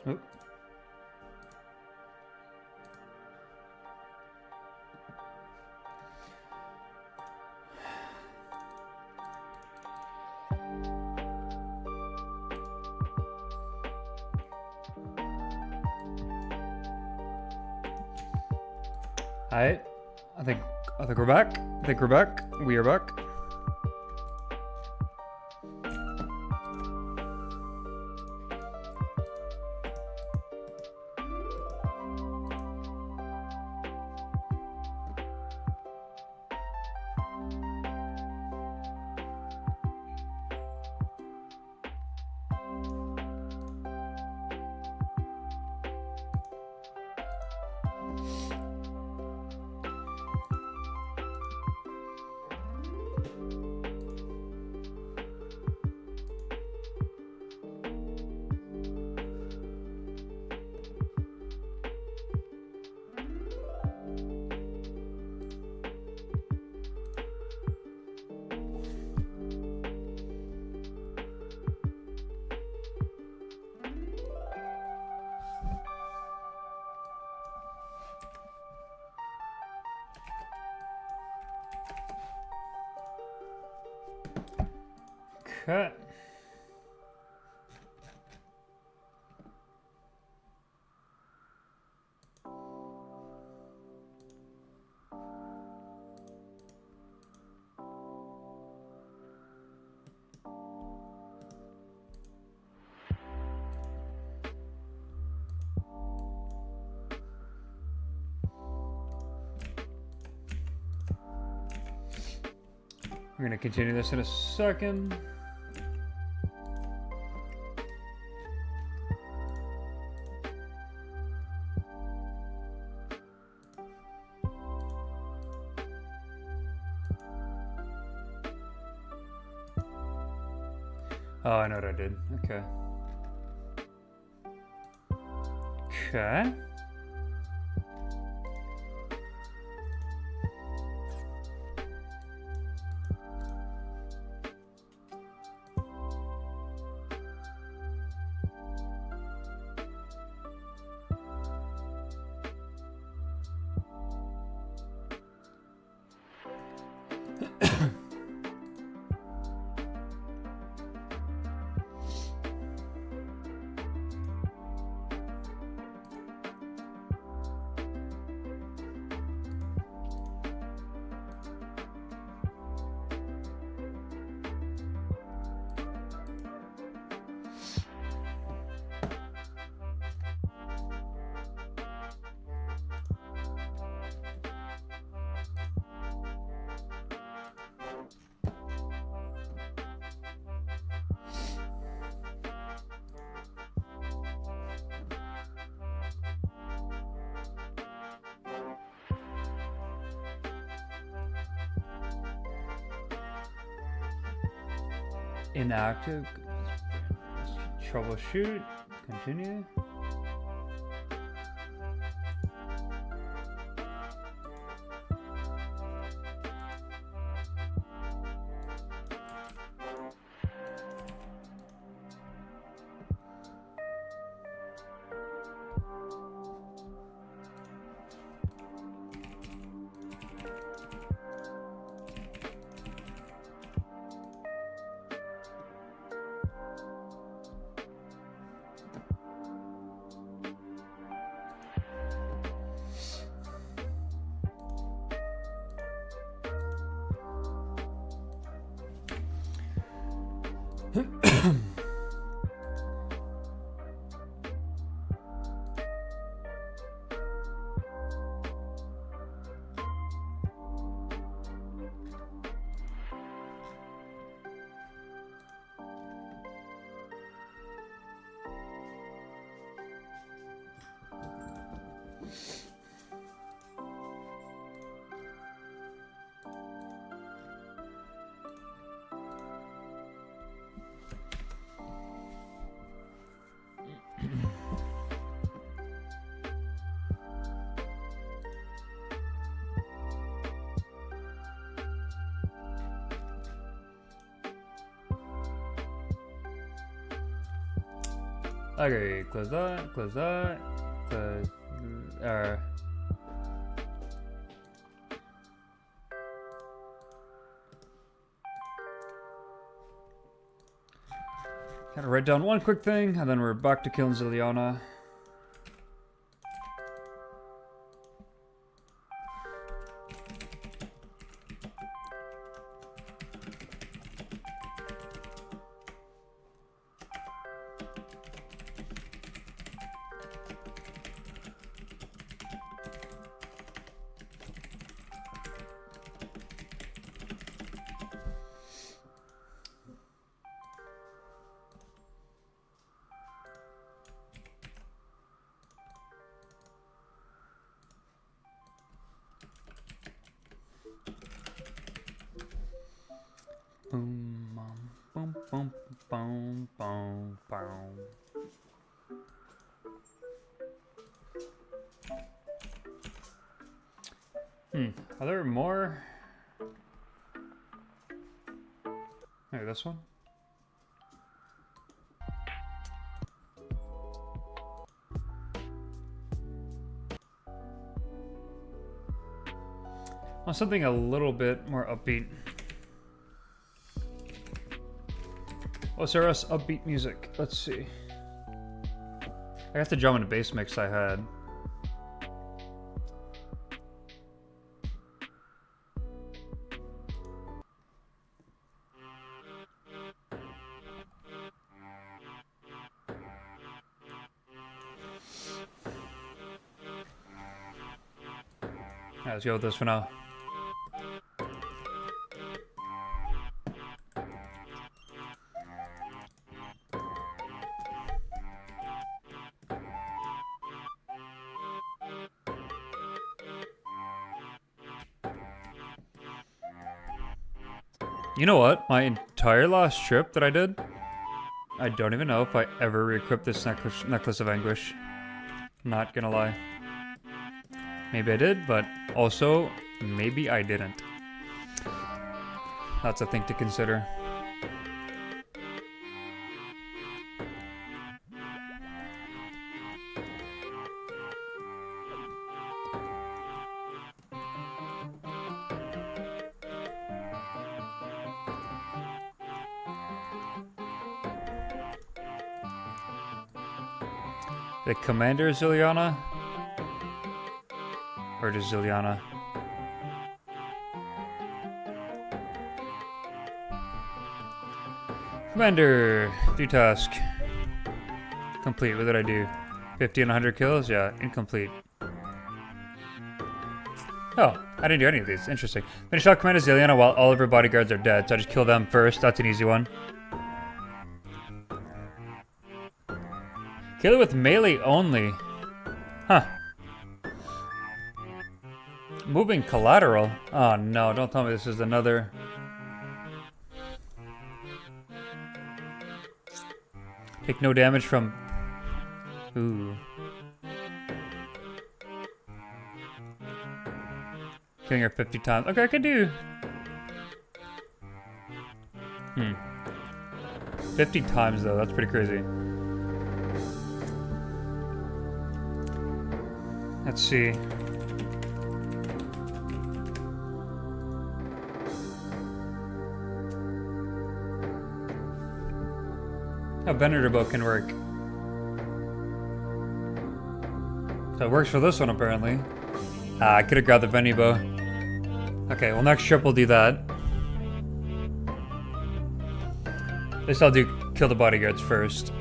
Oh. Alright, I think we're back. We are back. Okay. We're going to continue this in a second. Oh, I know what I did. Okay. Okay. Inactive. Troubleshoot. Continue. Okay, close that, close, gotta write down one quick thing, and then we're back to killing Zilyana. Boom, boom, boom, boom, boom, boom. Are there more? Maybe this one? Want something a little bit more upbeat. OSRS upbeat music. Let's see. I got the drum and bass mix I had. Alright, let's go with this for now. You know what? My entire last trip that I did, I don't even know if I ever re-equipped this necklace of anguish. Not gonna lie. Maybe I did, but also, maybe I didn't. That's a thing to consider. The commander Zilyana? Or just Zilyana? Commander, do task. Complete, what did I do? 50 and 100 kills? Yeah, incomplete. Oh, I didn't do any of these, interesting. Finish off Commander Zilyana while all of her bodyguards are dead, so I just kill them first, that's an easy one. Kill it with melee only. Huh. Moving collateral. Oh no, don't tell me this is another. Take no damage from... Ooh. Killing her 50 times. Okay, I can do... 50 times though, that's pretty crazy. Let's see. How Venator bow can work. So it works for this one apparently. Ah, I could have grabbed the Veni bow. Okay, well next trip we'll do that. At least I'll do kill the bodyguards first.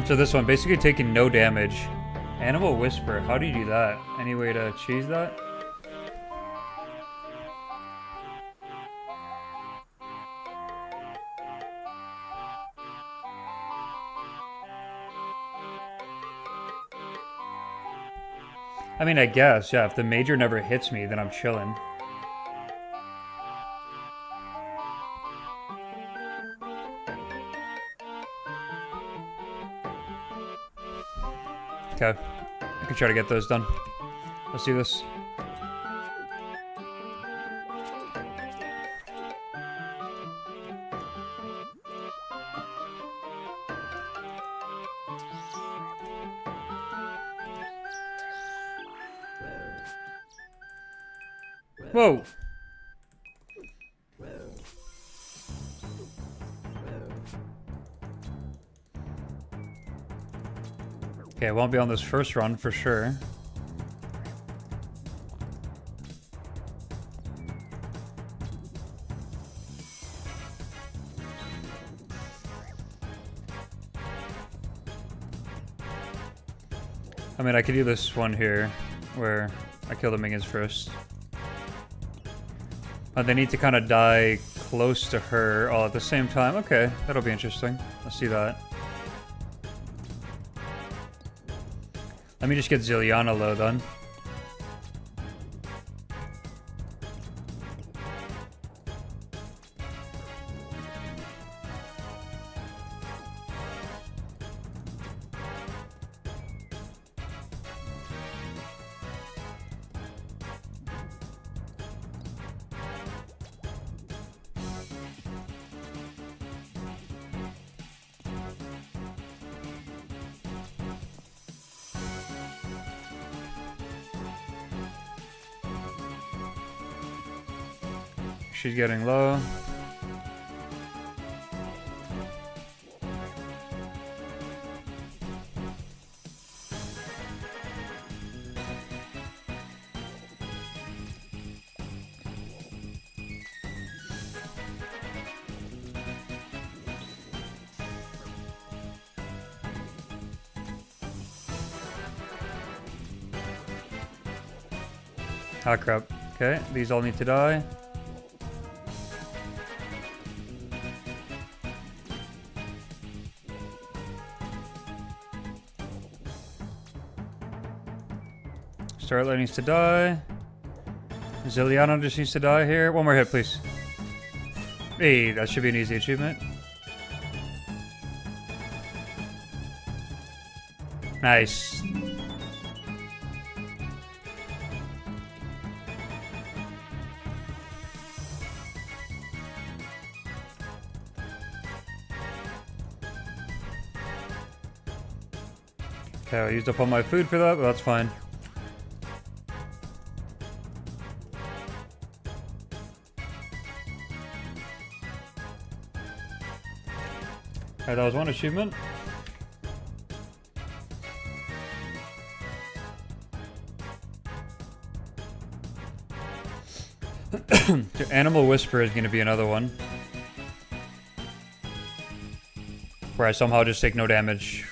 So this one, basically taking no damage. Animal Whisper, how do you do that? Any way to cheese that? I mean, I guess, yeah, if the major never hits me, then I'm chilling. Okay, I can try to get those done. Let's do this. Whoa! Okay, I won't be on this first run for sure. I mean, I could do this one here, where I kill the minions first. But they need to kind of die close to her all at the same time. Okay, that'll be interesting. Let's see that. Let me just get Zilyana low then. She's getting low. Ah, crap. Okay, these all need to die. Starlight needs to die. Zilyana just needs to die here. One more hit, please. Hey, that should be an easy achievement. Nice. Okay, I used up all my food for that, but that's fine. Alright, that was one achievement. Animal Whisper is going to be another one. where I somehow just take no damage.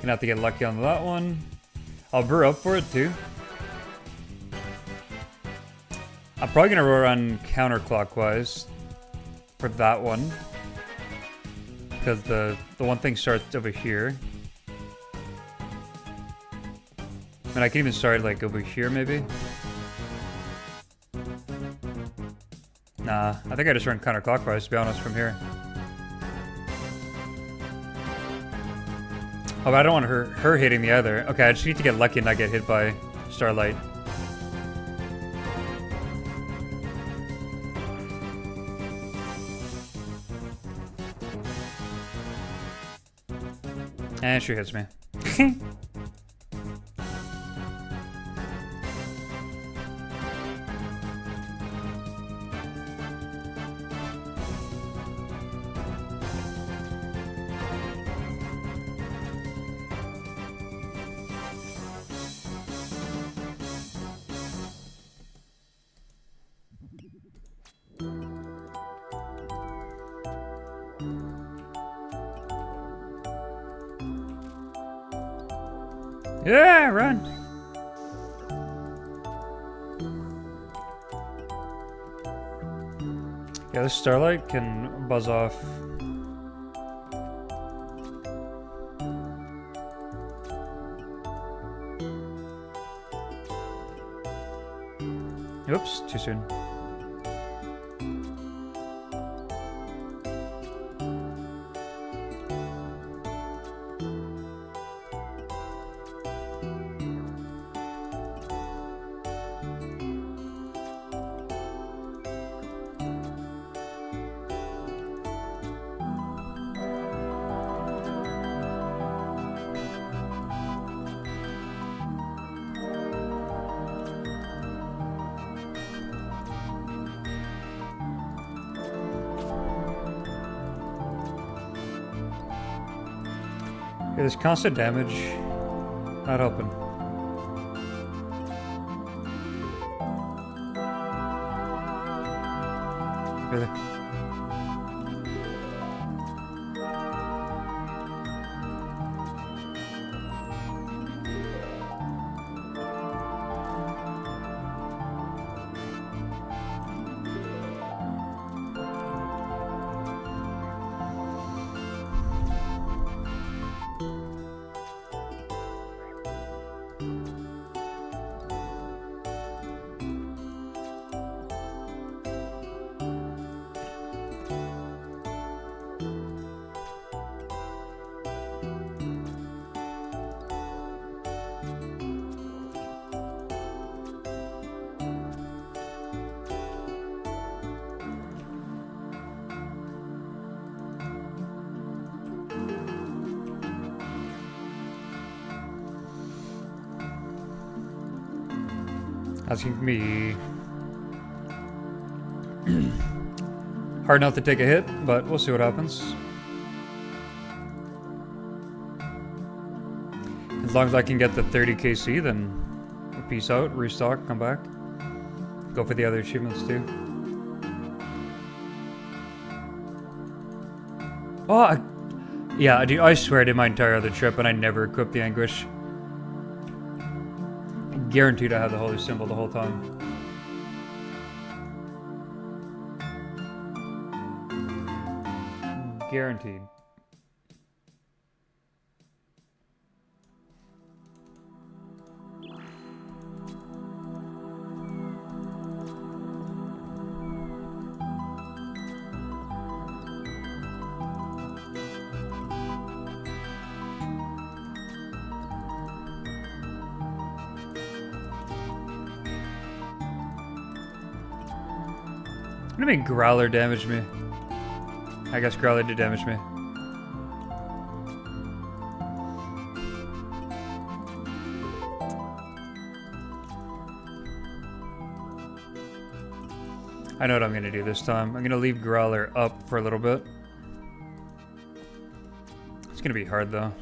Gonna have to get lucky on that one. I'll brew up for it too. I'm probably gonna run counterclockwise for that one. Because the one thing starts over here. And I can even start like over here maybe. Nah, I think I just run counterclockwise to be honest from here. Oh, but I don't want her hitting me either. Okay, I just need to get lucky and not get hit by Starlight. And she hits me. Yeah, run! Yeah, this Starlight can buzz off. Oops, too soon. Yeah, this constant damage, not helping. Really? That's gonna be hard not to take a hit, but we'll see what happens. As long as I can get the 30 KC, then peace out, restock, come back. Go for the other achievements too. Oh, yeah, dude, I swear I did my entire other trip and I never equipped the Anguish. Guaranteed I had the holy symbol the whole time. Guaranteed. What do you mean Growler damaged me? I guess Growler did damage me. I know what I'm gonna do this time. I'm gonna leave Growler up for a little bit. It's gonna be hard though.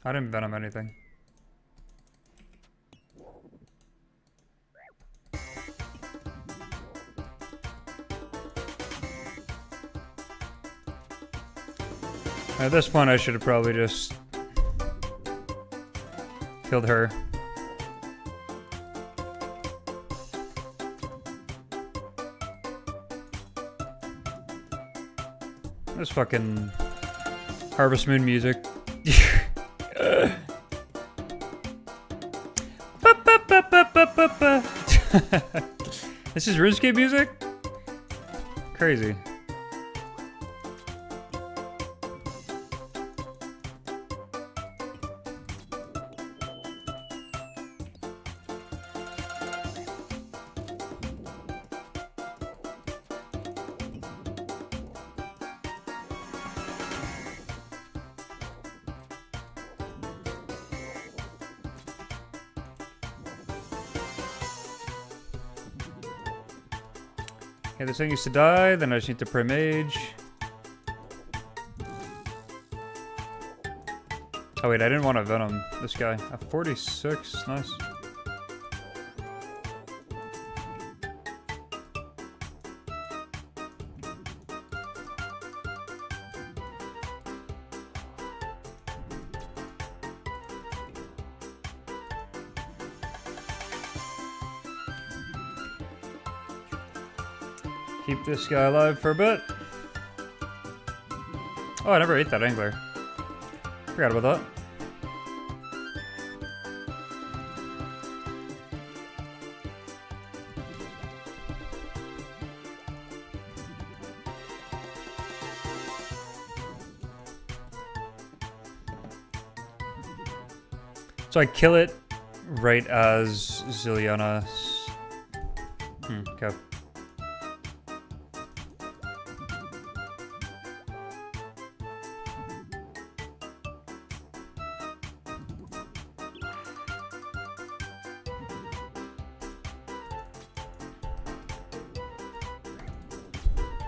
I didn't venom anything. At this point, I should have probably just killed her. This fucking Harvest Moon music. This is RuneScape music? Crazy. Okay, this thing used to die, then I just need to pre-mage. Oh wait, I didn't want to venom this guy. A 46, nice. Keep this guy alive for a bit. Oh, I never ate that angler. Forgot about that. So I kill it right as Zilyana. Okay.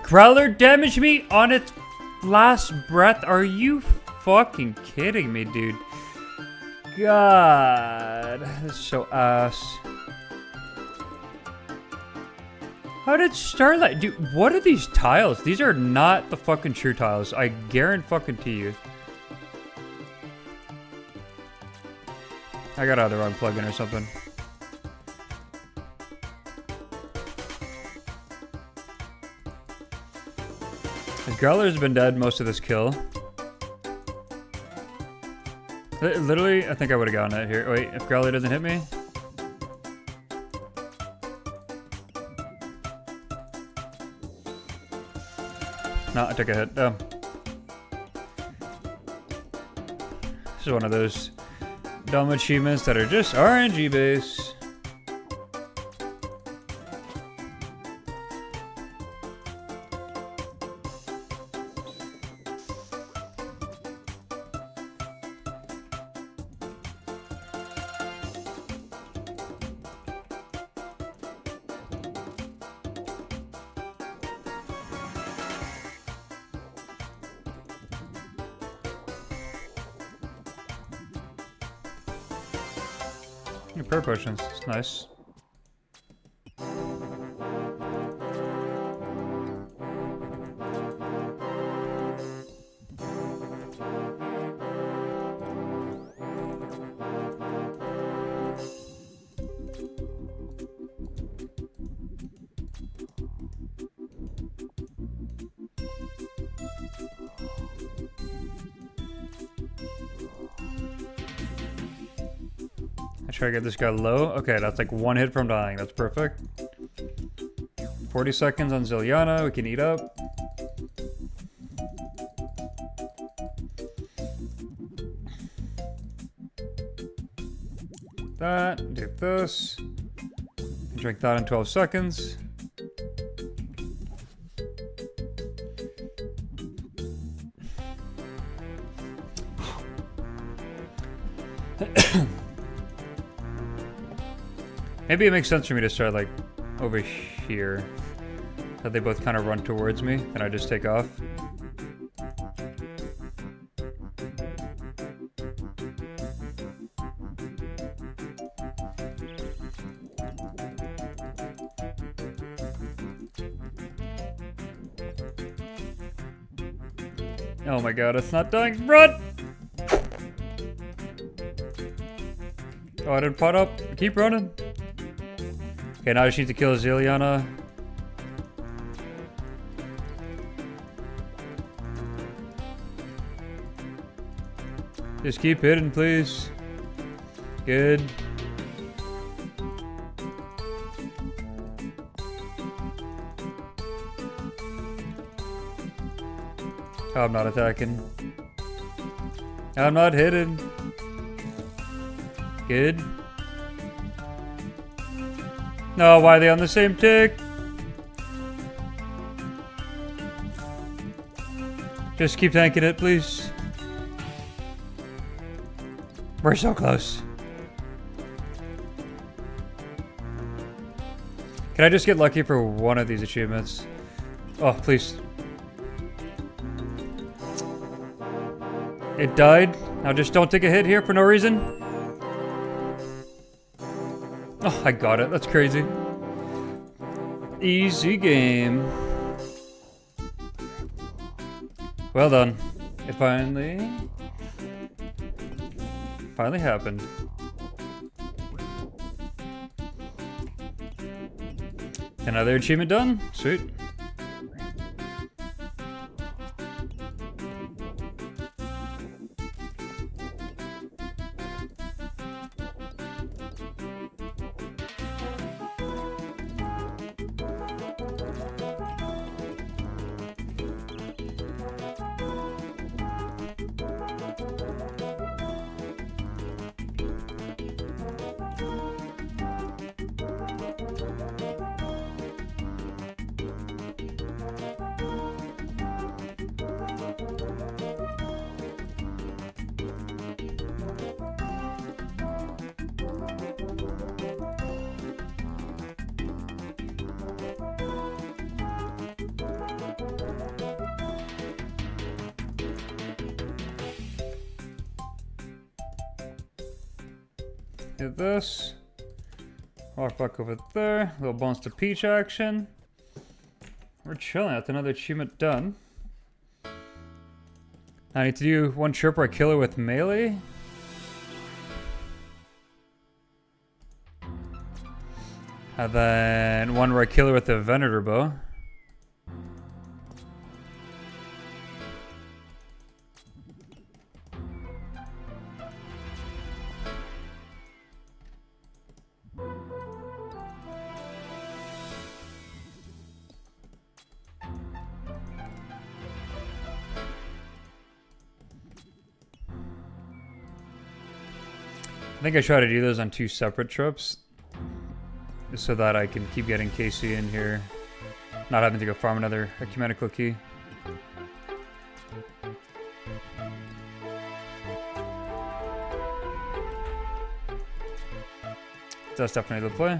Growler damaged me on its last breath? Are you fucking kidding me, dude? God, this is so ass. How did Starlight... Dude, what are these tiles? These are not the fucking true tiles. I guarantee you. I got out of the wrong plugin or something. Growler's been dead most of this kill. Literally, I think I would have gotten it here. Wait, if Growler doesn't hit me? No, I took a hit. Oh. This is one of those dumb achievements that are just RNG based. Prayer potions, it's nice. Try to get this guy low. Okay, that's like one hit from dying. That's perfect. 40 seconds on Zilyana. We can eat up. That. Do this. Drink that in 12 seconds. Maybe it makes sense for me to start like over here. That they both kind of run towards me and I just take off. Oh my god, it's not dying. Run! Oh, I didn't pot up. Keep running. Okay, now I just need to kill Zilyana. Just keep hitting, please. Good. Oh, I'm not attacking. I'm not hitting. Good. No, why are they on the same tick? Just keep tanking it, please. We're so close. Can I just get lucky for one of these achievements? Oh, please. It died. Now just don't take a hit here for no reason. Oh, I got it. That's crazy. Easy game. Well done. It finally happened. Another achievement done. Sweet. Hit this. Walk back over there. Little bonus to Peach action. We're chilling. That's another achievement done. I need to do one trip where I kill her with melee. And then one where I kill her with the Venator bow. I think I try to do those on 2 separate trips so that I can keep getting KC in here, not having to go farm another ecumenical key. That's definitely the play.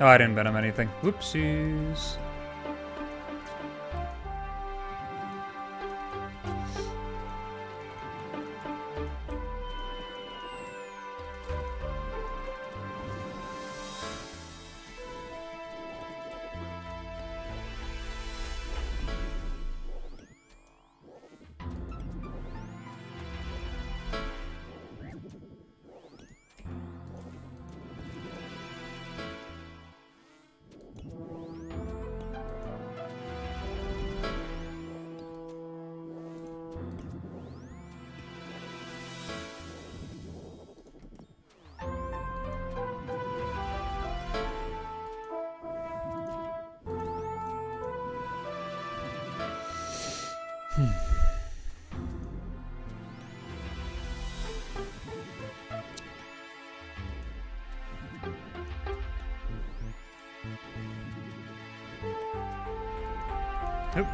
Oh, I didn't bet him anything. Whoopsies. Nope.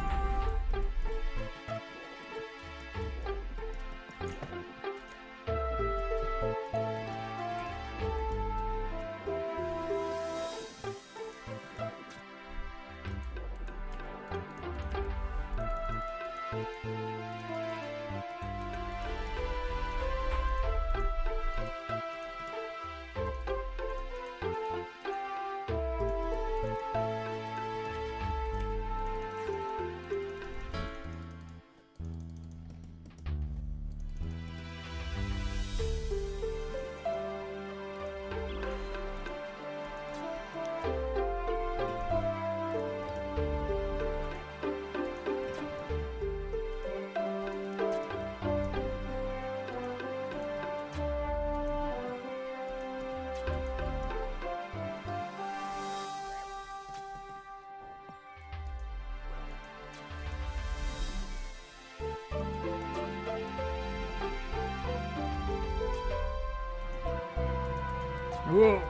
Whoa.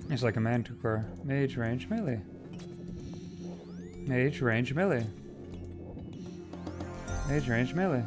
It's like a manticore. Mage range melee. Mage range melee. Mage range melee.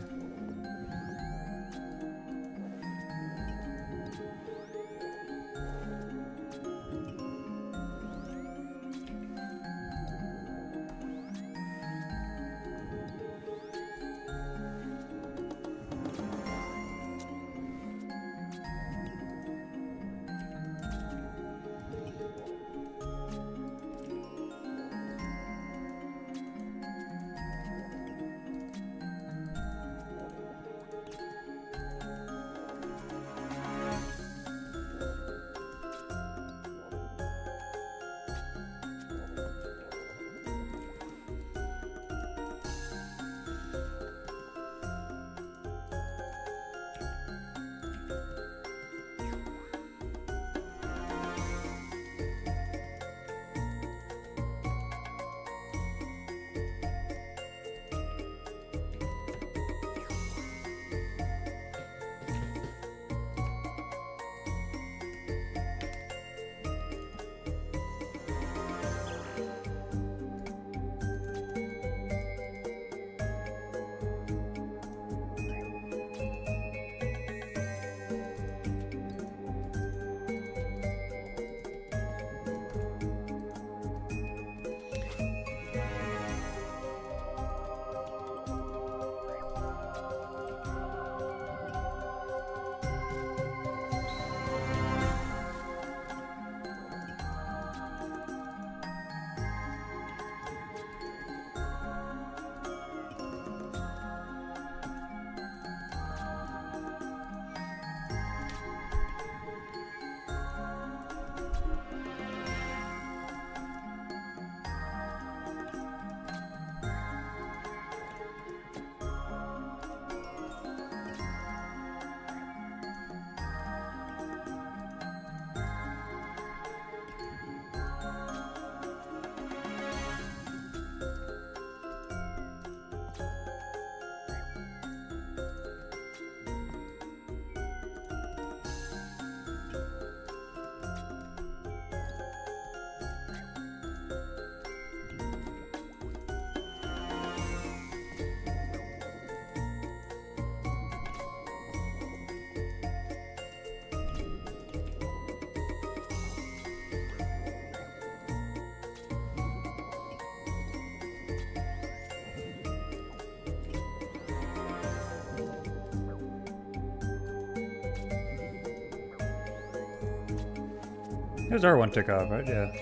There's our one tick off, right? Yeah.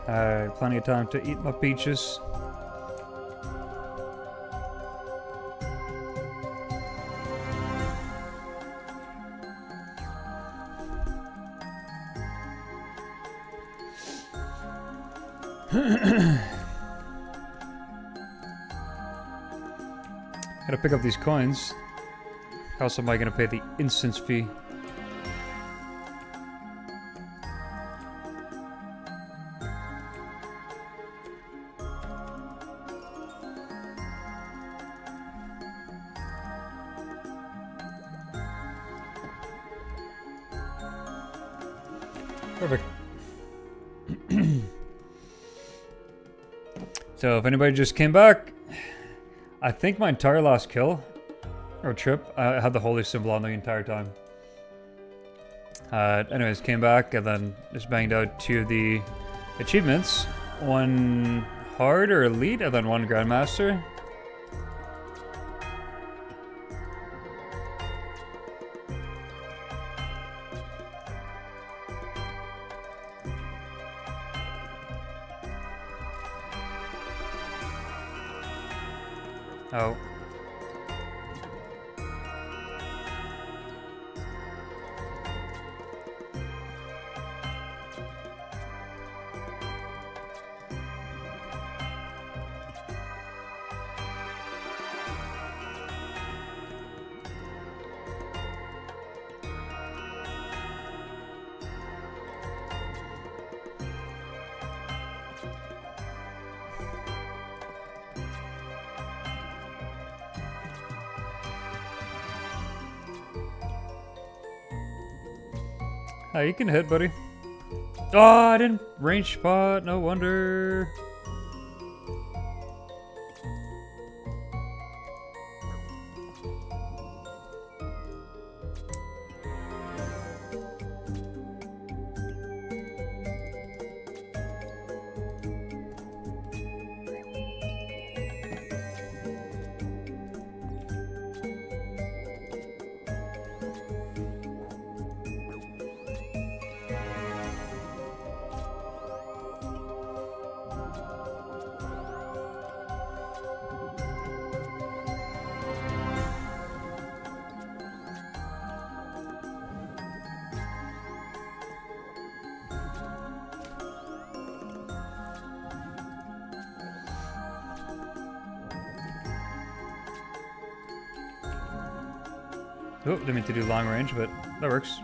Alright, plenty of time to eat my peaches. Gotta pick up these coins. How else am I gonna pay the instance fee? Perfect. So if anybody just came back, I think my entire last kill or trip, I had the holy symbol on the entire time. Anyways, came back and then just banged out 2 of the achievements. One hard or elite and then 1 grandmaster. Oh. Oh, you can hit, buddy. Oh, I didn't range spot. No wonder. Oh, didn't mean to do long range, but that works.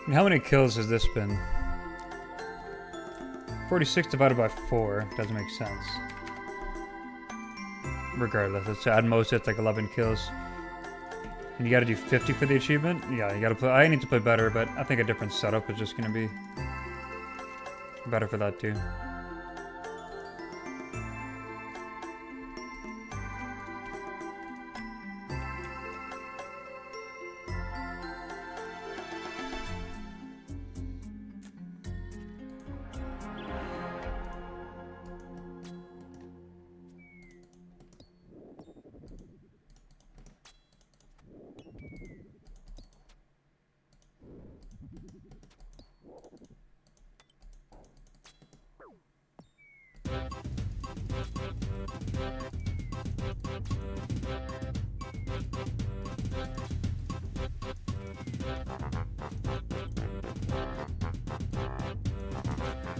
And how many kills has this been? 46 divided by 4 doesn't make sense. Regardless, let's add most, it's like 11 kills. And you gotta do 50 for the achievement? Yeah, you gotta play. I need to play better, but I think a different setup is just gonna be better for that too.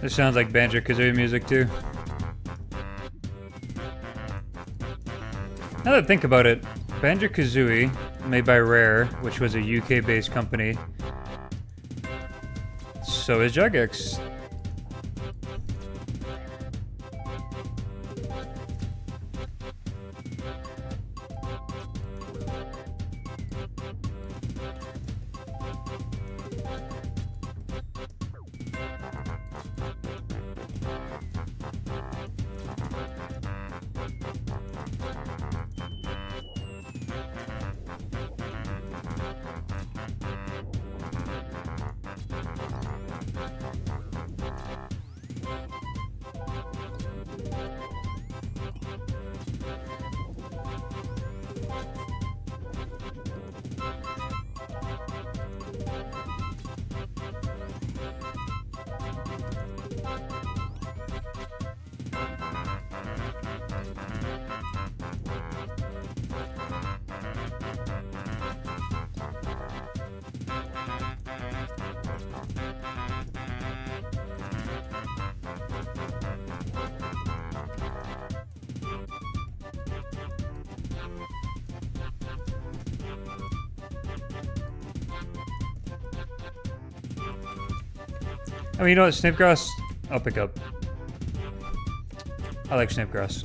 This sounds like Banjo-Kazooie music too. Now that I think about it, Banjo-Kazooie, made by Rare, which was a UK-based company. So is Jagex. I mean, you know what, Snapegrass, I'll pick up. I like Snapegrass.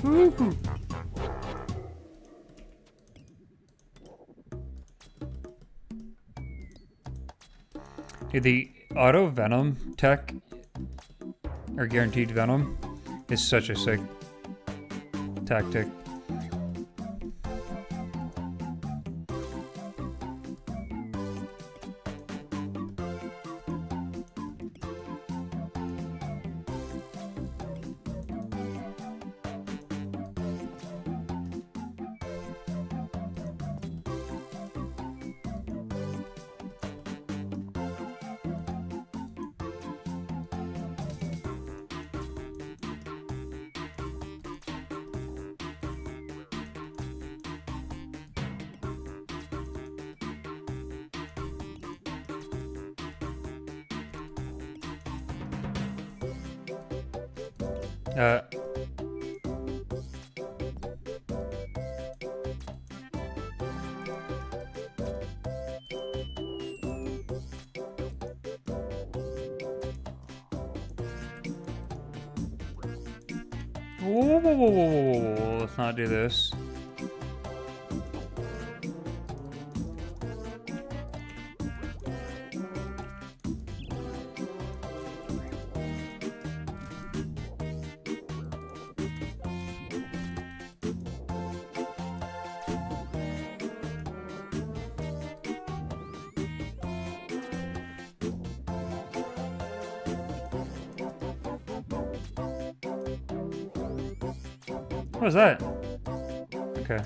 Woohoo! Dude, the auto venom tech, or guaranteed venom, is such a sick tactic. Uh, whoa, whoa, whoa, whoa, whoa, whoa, let's not do this. What was that? Okay.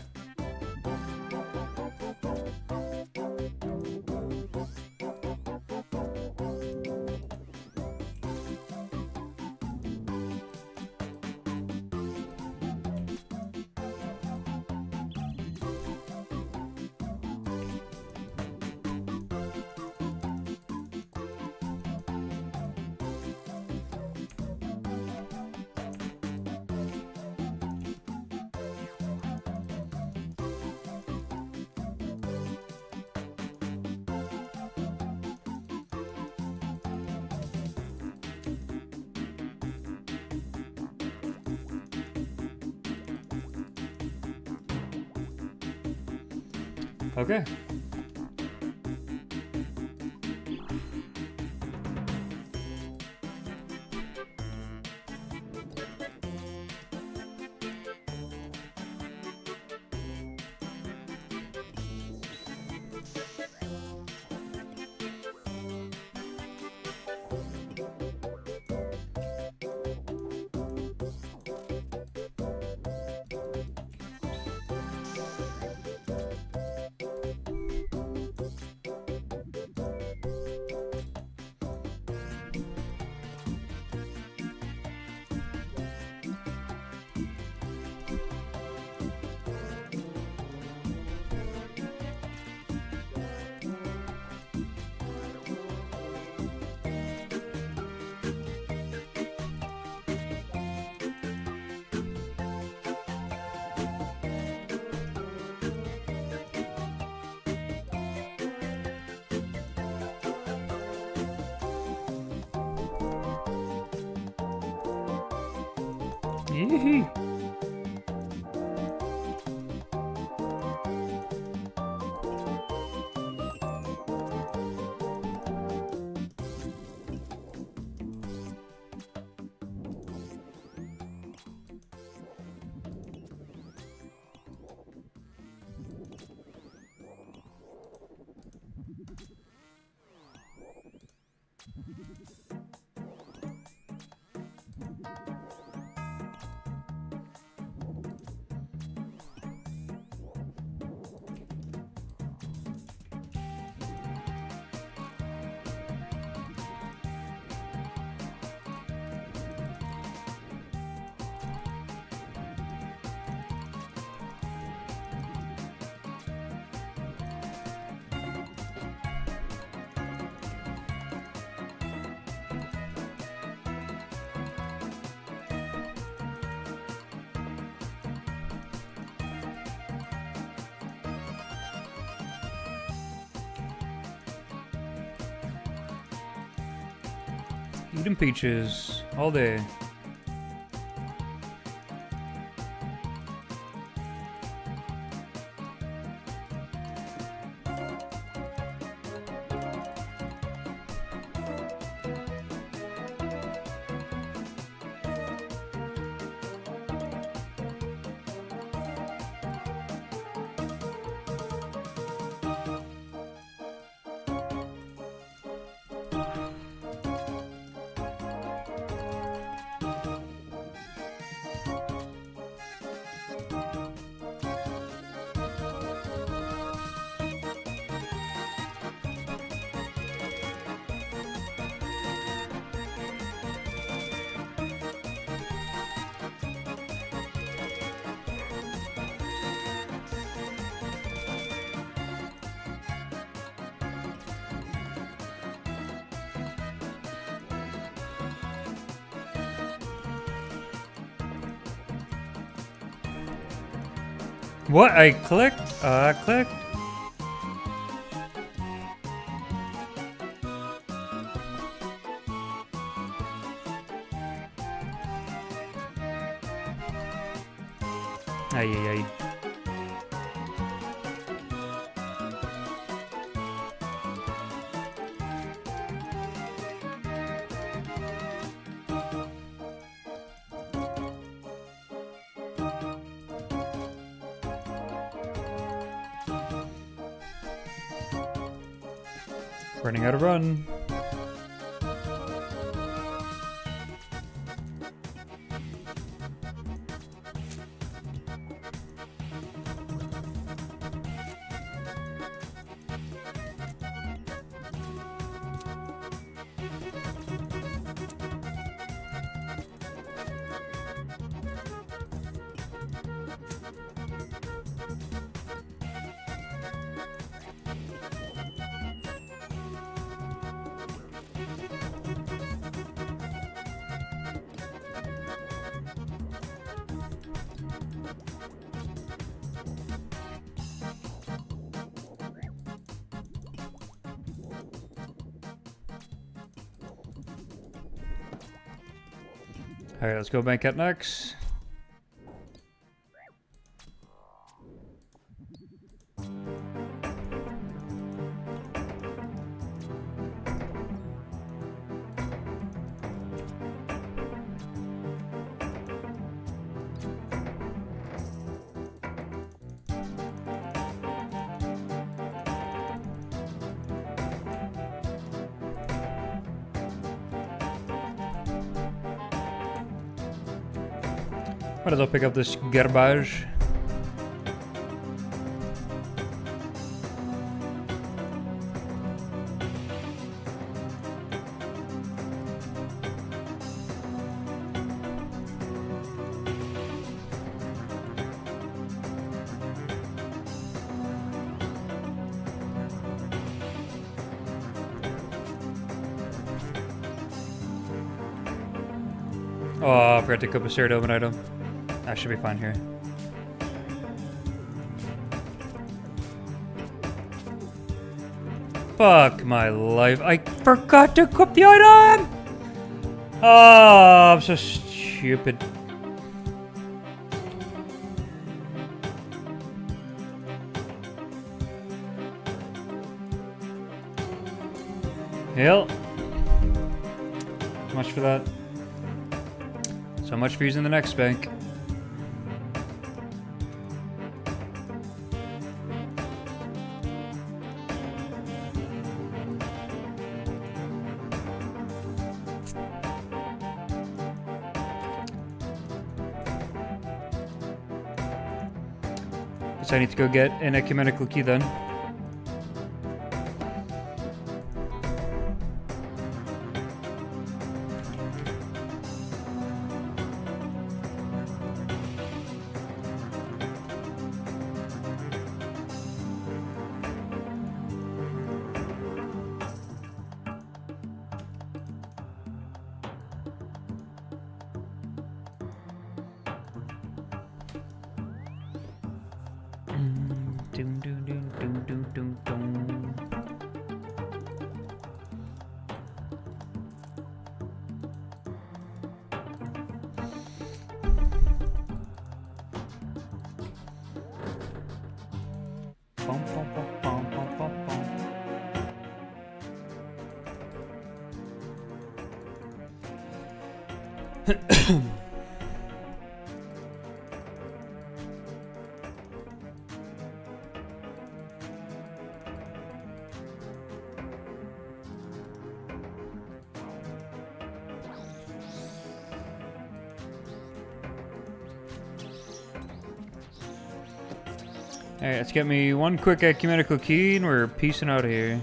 Okay. Yee-hee. Eating peaches all day. What? I clicked? Clicked? Ay, ay, ay. Running out of run. Alright, let's go bank at next. Might as well pick up this garbage. Oh, I forgot to equip a Ceradomin item. I should be fine here. Fuck my life. I forgot to equip the item! Oh, I'm so stupid. Hell. So much for that. So much for using the next bank. Guess I need to go get an ecumenical key then. Alright, let's get me one quick ecumenical key and we're peacing out of here.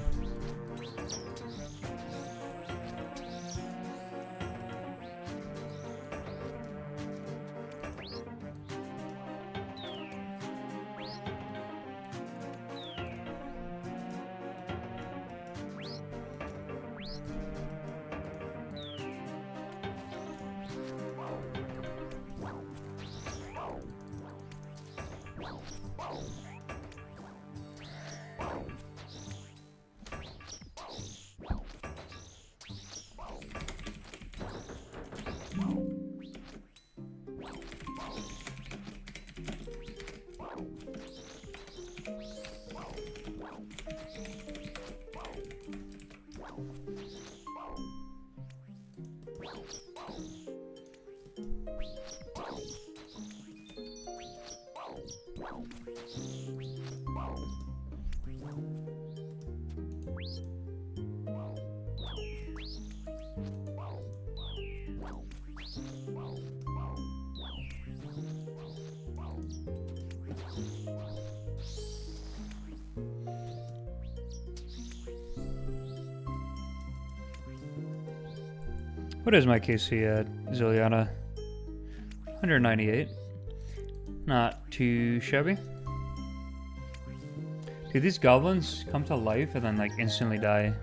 What is my KC at, Zilyana? 198. Not too shabby. Dude, these goblins come to life and then like instantly die.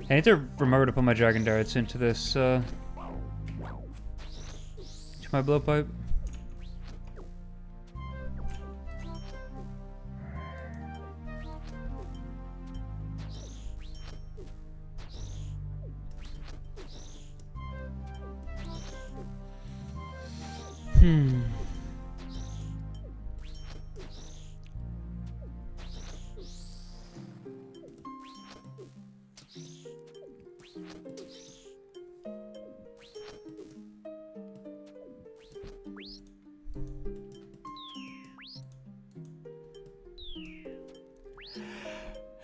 I need to remember to put my dragon darts into this, to my blowpipe.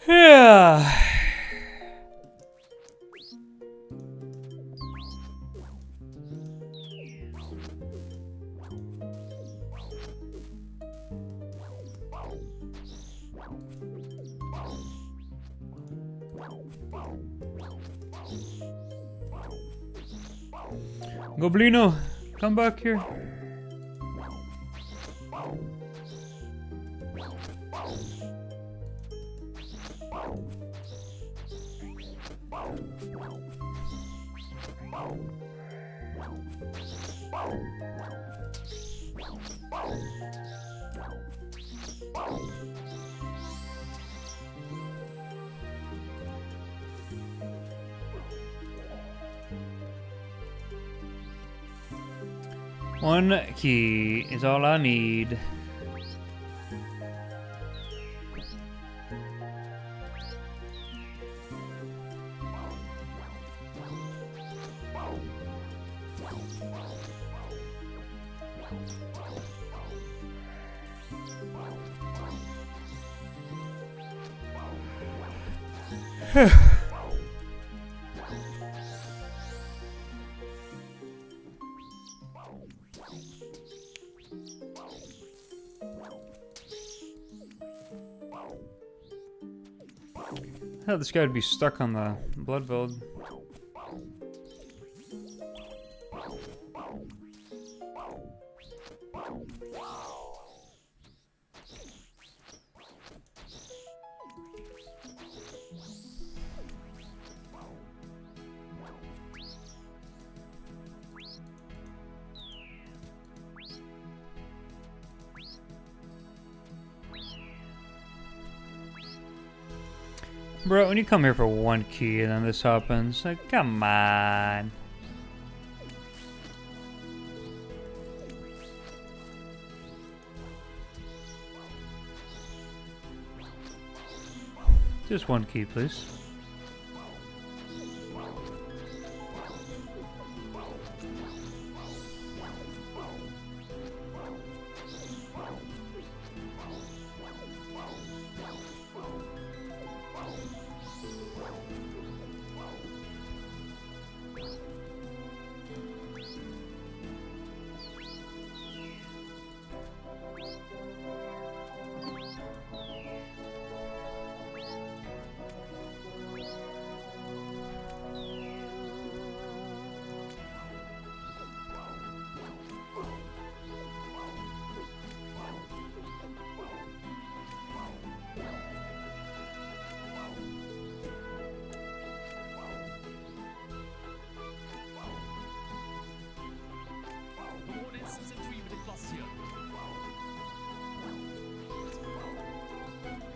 Yeah. Goblino, come back here. One key is all I need. Hell, this guy would be stuck on the blood build. Bro, when you come here for one key and then this happens, like, come on. Just one key, please.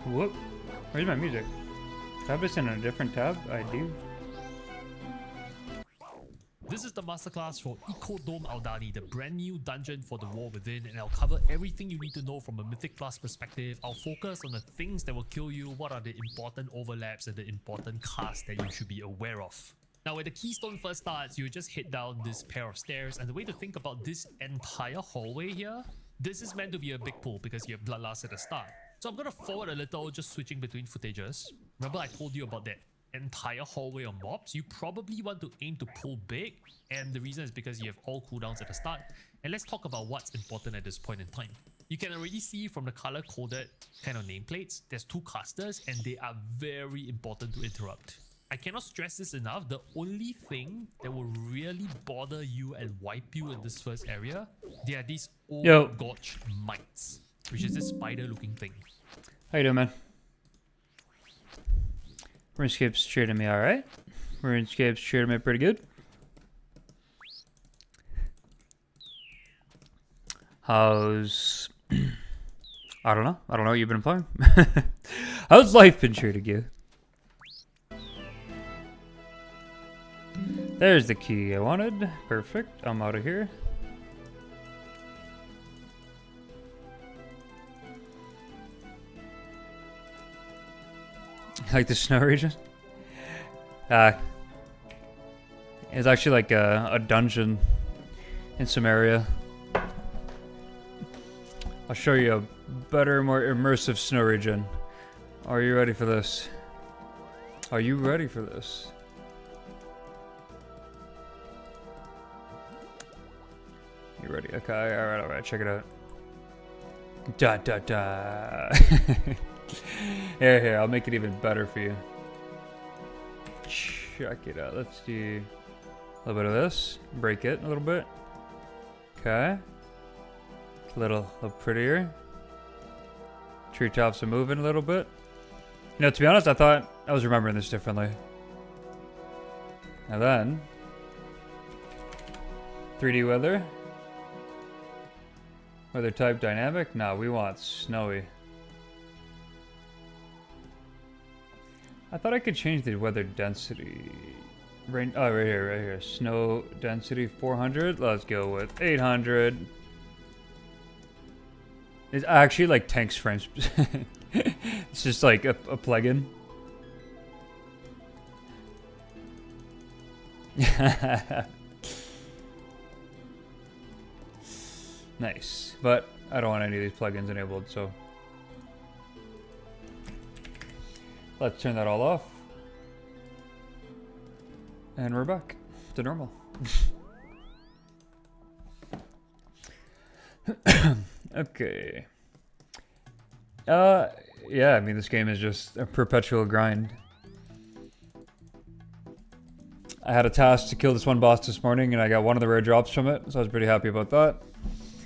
Whoop. Where's my music? Do I have this in a different tab? I do. This is the masterclass for Eco Dome Aldani, the brand new dungeon for the War Within, and I'll cover everything you need to know from a Mythic Plus perspective. I'll focus on the things that will kill you, what are the important overlaps and the important casts that you should be aware of. Now, when the keystone first starts, you just hit down this pair of stairs, and the way to think about this entire hallway here, this is meant to be a big pull because you have Bloodlust at the start. So I'm gonna forward a little, just switching between footages. Remember I told you about that entire hallway of mobs? You probably want to aim to pull big, and the reason is because you have all cooldowns at the start. And let's talk about what's important at this point in time. You can already see from the color-coded kind of nameplates, there's two casters and they are very important to interrupt. I cannot stress this enough, the only thing that will really bother you and wipe you in this first area, they are these old Gotch mites, which is this spider-looking thing. How you doing, man? RuneScape's treating me alright. RuneScape's treating me pretty good. How's... I don't know what you've been playing. How's life been treating you? There's the key I wanted. Perfect. I'm out of here. Like the snow region? It's actually like a dungeon in some area. I'll show you a better, more immersive snow region. Are you ready for this? Are you ready for this? You ready? Okay, alright, check it out. Da da da. Here, I'll make it even better for you. Check it out. Let's do a little bit of this. Break it a little bit. Okay. A little prettier. Treetops are moving a little bit. You know, to be honest, I thought I was remembering this differently. And then 3D weather. Weather type dynamic? No, we want snowy. I thought I could change the weather density. Rain, oh, right here. Snow density 400. Let's go with 800. It's actually like tanks frames. It's just like a plugin. Nice, but I don't want any of these plugins enabled, so let's turn that all off. And we're back to normal. Okay. Yeah, I mean, this game is just a perpetual grind. I had a task to kill this one boss this morning, and I got one of the rare drops from it, so I was pretty happy about that.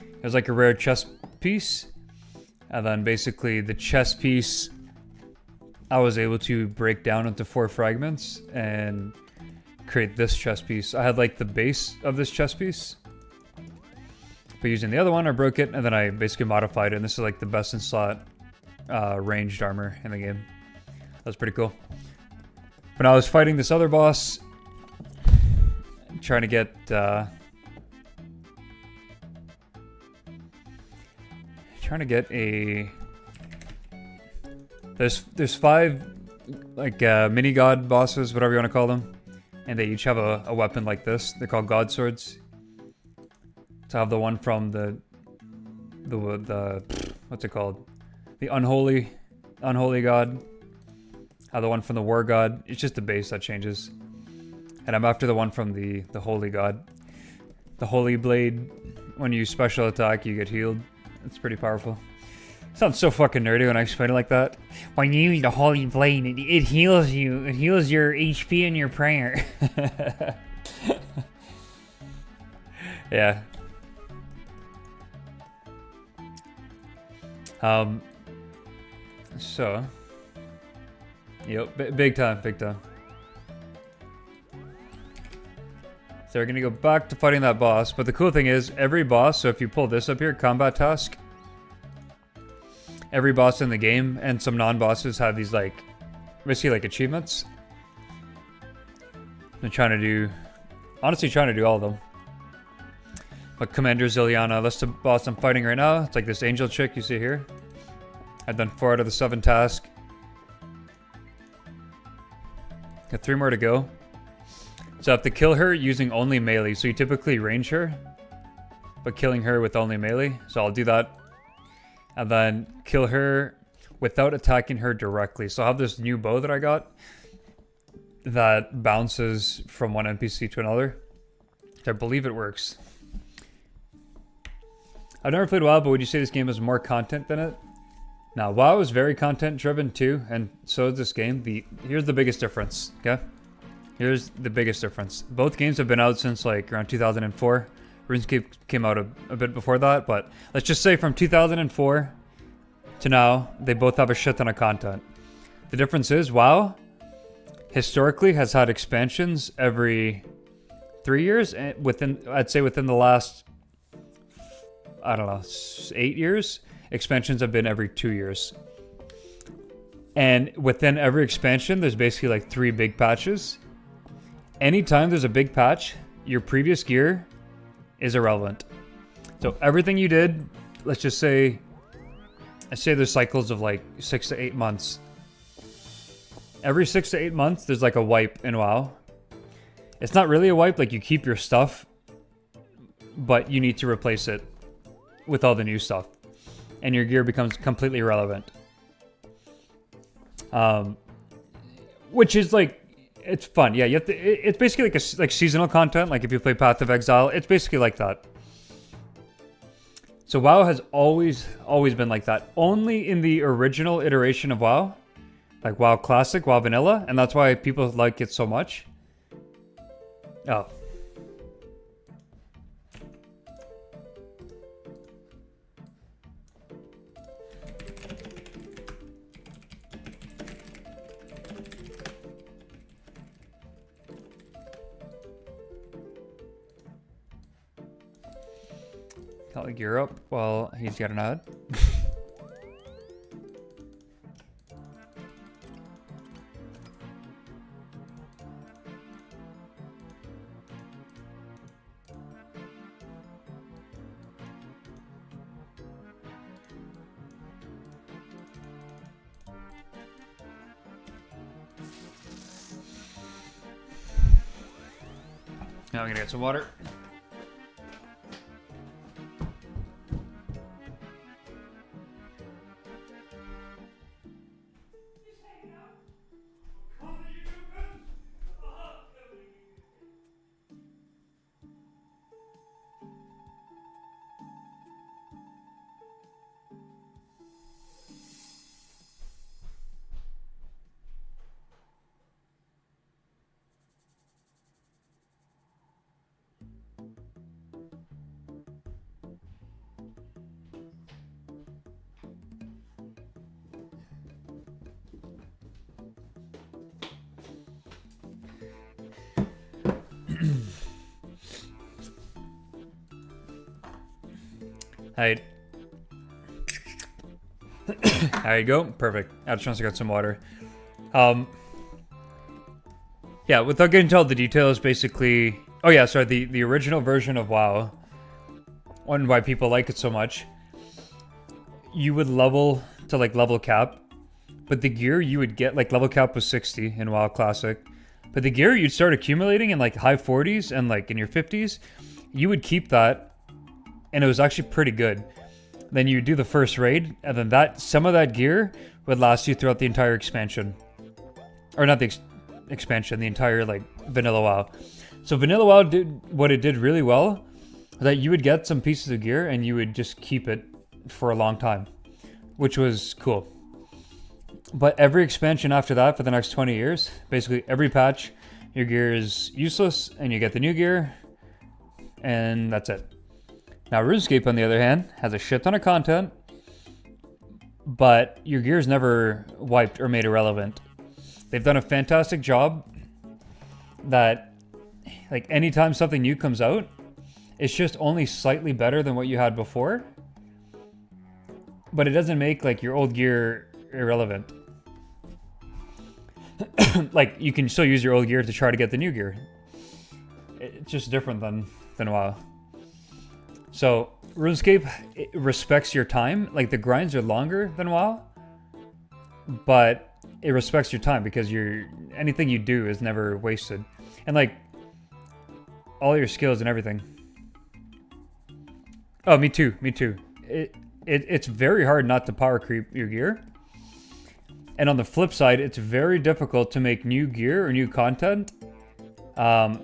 It was like a rare chest piece, and then basically the chest piece I was able to break down into 4 fragments and create this chest piece. I had like the base of this chest piece, but using the other one I broke it, and then I basically modified it, and this is like the best in slot ranged armor in the game. That was pretty cool. When I was fighting this other boss, trying to get a... There's 5 like mini god bosses, whatever you want to call them, and they each have a weapon like this. They're called god swords. To have the one from the what's it called? The unholy god. Have the one from the war god. It's just the base that changes. And I'm after the one from the holy god. The holy blade. When you special attack, you get healed. It's pretty powerful. Sounds so fucking nerdy when I explain it like that. When you use the holy blade, it heals you. It heals your HP and your prayer. Yeah. So. Yep, big time, big time. So we're gonna go back to fighting that boss, but the cool thing is, every boss, so if you pull this up here, combat task, every boss in the game, and some non-bosses have these like, basically like achievements. I'm honestly trying to do all of them. But Commander Zilyana, that's the boss I'm fighting right now. It's like this angel chick you see here. I've done 4 out of the 7 tasks. Got 3 more to go. So I have to kill her using only melee. So you typically range her, but killing her with only melee. So I'll do that. And then kill her without attacking her directly. So I have this new bow that I got that bounces from one NPC to another. I believe it works. I've never played WoW, but would you say this game has more content than it? Now, WoW is very content driven too, and so is this game. Here's the biggest difference, okay? Here's the biggest difference. Both games have been out since like around 2004. RuneScape came out a bit before that, but let's just say from 2004 to now, they both have a shit ton of content. The difference is WoW historically has had expansions every 3 years, and I'd say within the last, I don't know, 8 years, expansions have been every 2 years. And within every expansion, there's basically like 3 big patches. Anytime there's a big patch, your previous gear is irrelevant. So everything you did, let's just say, there's cycles of like 6 to 8 months. Every 6 to 8 months, there's like a wipe in WoW. It's not really a wipe, like you keep your stuff, but you need to replace it with all the new stuff. And your gear becomes completely irrelevant. Which is like, it's fun. Yeah, you have to, it's basically like seasonal content. Like if you play Path of Exile, it's basically like that. So WoW has always been like that. Only in the original iteration of WoW, like WoW Classic, WoW Vanilla, and that's why people like it so much. Oh. I'll gear up while he's got an ad. Now I'm gonna get some water. Hey. There you go. Perfect. I just got some water. Yeah, without getting into all the details, basically... Oh yeah, sorry, the original version of WoW, and why people like it so much, you would level to like level cap but the gear you would get, like level cap was 60 in WoW Classic, but the gear you'd start accumulating in like high 40s and like in your 50s, you would keep that, and it was actually pretty good. Then you do the first raid, and then some of that gear would last you throughout the entire expansion. Or not the expansion, the entire like vanilla WoW. So vanilla WoW did what it did really well, that you would get some pieces of gear and you would just keep it for a long time, which was cool. But every expansion after that for the next 20 years, basically every patch, your gear is useless and you get the new gear, and that's it. Now RuneScape, on the other hand, has a shit ton of content, but your gear is never wiped or made irrelevant. They've done a fantastic job that, like, anytime something new comes out, it's just only slightly better than what you had before, but it doesn't make like your old gear irrelevant. Like, you can still use your old gear to try to get the new gear. It's just different than WoW. So RuneScape, it respects your time. Like, the grinds are longer than WoW, but it respects your time because anything you do is never wasted, and like all your skills and everything. Oh, me too. It's very hard not to power creep your gear. And on the flip side, it's very difficult to make new gear or new content and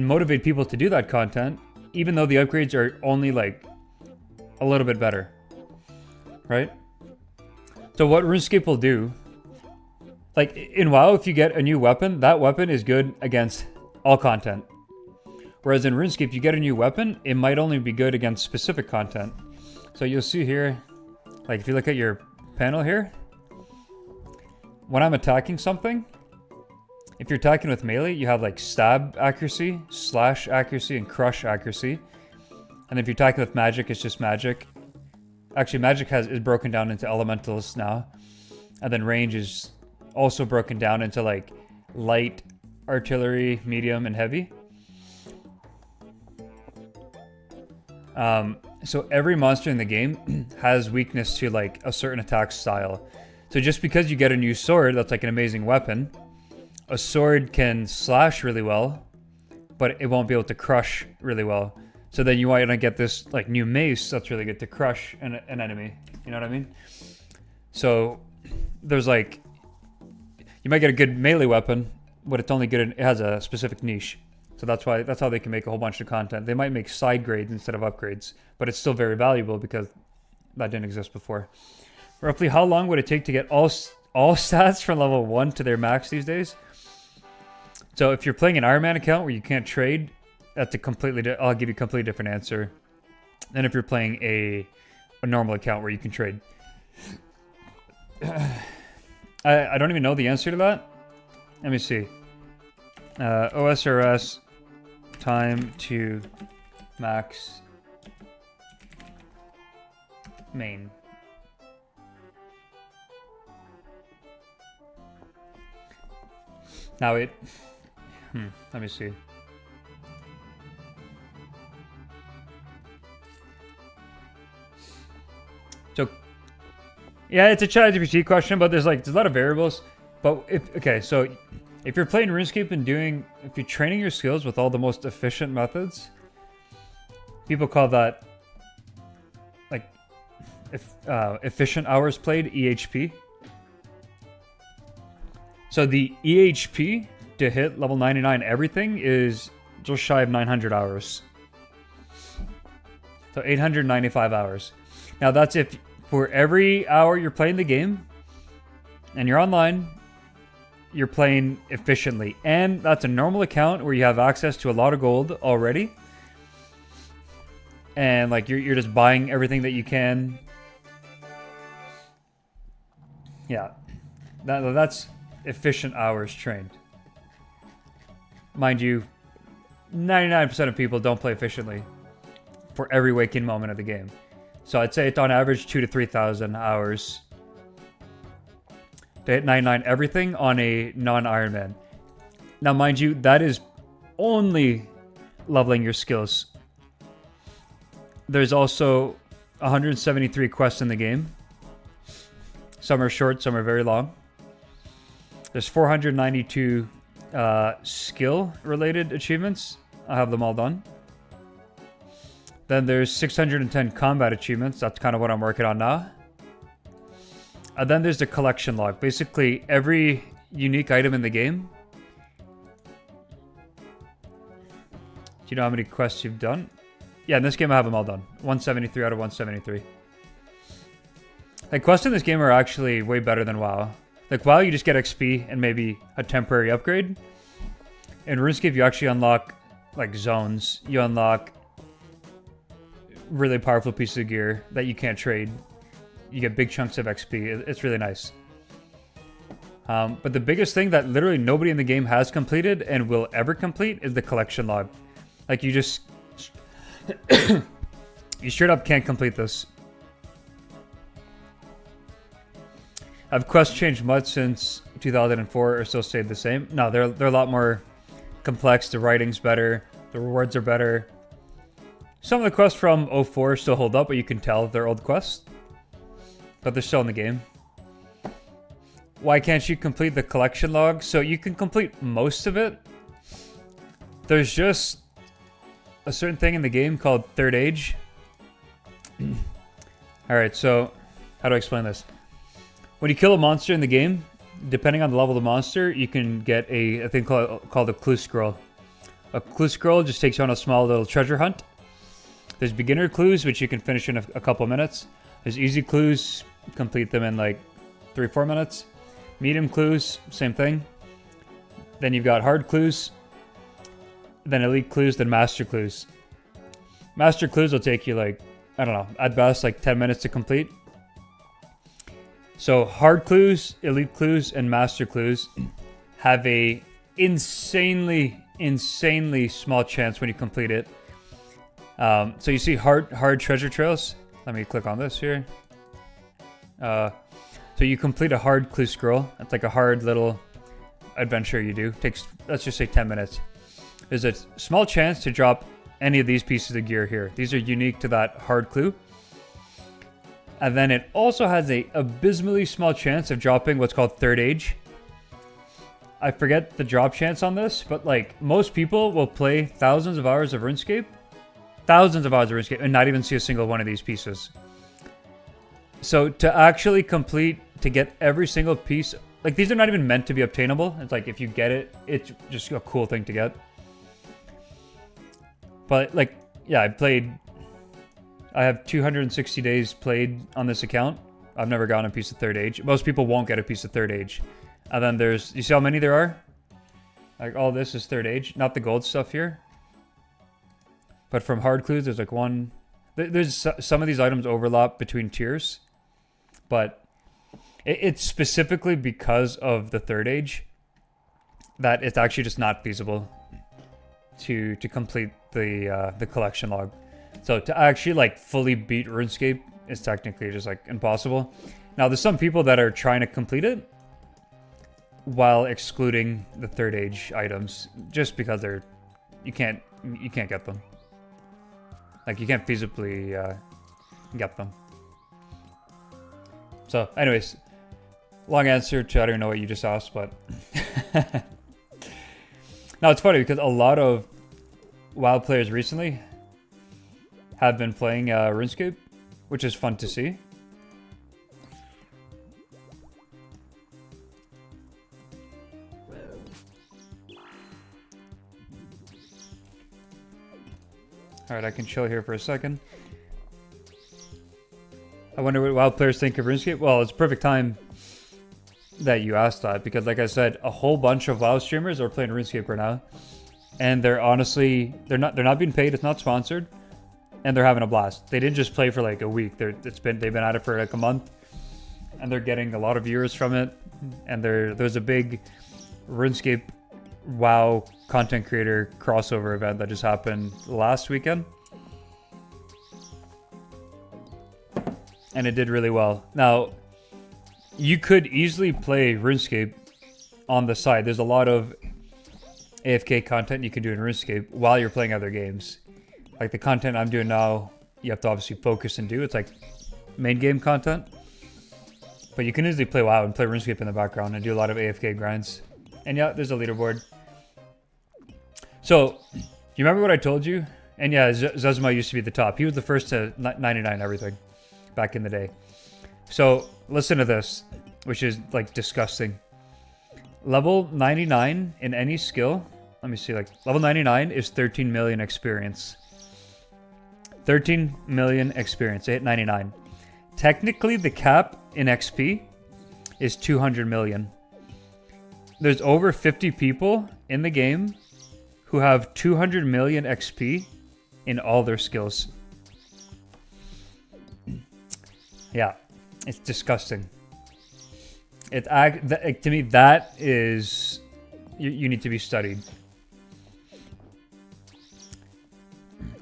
motivate people to do that content, even though the upgrades are only like a little bit better, right? So what RuneScape will do, like in WoW, if you get a new weapon, that weapon is good against all content. Whereas in RuneScape, you get a new weapon, it might only be good against specific content. So you'll see here, like if you look at your panel here, when I'm attacking something, if you're attacking with melee, you have like stab accuracy, slash accuracy, and crush accuracy. And if you're attacking with magic, it's just magic. Actually, magic is broken down into elementals now. And then range is also broken down into like light, artillery, medium, and heavy. So every monster in the game has weakness to like a certain attack style. So just because you get a new sword that's like an amazing weapon, a sword can slash really well, but it won't be able to crush really well. So then you might not get this like new mace that's really good to crush an enemy. You know what I mean? So there's like, you might get a good melee weapon, but it's only good, it has a specific niche. So that's how they can make a whole bunch of content. They might make side grades instead of upgrades, but it's still very valuable because that didn't exist before. Roughly how long would it take to get all stats from level 1 to their max these days? So if you're playing an Ironman account where you can't trade, that's a I'll give you a completely different answer than if you're playing a normal account where you can trade. I don't even know the answer to that. Let me see. OSRS time to max main. Now let me see. So, yeah, it's a ChatGPT question, but there's a lot of variables. But so if you're playing RuneScape and if you're training your skills with all the most efficient methods, people call that efficient hours played, EHP. So the EHP to hit level 99 everything is just shy of 900 hours. So 895 hours. Now that's if for every hour you're playing the game and you're online, you're playing efficiently. And that's a normal account where you have access to a lot of gold already. And like you're just buying everything that you can. Yeah. That's efficient hours trained. Mind you, 99% of people don't play efficiently for every waking moment of the game. So I'd say it's on average 2,000 to 3,000 hours to hit 99 everything on a non-Ironman. Now, mind you, that is only leveling your skills. There's also 173 quests in the game. Some are short, some are very long. There's 492 skill-related achievements. I have them all done. Then there's 610 combat achievements. That's kind of what I'm working on now. And then there's the collection log. Basically, every unique item in the game. Do you know how many quests you've done? Yeah, in this game I have them all done. 173 out of 173. Like, quests in this game are actually way better than WoW. Like, WoW, you just get XP and maybe a temporary upgrade. In RuneScape, you actually unlock, like, zones. You unlock really powerful pieces of gear that you can't trade. You get big chunks of XP. It's really nice. But the biggest thing that literally nobody in the game has completed and will ever complete is the collection log. Like, you just... you straight up can't complete this. Have quests changed much since 2004 or still stayed the same? No, they're a lot more complex. The writing's better. The rewards are better. Some of the quests from 04 still hold up, but you can tell they're old quests. But they're still in the game. Why can't you complete the collection log? So you can complete most of it. There's just a certain thing in the game called Third Age. Alright, so how do I explain this? When you kill a monster in the game, depending on the level of the monster, you can get a thing called a clue scroll. A clue scroll just takes you on a small little treasure hunt. There's beginner clues, which you can finish in a couple minutes. There's easy clues, complete them in like 3-4 minutes. Medium clues, same thing. Then you've got hard clues, then elite clues, then master clues. Master clues will take you like, I don't know, at best like 10 minutes to complete. So hard clues, elite clues, and master clues have a insanely small chance when you complete it. So you see hard treasure trails. Let me click on this here. So you complete a hard clue scroll. It's like a hard little adventure you do. Takes, let's just say 10 minutes. There's a small chance to drop any of these pieces of gear here. These are unique to that hard clue. And then it also has a abysmally small chance of dropping what's called Third Age. I forget the drop chance on this, but like most people will play thousands of hours of RuneScape. Thousands of hours of RuneScape and not even see a single one of these pieces. So to actually complete, to get every single piece, like these are not even meant to be obtainable. It's like if you get it, it's just a cool thing to get. But like, yeah, I have 260 days played on this account. I've never gotten a piece of Third Age. Most people won't get a piece of Third Age. And then there's, you see how many there are? Like all this is Third Age, not the gold stuff here. But from hard clues, there's like one. There's some of these items overlap between tiers, but it's specifically because of the Third Age that it's actually just not feasible to complete the collection log. So to actually like fully beat RuneScape is technically just like impossible. Now there's some people that are trying to complete it while excluding the Third Age items just because you can't get them. Like you can't feasibly get them. So anyways, long answer to I don't know what you just asked, but now it's funny because a lot of WoW players recently have been playing RuneScape, which is fun to see. Alright, I can chill here for a second. I wonder what WoW players think of RuneScape. Well, it's perfect time that you asked that because like I said, a whole bunch of WoW streamers are playing RuneScape right now. And they're honestly, they're not being paid, it's not sponsored. And they're having a blast. They didn't just play for like a week. They've been at it for like a month. And they're getting a lot of viewers from it. And there's a big RuneScape WoW content creator crossover event that just happened last weekend. And it did really well. Now, you could easily play RuneScape on the side. There's a lot of AFK content you can do in RuneScape while you're playing other games. Like the content I'm doing now, you have to obviously focus and do. It's like main game content. But you can easily play WoW and play RuneScape in the background and do a lot of AFK grinds. And yeah, there's a leaderboard. So, you remember what I told you? And yeah, Zuzma used to be the top. He was the first to 99 everything back in the day. So, listen to this, which is like disgusting. Level 99 in any skill, let me see, like level 99 is 13 million experience. 13 million experience, 899. Technically, the cap in XP is 200 million. There's over 50 people in the game who have 200 million XP in all their skills. Yeah, it's disgusting. To me, that is... You need to be studied.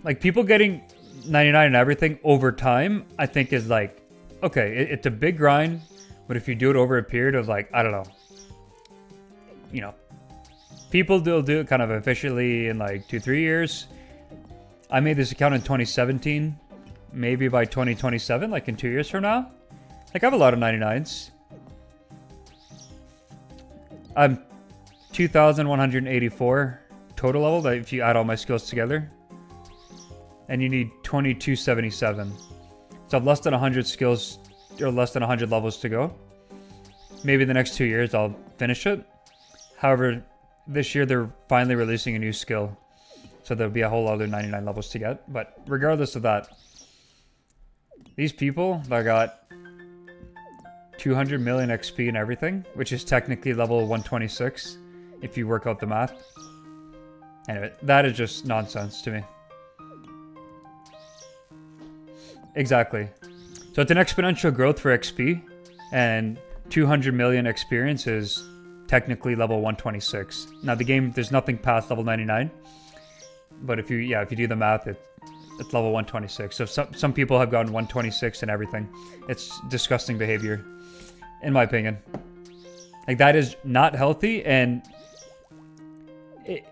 Like, people getting 99 and everything over time, I think is like... Okay, it's a big grind, but if you do it over a period of like, I don't know. You know. People will do it kind of efficiently in like 2-3 years. I made this account in 2017. Maybe by 2027, like in 2 years from now. Like, I have a lot of 99s. I'm 2,184 total level, that if you add all my skills together. And you need 2277. So I have less than 100 skills, or less than 100 levels to go. Maybe the next 2 years I'll finish it. However, this year they're finally releasing a new skill. So there'll be a whole other 99 levels to get. But regardless of that, these people that got 200 million XP and everything, which is technically level 126 if you work out the math. Anyway, that is just nonsense to me. Exactly. So it's an exponential growth for XP, and 200 million experience is technically level 126. Now the game, there's nothing past level 99, but if you do the math, it's level 126. So some people have gotten 126 and everything. It's disgusting behavior, in my opinion. Like, that is not healthy, and it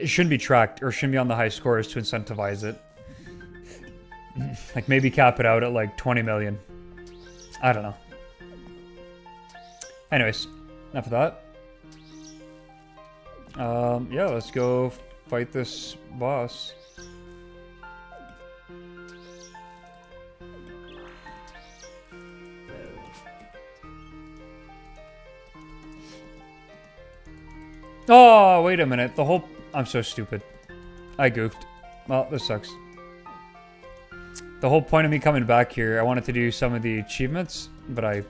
shouldn't be tracked or shouldn't be on the high scores to incentivize it. Like, maybe cap it out at like 20 million. I don't know. Anyways, enough of that. Yeah, let's go fight this boss. Oh, wait a minute. I'm so stupid. I goofed. Well, this sucks. The whole point of me coming back here, I wanted to do some of the achievements, but I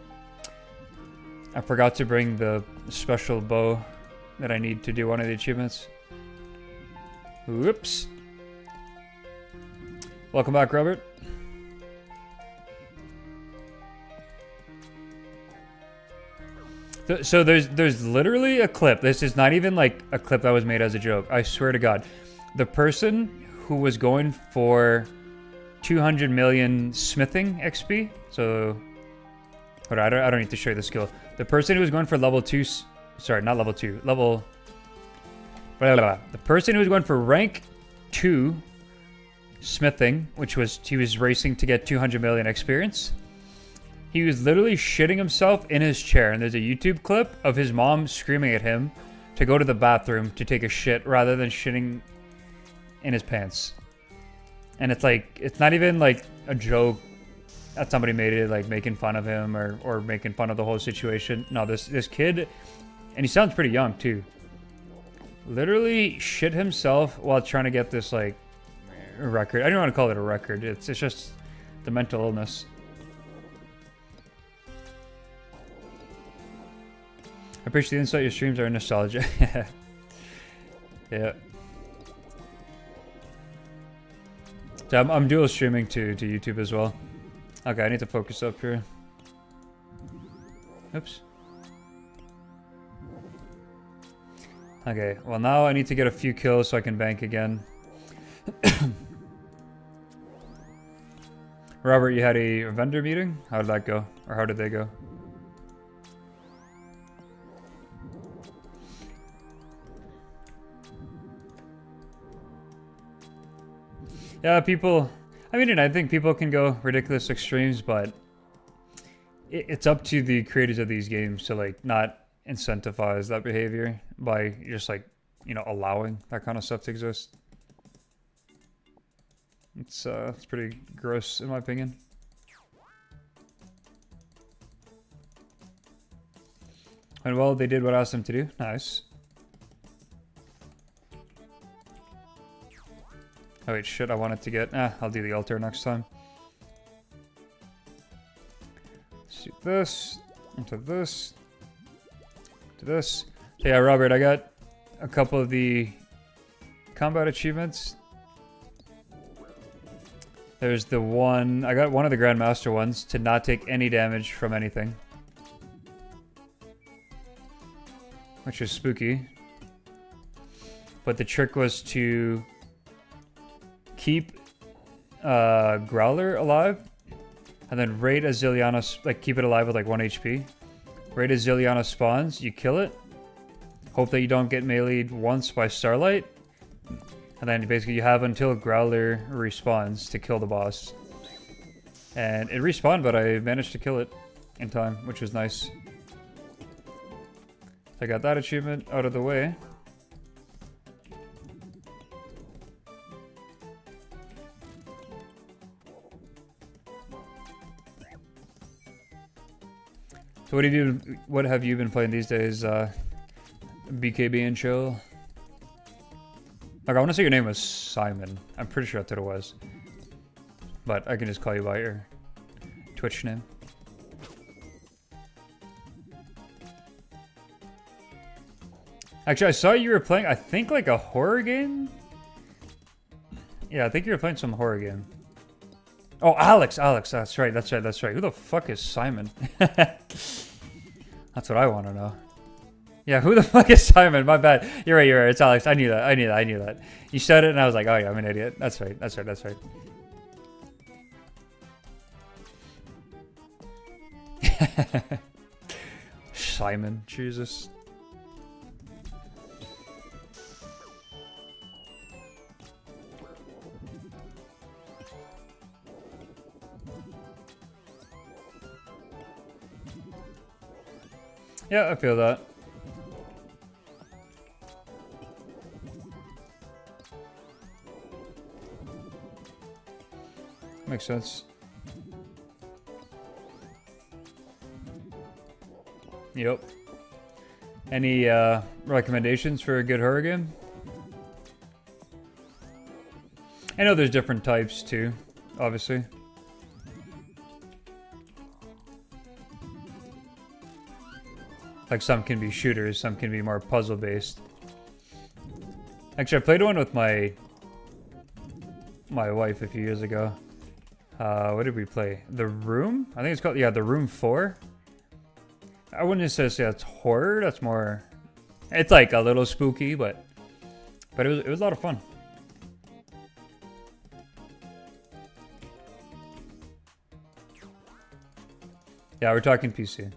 forgot to bring the special bow that I need to do one of the achievements. Whoops. Welcome back, Robert. So there's literally a clip. This is not even like a clip that was made as a joke. I swear to God. The person who was going for 200 million smithing XP. So, hold on, I don't need to show you the skill. The person who was going for level 2, sorry, not level 2, level... Blah, blah, blah. The person who was going for rank 2 smithing, which was, he was racing to get 200 million experience. He was literally shitting himself in his chair, and there's a YouTube clip of his mom screaming at him to go to the bathroom to take a shit rather than shitting in his pants. And it's like, it's not even like a joke that somebody made it, like making fun of him or making fun of the whole situation. No, this kid, and he sounds pretty young too, literally shit himself while trying to get this like record. I don't want to call it a record. It's just the mental illness. I appreciate the insight. Your streams are nostalgia. Yeah. So I'm dual streaming to YouTube as well. Okay, I need to focus up here. Oops. Okay, well now I need to get a few kills so I can bank again. Robert, you had a vendor meeting? How did that go? Or how did they go? Yeah, people... I mean, I think people can go ridiculous extremes, but... it's up to the creators of these games to like not incentivize that behavior by just like, you know, allowing that kind of stuff to exist. It's pretty gross in my opinion. And well, they did what I asked them to do. Nice. Oh wait, shit, I wanted to get... I'll do the altar next time. Let's do this, into this, to this. So yeah, Robert, I got a couple of the combat achievements. There's the one... I got one of the Grandmaster ones, to not take any damage from anything. Which is spooky. But the trick was to keep Growler alive, and then right as Zilyana, like keep it alive with like 1 HP. Right as Zilyana spawns, you kill it. Hope that you don't get meleeed once by Starlight. And then basically you have until Growler respawns to kill the boss. And it respawned, but I managed to kill it in time, which was nice. I got that achievement out of the way. So what have you been playing these days, BKB and chill? Like, I want to say your name was Simon. I'm pretty sure that's what it was. But I can just call you by your Twitch name. Actually, I saw you were playing, I think, like a horror game? Yeah, I think you were playing some horror game. Oh, Alex, that's right. Who the fuck is Simon? That's what I want to know. Yeah, who the fuck is Simon? My bad. You're right, it's Alex. I knew that. You said it and I was like, oh yeah, I'm an idiot. That's right. Simon, Jesus. Yeah, I feel that. Makes sense. Yep. Any recommendations for a good horror game? I know there's different types too, obviously. Like some can be shooters, some can be more puzzle based. Actually, I played one with my wife a few years ago. What did we play? The Room? I think it's called, yeah, The Room 4. I wouldn't just say it's horror, that's more... It's like a little spooky, but it was a lot of fun. Yeah, we're talking PC.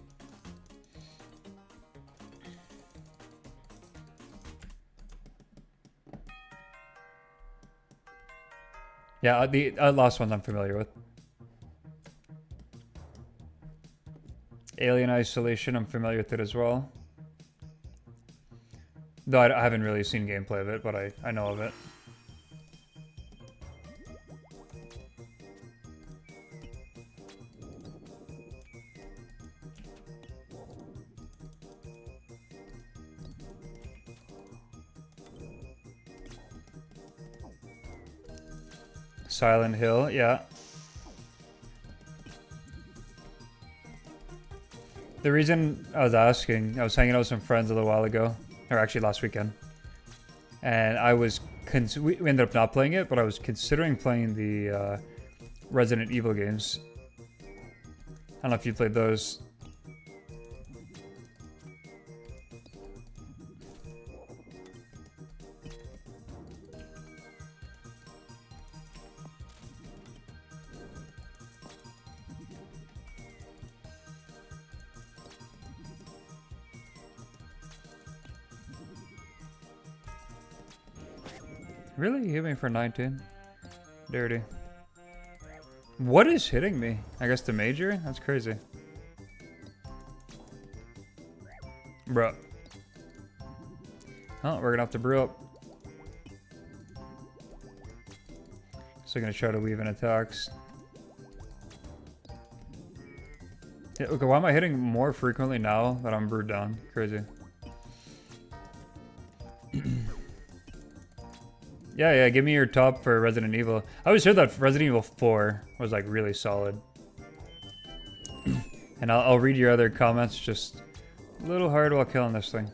Yeah, the last ones I'm familiar with. Alien Isolation, I'm familiar with it as well. Though I haven't really seen gameplay of it, but I know of it. Silent Hill, yeah. The reason I was asking, I was hanging out with some friends a little while ago, or actually last weekend, and I was we ended up not playing it, but I was considering playing the Resident Evil games. I don't know if you played those. Really? You hit me for 19? Dirty. What is hitting me? I guess the major? That's crazy. Bruh. Oh, we're gonna have to brew up. So gonna try to weave in attacks. Yeah, okay, why am I hitting more frequently now that I'm brewed down? Crazy. Yeah, give me your top for Resident Evil. I always heard that Resident Evil 4 was like really solid. And I'll read your other comments, just a little hard while killing this thing.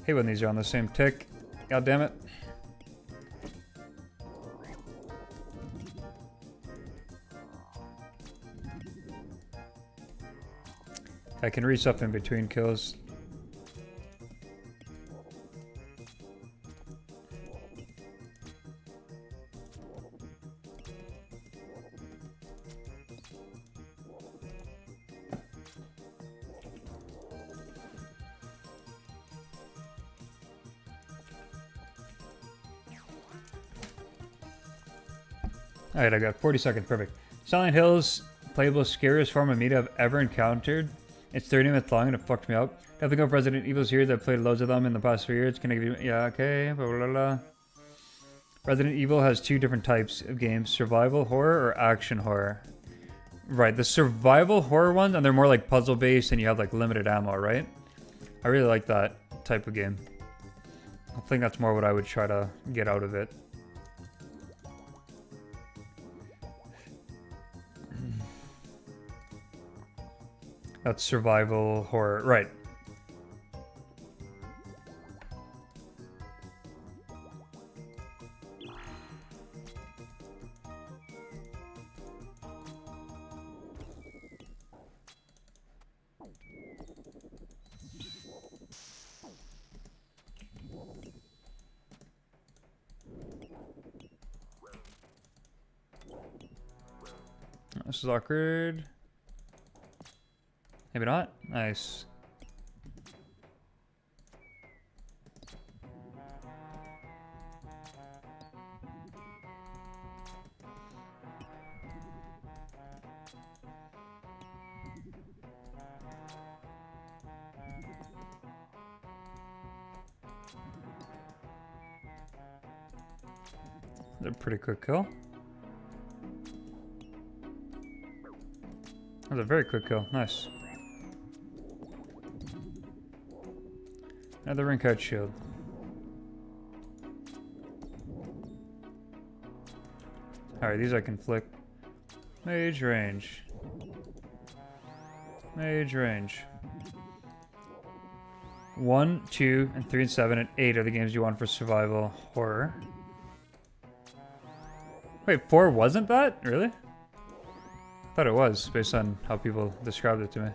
Hate when these are on the same tick. God damn it. I can reach up in between kills. Alright, I got 40 seconds, perfect. Silent Hills, playable scariest form of media I've ever encountered. It's 30 minutes long and it fucked me up. Definitely go for Resident Evil series. I've played loads of them in the past 3 years. Can I give you... Yeah, okay. Blah, blah, blah. Resident Evil has 2 different types of games. Survival horror or action horror. Right, the survival horror ones, and they're more like puzzle based and you have like limited ammo, right? I really like that type of game. I think that's more what I would try to get out of it. That's survival horror, right. This is awkward. Maybe not. Nice. They're pretty quick kill. That's a very quick kill. Nice. Another ring card shield. Alright, these I can flick. Mage range. Mage range. 1, 2, and 3, and 7, and 8 are the games you want for survival horror. Wait, 4 wasn't that? Really? I thought it was, based on how people described it to me.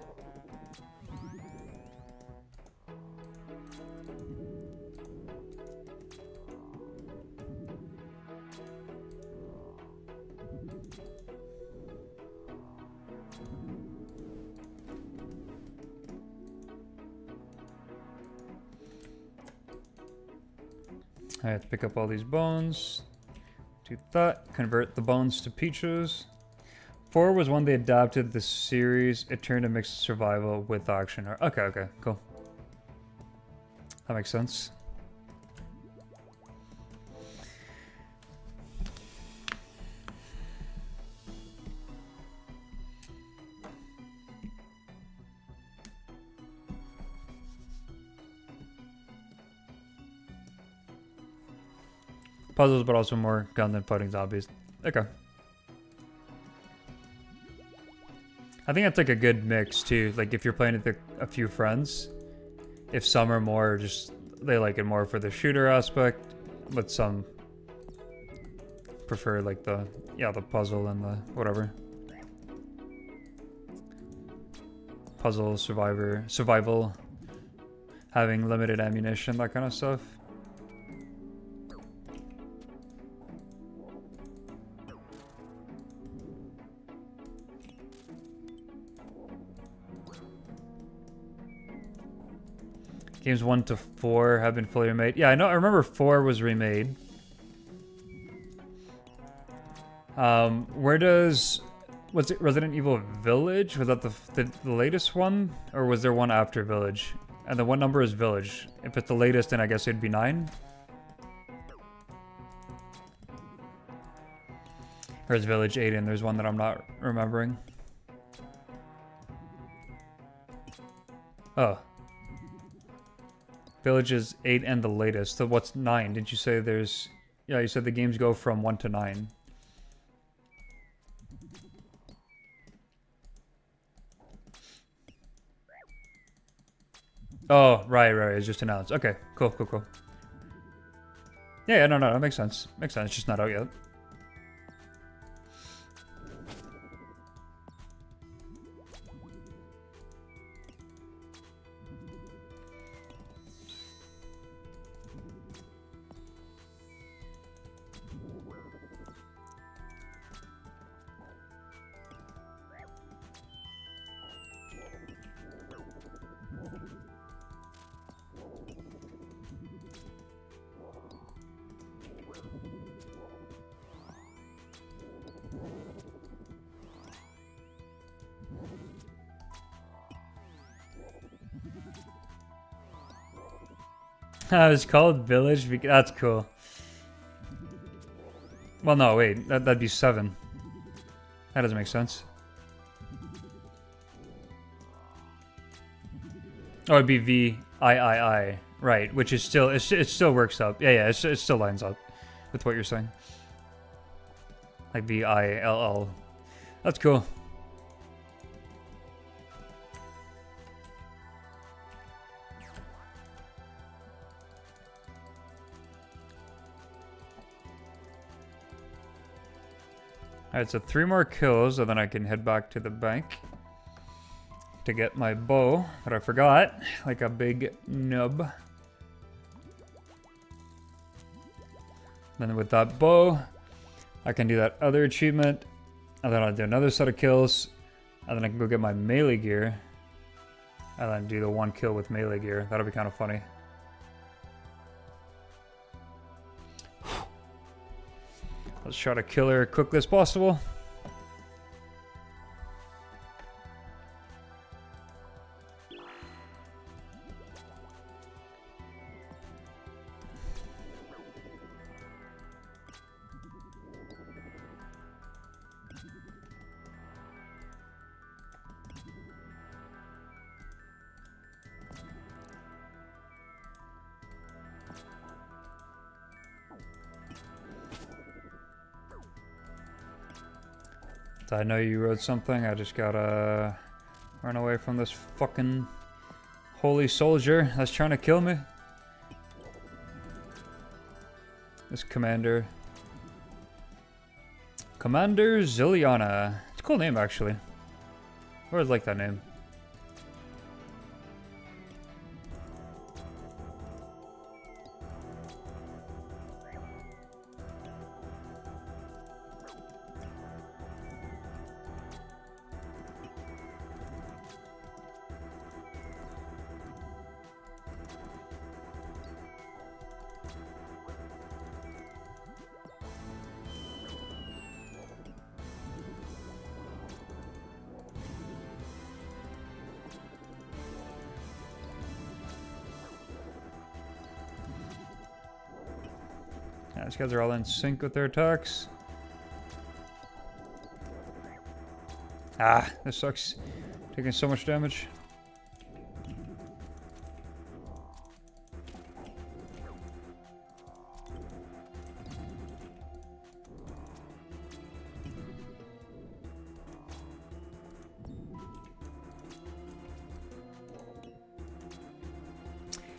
I have to pick up all these bones. Do that. Convert the bones to peaches. 4 was when they adapted the series. It turned a mixed survival with action. Okay, cool. That makes sense. Puzzles, but also more gun than fighting zombies. Okay. I think that's like a good mix too. Like if you're playing with a few friends, if some are more just, they like it more for the shooter aspect, but some prefer like the puzzle and the whatever. Puzzle, survival, having limited ammunition, that kind of stuff. Games 1 to 4 have been fully remade. Yeah, I know. I remember 4 was remade. Where does... Was it Resident Evil Village? Was that the latest one? Or was there one after Village? And then what number is Village? If it's the latest, then I guess it'd be 9? Or is Village 8 and there's one that I'm not remembering? Oh. Village is 8 and the latest. So what's 9? Didn't you say there's... Yeah, you said the games go from 1 to 9. Oh, right. It's just announced. Okay, cool. Yeah, no, that makes sense. Makes sense. It's just not out yet. It's called Village because that's cool. Well, no, wait, that'd be 7. That doesn't make sense. Oh, it'd be VIII, right? Which is still it still works up. Yeah, it still lines up with what you're saying. Like VILL. That's cool. Alright, so 3 more kills, and then I can head back to the bank to get my bow that I forgot, like a big nub. Then with that bow, I can do that other achievement, and then I'll do another set of kills, and then I can go get my melee gear, and then do the 1 kill with melee gear. That'll be kind of funny. Let's try to kill her as quickly as possible. I know you wrote something. I just gotta run away from this fucking holy soldier that's trying to kill me. This commander. Commander Zilyana. It's a cool name, actually. I always like that name. Yeah, these guys are all in sync with their attacks. Ah, this sucks. Taking so much damage.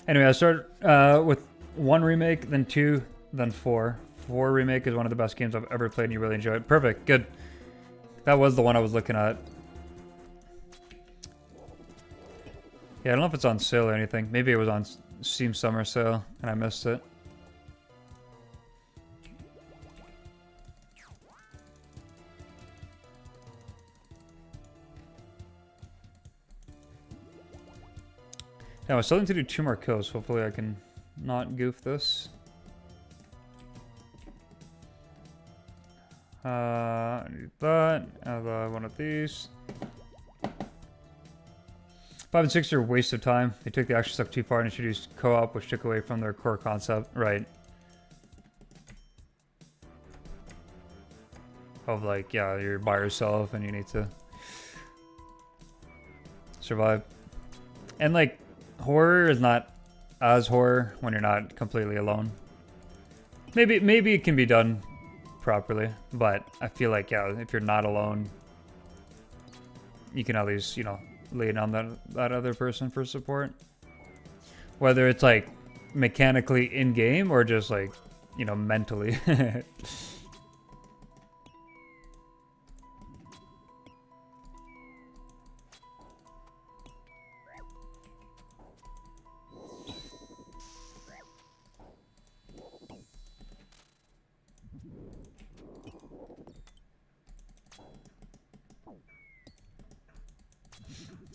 Anyway, I start with 1 remake, then 2, then 4. 4 remake is one of the best games I've ever played and you really enjoy it. Perfect, good. That was the one I was looking at. Yeah, I don't know if it's on sale or anything. Maybe it was on Steam Summer Sale and I missed it. Yeah, I still need to do 2 more kills. Hopefully I can not goof this. I need that. One of these. 5 and 6 are a waste of time. They took the action stuff too far and introduced co-op, which took away from their core concept. Right. Of like, yeah, you're by yourself and you need to survive. And like, horror is not as horror when you're not completely alone. Maybe it can be done properly, but I feel like, yeah, if you're not alone, you can at least, you know, lean on that other person for support. Whether it's like mechanically in game or just like, you know, mentally.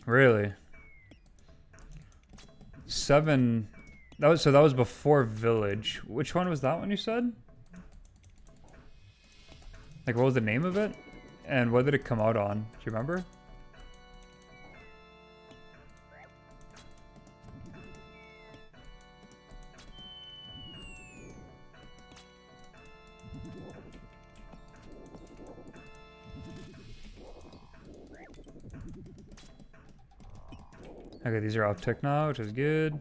Really? 7. That was before Village. Which one was that one you said? Like, what was the name of it? And what did it come out on? Do you remember? Okay, these are off tick now, which is good.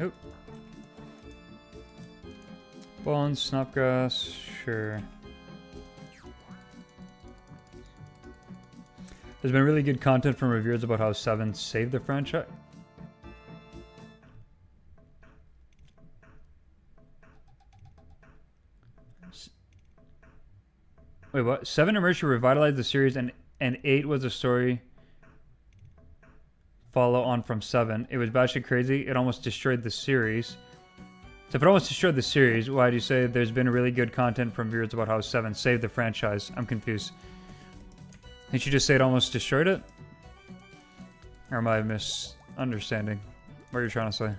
Oop. Bones, snapgrass, sure. There's been really good content from reviewers about how 7 saved the franchise. Wait, what? 7 emerged to revitalize the series, and 8 was a story follow on from 7. It was batshit crazy. It almost destroyed the series. So if it almost destroyed the series, why do you say there's been really good content from viewers about how 7 saved the franchise? I'm confused. Didn't you just say it almost destroyed it? Or am I misunderstanding what you're trying to say?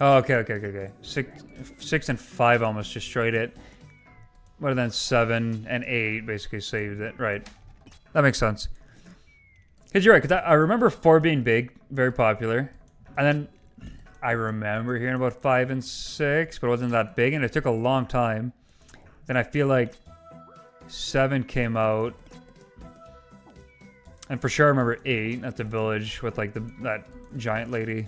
Oh, okay. 6 and 5 almost destroyed it. But then 7 and 8 basically saved it. Right. That makes sense. Because you're right, because I remember 4 being big, very popular. And then I remember hearing about 5 and 6, but it wasn't that big, and it took a long time. Then I feel like 7 came out. And for sure I remember 8 at the village with like that giant lady.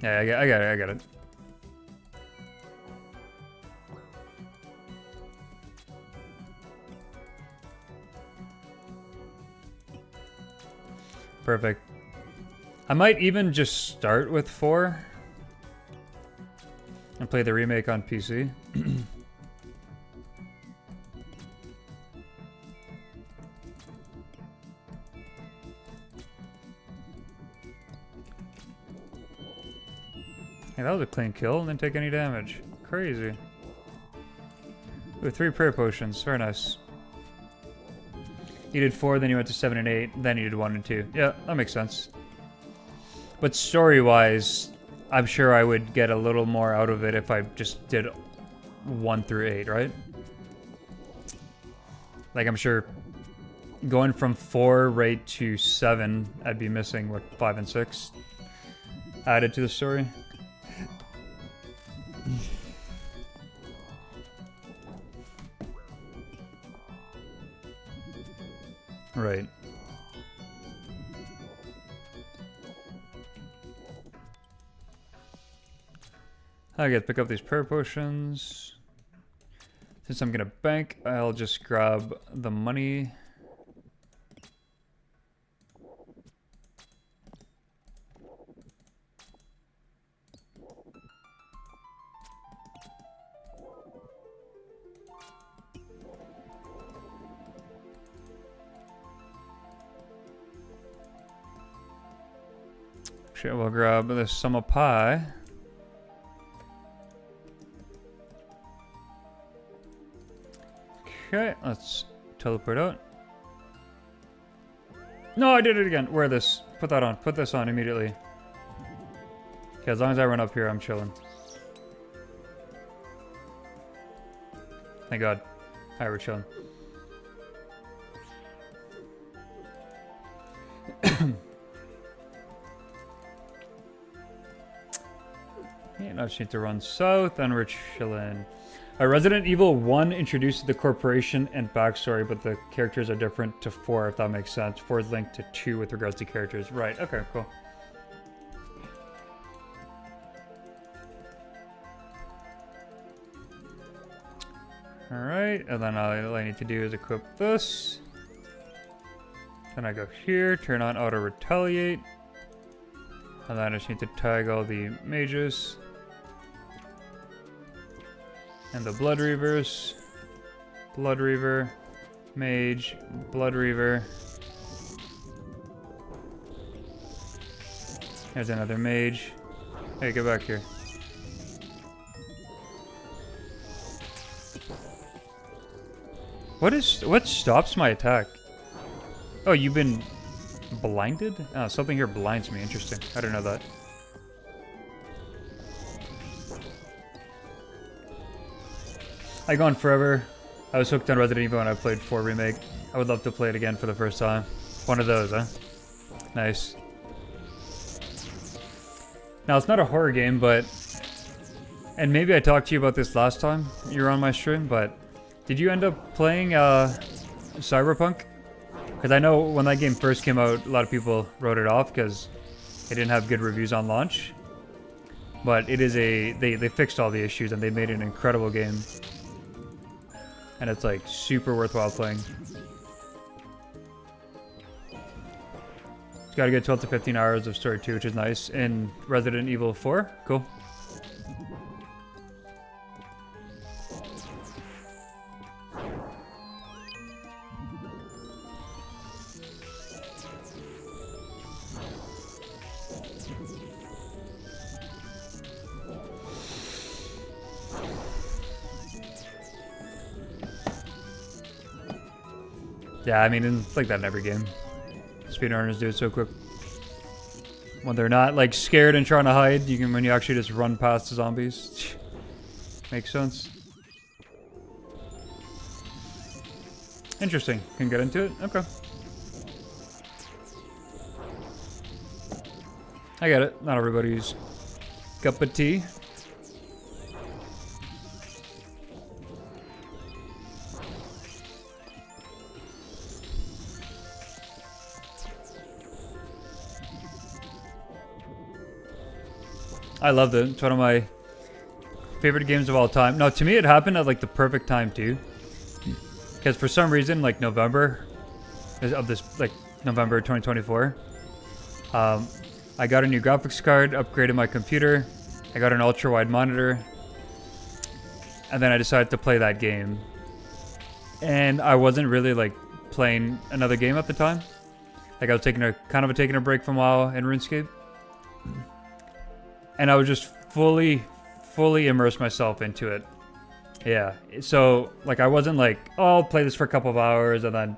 Yeah, I got it. Perfect. I might even just start with 4 and play the remake on PC. Hey, that was a clean kill and didn't take any damage. Crazy. Ooh, 3 prayer potions. Very nice. You did 4, then you went to 7 and 8, then you did 1 and 2. Yeah, that makes sense. But story-wise, I'm sure I would get a little more out of it if I just did 1 through 8, right? Like, I'm sure going from 4 right to 7, I'd be missing, what, 5 and 6 added to the story. Right. I get to pick up these prayer potions. Since I'm gonna bank, I'll just grab the money. Shit, we'll grab the summer pie. Okay, let's teleport out. No, I did it again. Wear this. Put that on. Put this on immediately. Okay, as long as I run up here, I'm chilling. Thank God. Alright, we're chilling. Yeah, now I just need to run south, and we're chilling. Resident Evil 1 introduced the corporation and backstory, but the characters are different to 4, if that makes sense. 4 is linked to 2 with regards to characters. Right, okay, cool. Alright, and then all I need to do is equip this. Then I go here, turn on auto retaliate. And then I just need to tag all the mages. And the Blood Reavers. Blood Reaver. Mage. Blood Reaver. There's another mage. Hey, get back here. What stops my attack? Oh, you've been blinded? Oh, something here blinds me. Interesting. I don't know that. Gone forever. I was hooked on Resident Evil when I played 4 Remake. I would love to play it again for the first time. One of those, huh? Nice. Now, it's not a horror game, but... And maybe I talked to you about this last time you were on my stream, but... Did you end up playing Cyberpunk? Because I know when that game first came out, a lot of people wrote it off because it didn't have good reviews on launch. But it is they fixed all the issues and they made an incredible game. And it's like super worthwhile playing. It's got to get 12 to 15 hours of story too, which is nice. In Resident Evil 4, cool. Yeah, I mean, it's like that in every game. Speedrunners do it so quick. When they're not, like, scared and trying to hide, when you actually just run past the zombies. Makes sense. Interesting. Can get into it? Okay. I get it. Not everybody's cup of tea. I loved it. It's one of my favorite games of all time. No, to me it happened at like the perfect time too. Because for some reason, like November of this, like November 2024, I got a new graphics card, upgraded my computer, I got an ultra wide monitor, and then I decided to play that game. And I wasn't really like playing another game at the time. Like I was taking a break from WoW and RuneScape. And I would just fully immerse myself into it. Yeah. So, like, I wasn't like, oh, I'll play this for a couple of hours and then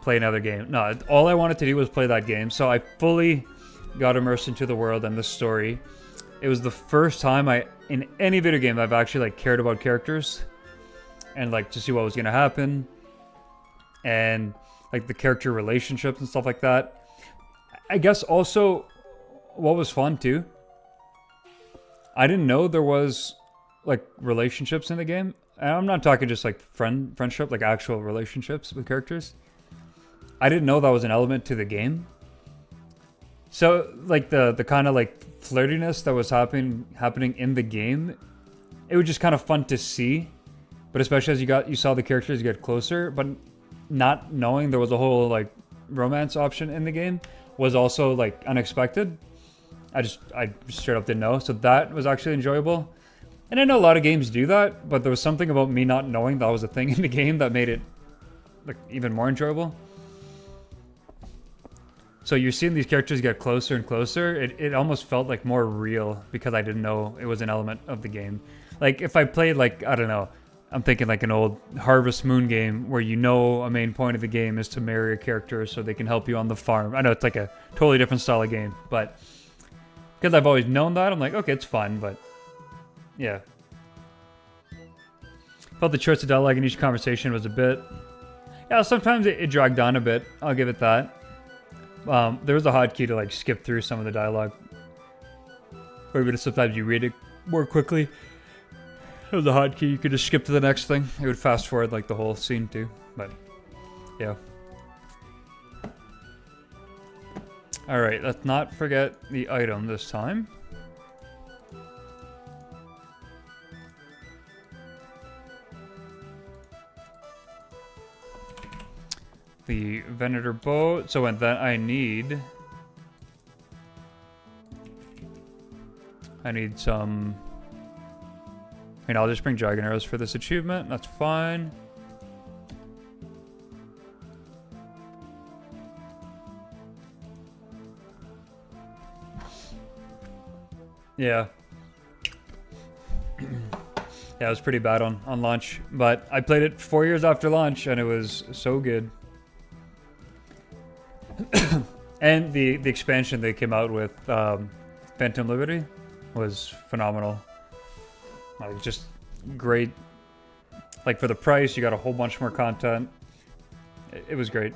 play another game. No, all I wanted to do was play that game. So I fully got immersed into the world and the story. It was the first time in any video game, I've actually, like, cared about characters. And, like, to see what was going to happen. And, like, the character relationships and stuff like that. I guess also, what was fun, too, I didn't know there was, like, relationships in the game. And I'm not talking just, like, friendship, like, actual relationships with characters. I didn't know that was an element to the game. So, like, the kind of, like, flirtiness that was happening in the game, it was just kind of fun to see. but especially as you saw the characters get closer, but not knowing there was a whole like romance option in the game was also like unexpected. I straight up didn't know, so that was actually enjoyable. And I know a lot of games do that, but there was something about me not knowing that was a thing in the game that made it like even more enjoyable. So you're seeing these characters get closer and closer. It almost felt like more real because I didn't know it was an element of the game. Like if I played like, I don't know, I'm thinking like an old Harvest Moon game where you know a main point of the game is to marry a character so they can help you on the farm. I know it's like a totally different style of game, but because I've always known that, I'm like, okay, it's fun, but yeah. Felt the choice of dialogue in each conversation was a bit... Yeah, sometimes it dragged on a bit. I'll give it that. There was a hotkey to like skip through some of the dialogue. Or even sometimes you read it more quickly. There was a hotkey, you could just skip to the next thing. It would fast forward like the whole scene too. But yeah. Alright, let's not forget the item this time. The Venator bow. So and then I need some... I mean, I'll just bring Dragon Arrows for this achievement. That's fine. Yeah. Yeah, it was pretty bad on launch. But I played it 4 years after launch, and it was so good. And the expansion they came out with, Phantom Liberty, was phenomenal. Like, just great. Like, for the price, you got a whole bunch more content. It was great.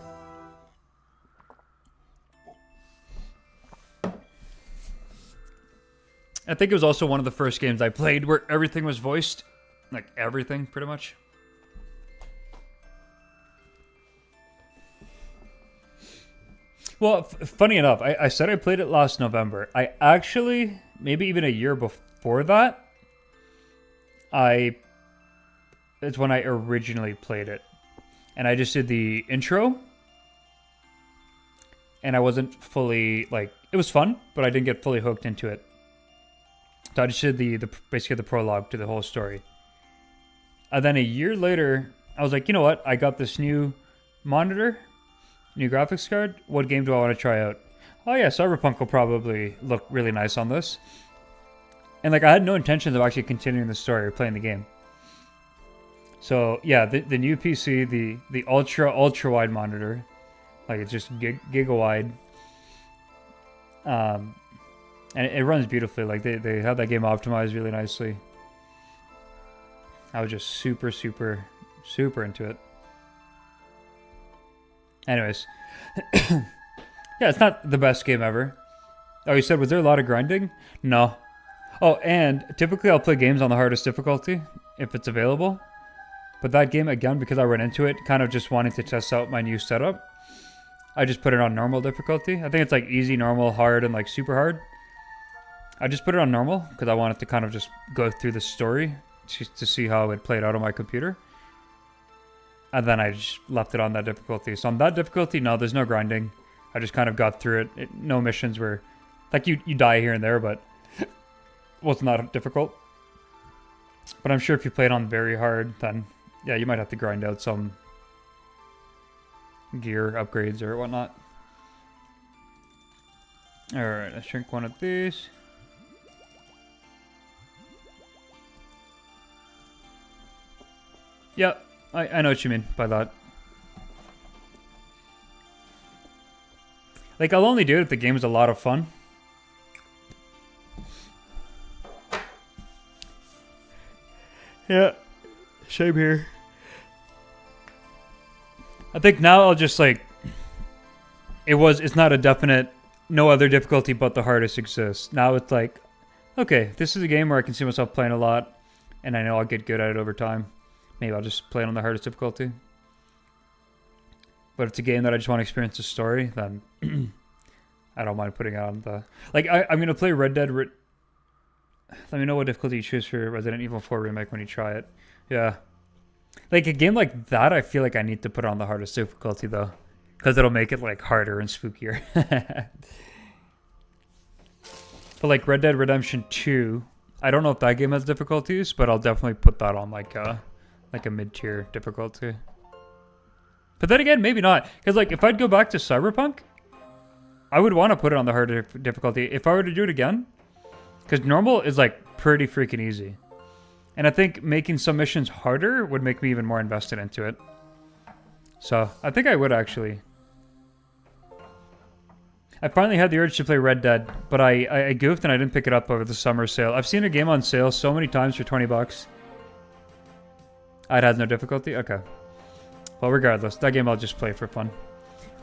I think it was also one of the first games I played where everything was voiced. Like, everything, pretty much. Well, funny enough, I said I played it last November. I actually, maybe even a year before that, it's when I originally played it. And I just did the intro. And I wasn't fully, like, it was fun, but I didn't get fully hooked into it. So I just did basically the prologue to the whole story. And then a year later, I was like, you know what? I got this new monitor, new graphics card. What game do I want to try out? Oh yeah, Cyberpunk will probably look really nice on this. And like I had no intentions of actually continuing the story or playing the game. So yeah, the new PC, the ultra wide monitor, like it's just giga wide. And it runs beautifully. Like they have that game optimized really nicely. I was just super into it. Anyways, yeah, it's not the best game ever. Oh, you said, was there a lot of grinding? No. Oh, and typically I'll play games on the hardest difficulty if it's available. But that game, again, because I went into it kind of just wanting to test out my new setup, I just put it on normal difficulty. I think it's like easy, normal, hard, and like super hard. I just put it on normal because I wanted to kind of just go through the story to see how it played out on my computer. And then I just left it on that difficulty. So on that difficulty, no, there's no grinding. I just kind of got through it. No missions where, like, you die here and there, but well, it's not difficult. But I'm sure if you play it on very hard, then yeah, you might have to grind out some gear upgrades or whatnot. Alright, let's drink one of these. Yep. I know what you mean by that. Like, I'll only do it if the game is a lot of fun. Yeah, same here. I think now I'll just, like... It's not a definite, no other difficulty but the hardest exists. Now it's like, okay, this is a game where I can see myself playing a lot, and I know I'll get good at it over time. Maybe I'll just play it on the hardest difficulty. But if it's a game that I just want to experience the story, then I don't mind putting it on the... Like, I'm going to play Red Dead... Let me know what difficulty you choose for Resident Evil 4 Remake when you try it. Yeah. Like a game like that, I feel like I need to put on the hardest difficulty though, because it'll make it like harder and spookier. But like Red Dead Redemption 2, I don't know if that game has difficulties, but I'll definitely put that on like a mid-tier difficulty. But then again, maybe not, because like if I'd go back to Cyberpunk, I would want to put it on the harder difficulty if I were to do it again, because normal is like pretty freaking easy. And I think making some missions harder would make me even more invested into it. So I think I would actually. I finally had the urge to play Red Dead, but I goofed and I didn't pick it up over the summer sale. I've seen a game on sale so many times for 20 bucks. It has no difficulty? Okay. Well, regardless, that game I'll just play for fun.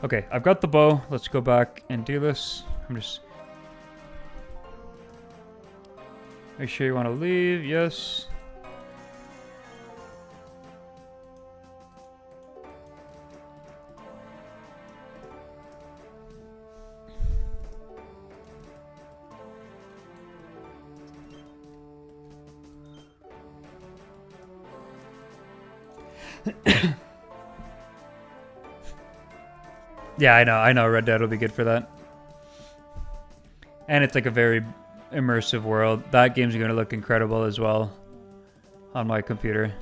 Okay, I've got the bow. Let's go back and do this. I'm just... Are you sure you want to leave? Yes. Yeah, I know Red Dead will be good for that. And it's like a very immersive world. That game's going to look incredible as well on my computer.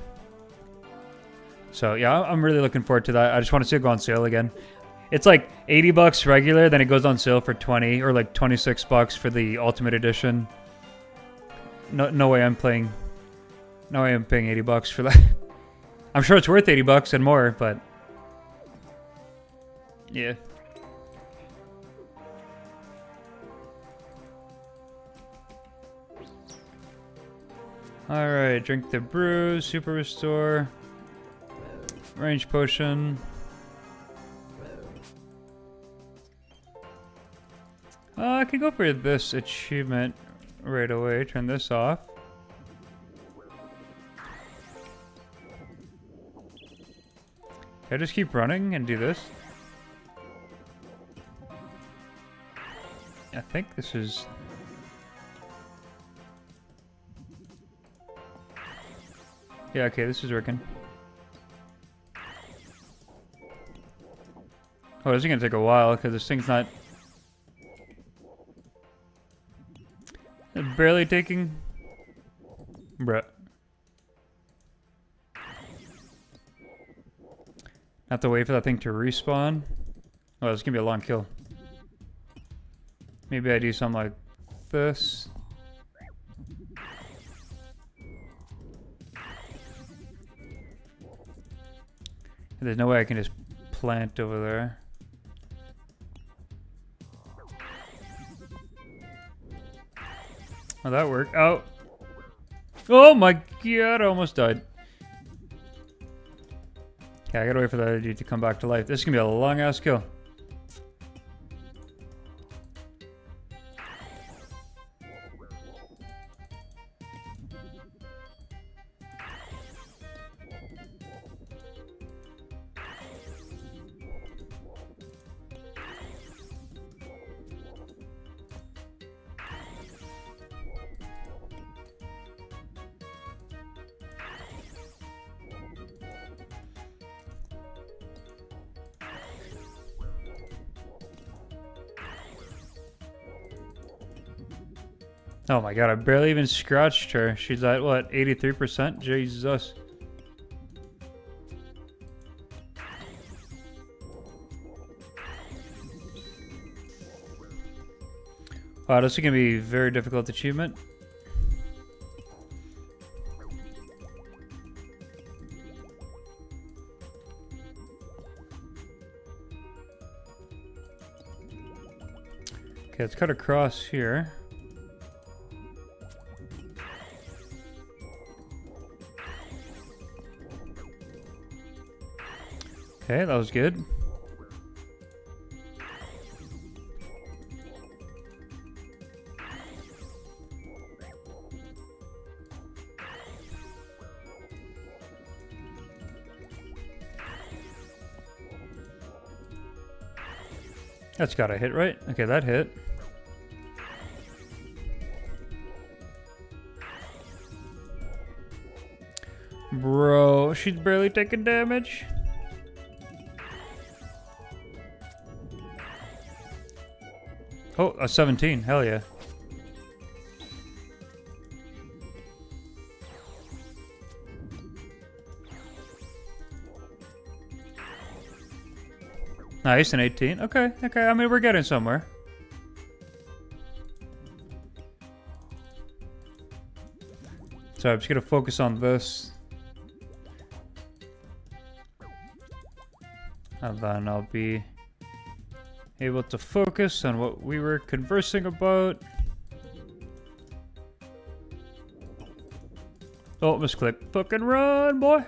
So yeah, I'm really looking forward to that. I just want to see it go on sale again. It's like 80 bucks regular, then it goes on sale for 20 or like 26 bucks for the Ultimate Edition. No way I'm paying 80 bucks for that. I'm sure it's worth 80 bucks and more, but yeah. Alright, drink the brew, super restore, range potion. I could go for this achievement right away, turn this off. Can I just keep running and do this? I think this is... Yeah, okay, this is working. Oh, this is gonna take a while because this thing's not... barely taking... Bruh. Have to wait for that thing to respawn. Oh, this is gonna be a long kill. Maybe I do something like this. There's no way I can just plant over there. Oh, that worked. Oh! Oh my god, I almost died. Okay, I gotta wait for that dude to come back to life. This is gonna be a long ass kill. Oh my god, I barely even scratched her. She's at what, 83%? Jesus. Wow, this is gonna be a very difficult achievement. Okay, let's cut across here. Okay, that was good. That's gotta hit, right? Okay, that hit. Bro, she's barely taking damage. Oh, a 17. Hell yeah. Nice, an 18. Okay, okay. I mean, we're getting somewhere. So I'm just gonna focus on this. And then I'll be able to focus on what we were conversing about. Oh, misclick. Fucking run, boy.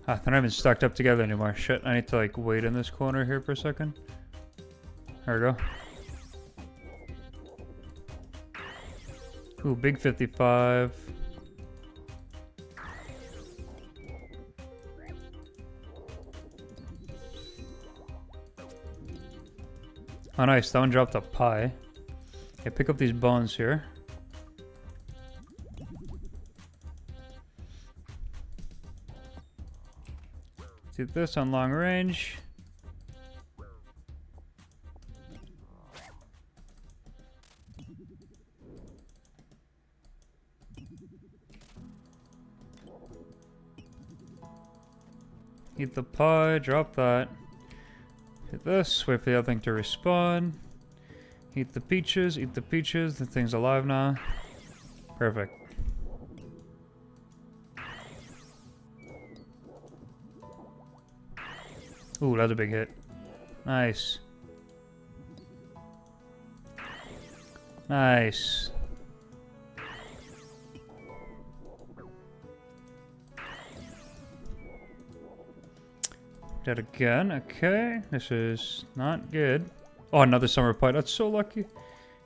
Ah, they're not even stacked up together anymore. Shit, I need to like wait in this corner here for a second. There we go. Ooh, big 55. Oh nice, that one dropped a pie. Okay, pick up these bones here. Do this on long range. Eat the pie, drop that. Hit this, wait for the other thing to respawn. Eat the peaches, the thing's alive now. Perfect. Ooh, that's a big hit. Nice. Nice. Dead again, okay. This is not good. Oh, another summer pie. That's so lucky.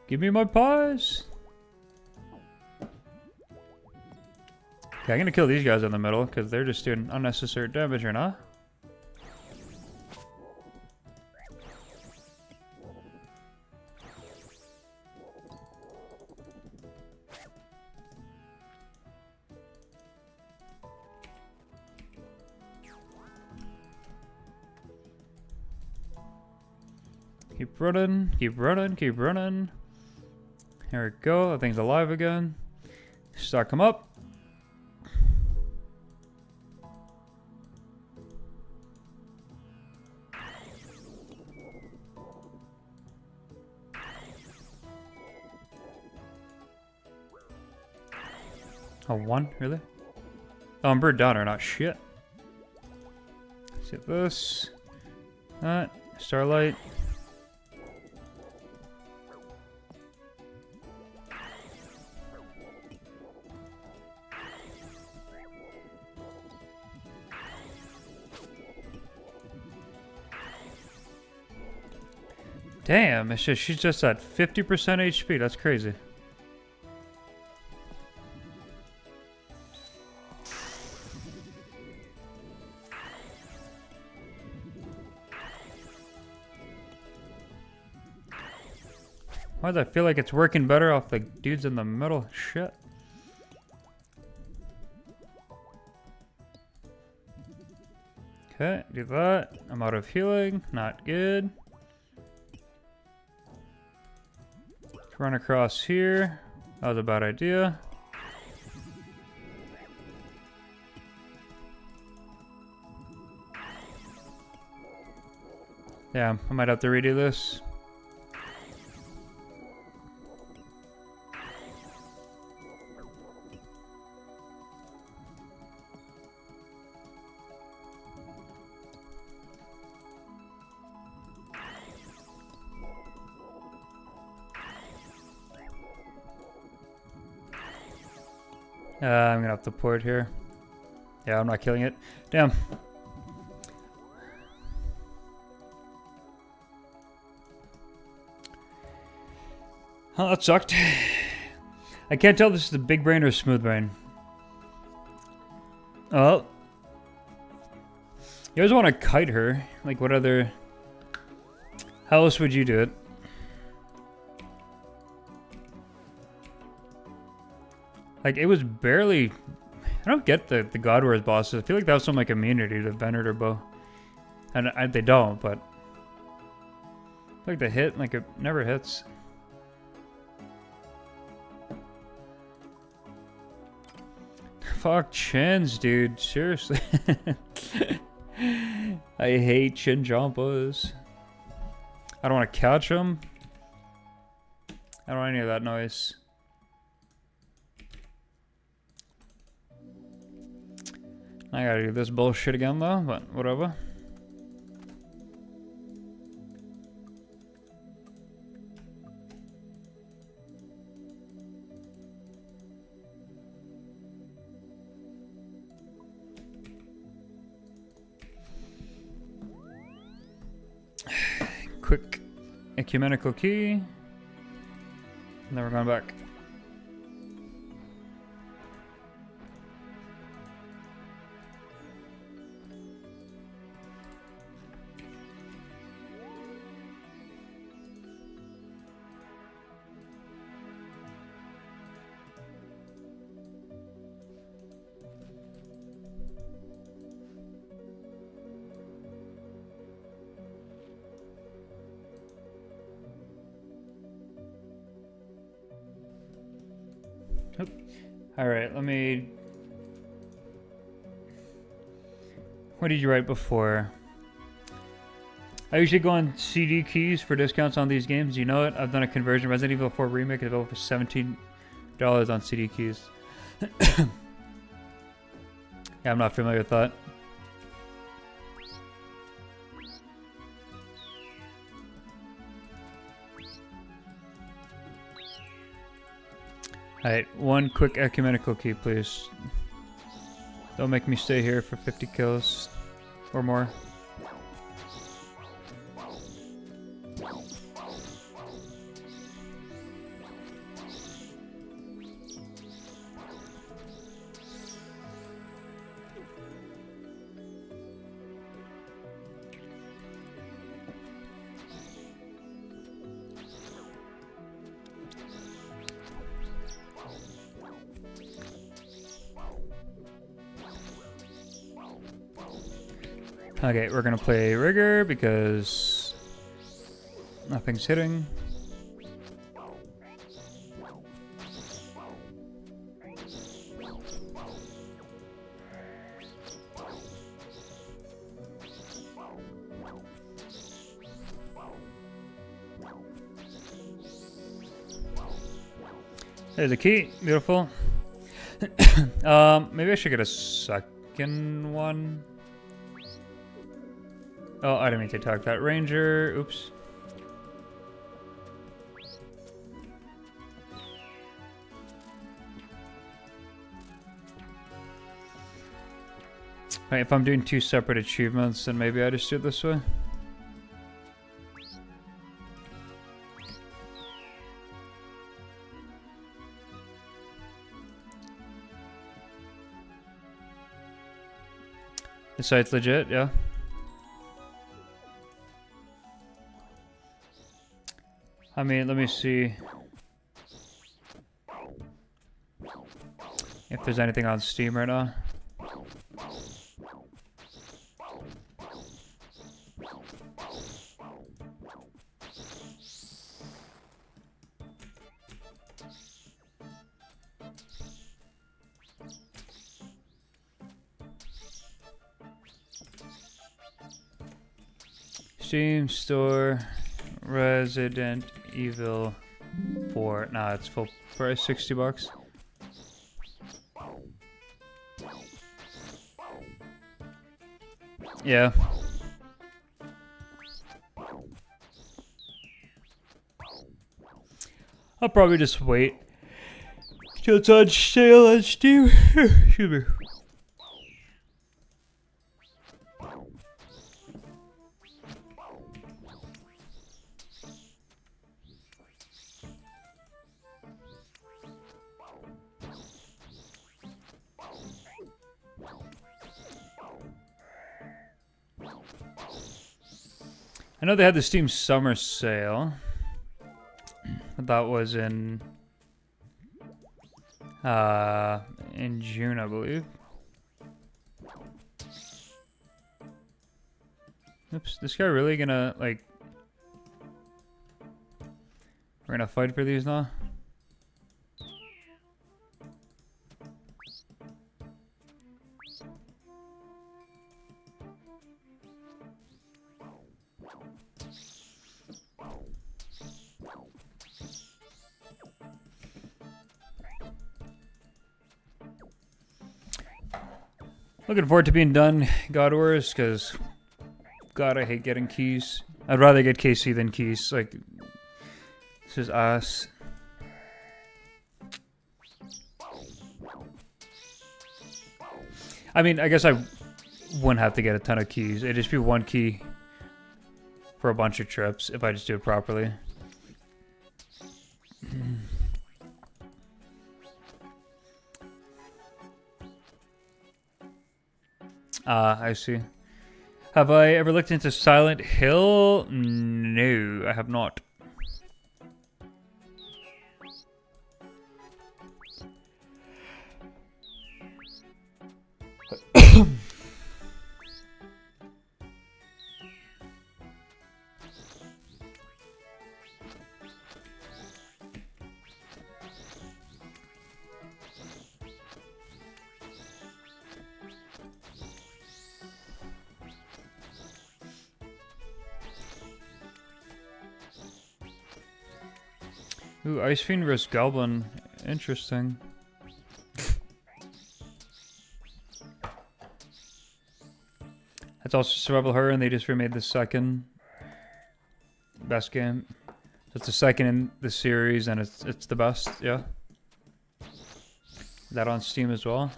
Give me my pies. Okay, I'm gonna kill these guys in the middle because they're just doing unnecessary damage right now. Keep running, keep running, keep running. Here we go, that thing's alive again. Stock him up. Oh, one? Really? Oh, I'm bird down or not. Shit. Let's get this. That. Starlight. Damn, it's just, she's just at 50% HP. That's crazy. Why does I feel like it's working better off the dudes in the middle? Shit. Okay, do that. I'm out of healing. Not good. Run across here. That was a bad idea. Yeah, I might have to redo this. I'm gonna have to port here. Yeah, I'm not killing it. Damn. Oh, that sucked. I can't tell if this is the big brain or smooth brain. Oh. You always want to kite her. Like, what other... How else would you do it? Like, it was barely... I don't get the God Wars bosses. I feel like that was some, like, immunity to Bennett or Bow. And they don't, but... I feel like they hit, like, it never hits. Fuck chins, dude. Seriously. I hate chin jumpers. I don't want to catch them. I don't want any of that noise. I gotta do this bullshit again though, but whatever. Quick ecumenical key. And then we're going back. Alright, let me... What did you write before? I usually go on CD keys for discounts on these games. You know it? I've done a conversion. Resident Evil 4 Remake is available for $17 on CD keys. Yeah, I'm not familiar with that. Alright, one quick ecumenical key, please. Don't make me stay here for 50 kills or more. Okay, we're gonna play Rigor because nothing's hitting. There's a key, beautiful. Maybe I should get a second one. Oh, I didn't mean to talk that ranger. Oops. Right, if I'm doing two separate achievements, then maybe I just do it this way. The site's legit, yeah. I mean, let me see if there's anything on Steam right now. Steam store, Resident Evil 4. Nah, it's full price, $60. Yeah. I'll probably just wait till it's on sale on Steam. Excuse me. I know they had the Steam Summer Sale. That was in June, I believe. Oops, this guy really gonna, like... We're gonna fight for these now? Looking forward to being done God Wars, because God, I hate getting keys. I'd rather get KC than keys. Like, this is ass. I mean, I guess I wouldn't have to get a ton of keys. It'd just be one key for a bunch of trips if I just do it properly. I see. Have I ever looked into Silent Hill? No, I have not. Ooh, Ice Fiend vs. Goblin. Interesting. That's also Survival Horror, and they just remade the second best game. It's the second in the series, and it's the best, yeah. That on Steam as well.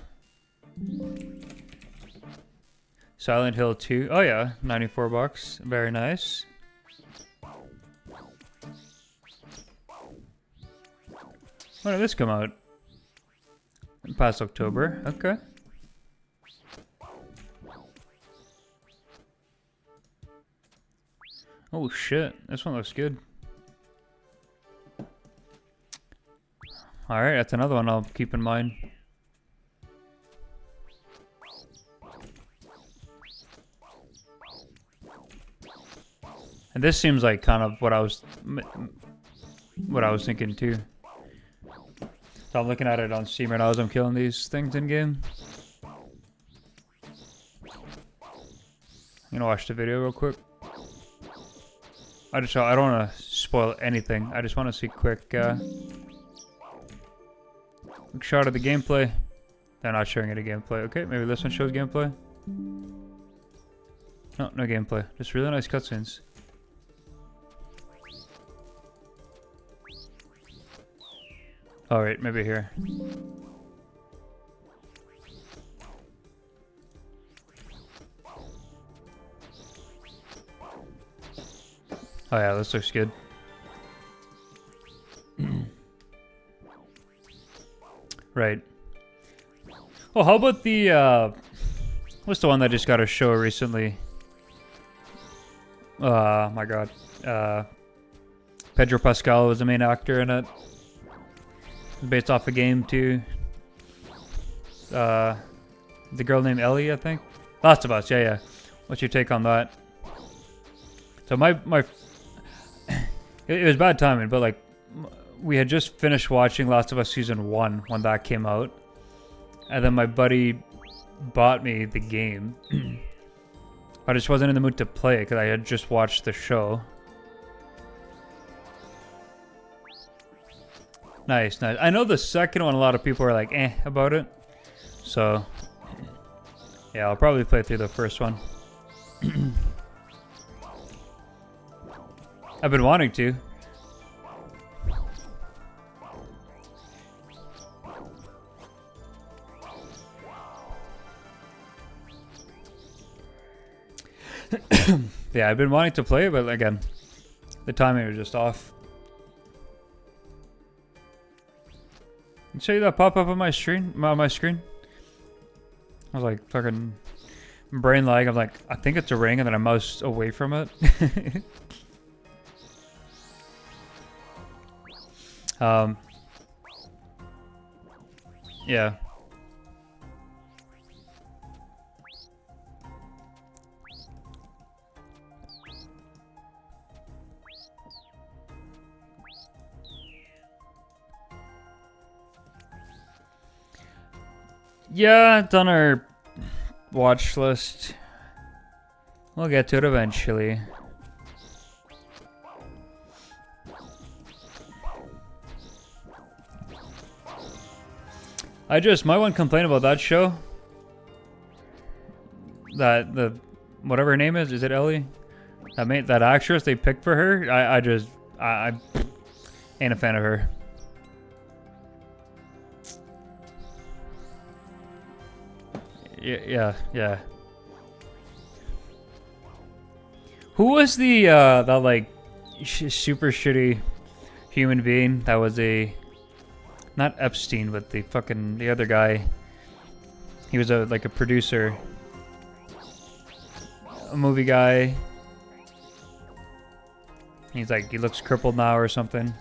Silent Hill 2. Oh yeah, 94 bucks. Very nice. When did this come out? Past October. Okay. Oh shit, this one looks good. Alright, that's another one I'll keep in mind. And this seems like kind of what I was thinking too. So I'm looking at it on Steam right now as I'm killing these things in game. I'm gonna watch the video real quick. I don't want to spoil anything. I just want to see quick shot of the gameplay. They're not showing any gameplay. Okay, maybe this one shows gameplay. No, no gameplay. Just really nice cutscenes. Alright, maybe here. Oh yeah, this looks good. Right. Oh, how about the, what's the one that just got a show recently? My god. Pedro Pascal was the main actor in it. Based off a game too. The girl named Ellie, I think. Last of Us, yeah. What's your take on that? So it was bad timing, but like we had just finished watching Last of Us Season 1 when that came out. And then my buddy bought me the game. I just wasn't in the mood to play it because I had just watched the show. Nice, nice. I know the second one, a lot of people are like, eh, about it. So, yeah, I'll probably play through the first one. I've been wanting to. Yeah, I've been wanting to play it, but again, the timing was just off. Can you show you that pop up on my screen? I was like fucking Brain lag. I'm like, I think it's a ring, and then I mouse away from it. Yeah. Yeah, it's on our watch list. We'll get to it eventually. My one complaint about that show, that whatever her name is it Ellie? That actress they picked for her, I ain't a fan of her. Yeah. Who was that like super shitty human being that was not Epstein, but the other guy. He was like a producer, a movie guy. He's like, he looks crippled now or something.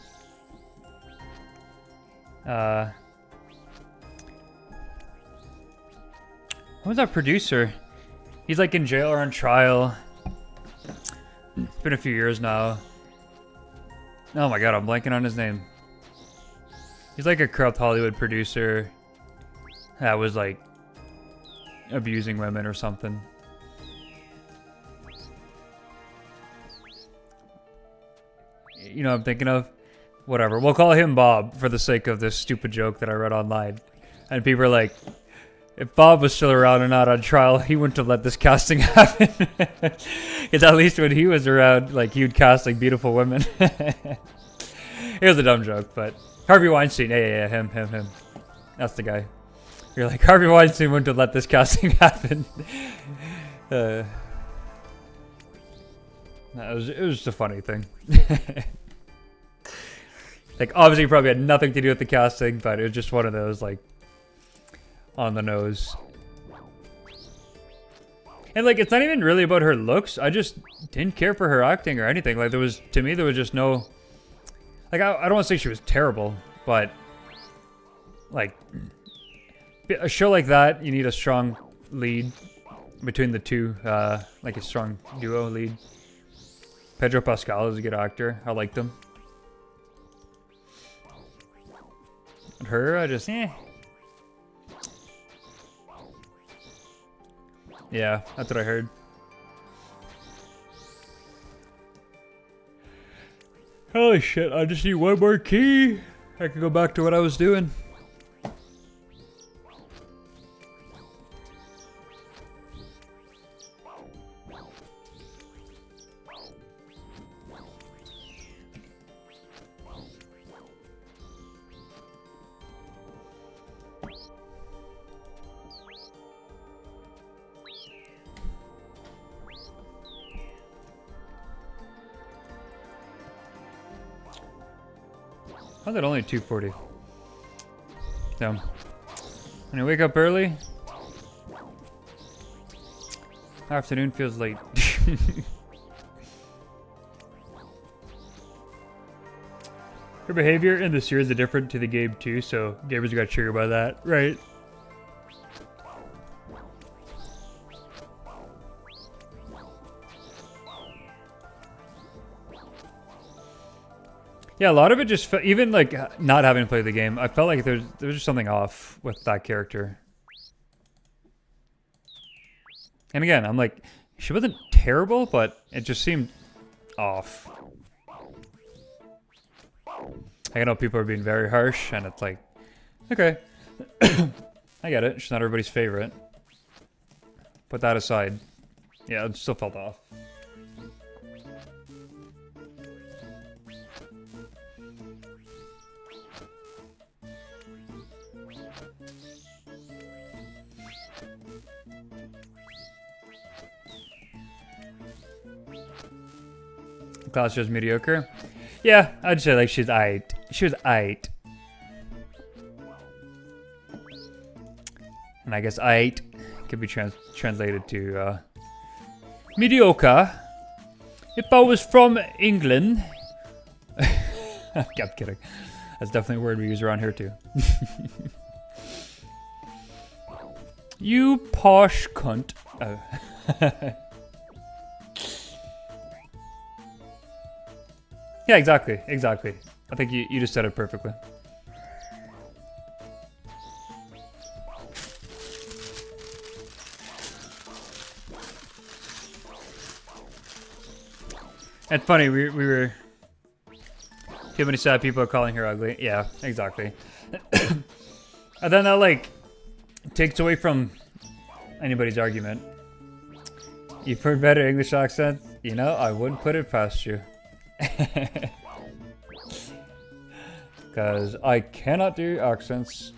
Who was that producer? He's like in jail or on trial. It's been a few years now. Oh my god, I'm blanking on his name. He's like a corrupt Hollywood producer that was like abusing women or something. You know what I'm thinking of? Whatever. We'll call him Bob for the sake of this stupid joke that I read online. And people are like, if Bob was still around and not on trial, he wouldn't have let this casting happen. Because at least when he was around, like, he would cast like beautiful women. It was a dumb joke, but Harvey Weinstein, yeah, him. That's the guy. You're like, Harvey Weinstein wouldn't have let this casting happen. It was just a funny thing. Like, obviously, it probably had nothing to do with the casting, but it was just one of those, like, on the nose. And, like, it's not even really about her looks. I just didn't care for her acting or anything. Like, to me, there was just no... Like, I don't want to say she was terrible, but, like, a show like that, you need a strong lead between the two, like a strong duo lead. Pedro Pascal is a good actor. I liked him. And her, I just, Yeah, that's what I heard. Holy shit, I just need one more key. I can go back to what I was doing. How's it only 2:40? Damn. When you wake up early, afternoon feels late. Her behavior in the series is different to the game too, so gamers got triggered by that, right? Yeah, a lot of it just felt, even like not having played the game, I felt like there was just something off with that character. And again, I'm like, she wasn't terrible, but it just seemed off. I know people are being very harsh, and it's like, okay, I get it. She's not everybody's favorite. Put that aside, yeah, it still felt off. Class just mediocre. Yeah, I'd say like she's aight. She was aight. And I guess aight could be translated to mediocre. If I was from England, I'm kidding. That's definitely a word we use around here too. You posh cunt. Oh. Yeah, exactly. I think you just said it perfectly. It's funny, we were... Too many sad people are calling her ugly. Yeah, exactly. And then that, like, takes away from anybody's argument. You've heard better English accent? You know, I wouldn't put it past you. Because I cannot do accents.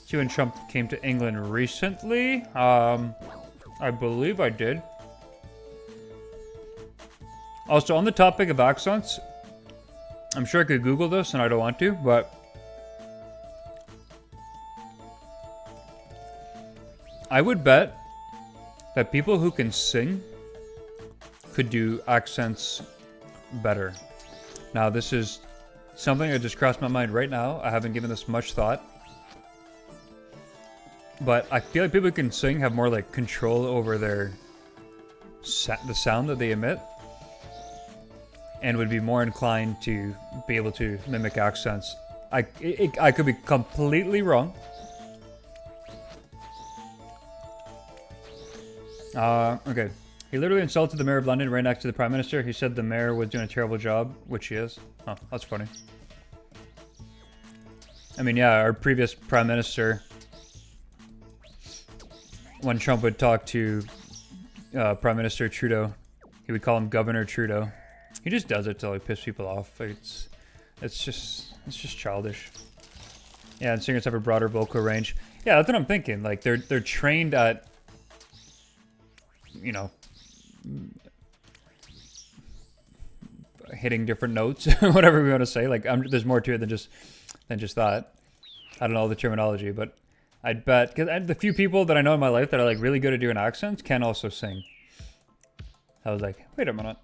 You and Trump came to England recently? I believe I did. Also, on the topic of accents, I'm sure I could Google this and I don't want to, but I would bet that people who can sing could do accents better. Now, this is something that just crossed my mind right now. I haven't given this much thought. But I feel like people who can sing have more like control over their the sound that they emit, and would be more inclined to be able to mimic accents. I could be completely wrong. Okay. He literally insulted the mayor of London right next to the Prime Minister. He said the mayor was doing a terrible job, which he is. Oh, that's funny. I mean, yeah, our previous Prime Minister, when Trump would talk to Prime Minister Trudeau, he would call him Governor Trudeau. He just does it to like piss people off. Like, it's just childish. Yeah, and singers have a broader vocal range. Yeah, that's what I'm thinking. Like they're trained at, you know, hitting different notes, whatever we want to say. Like there's more to it than just that. I don't know the terminology, but I'd bet, because the few people that I know in my life that are like really good at doing accents can also sing. I was like, wait a minute.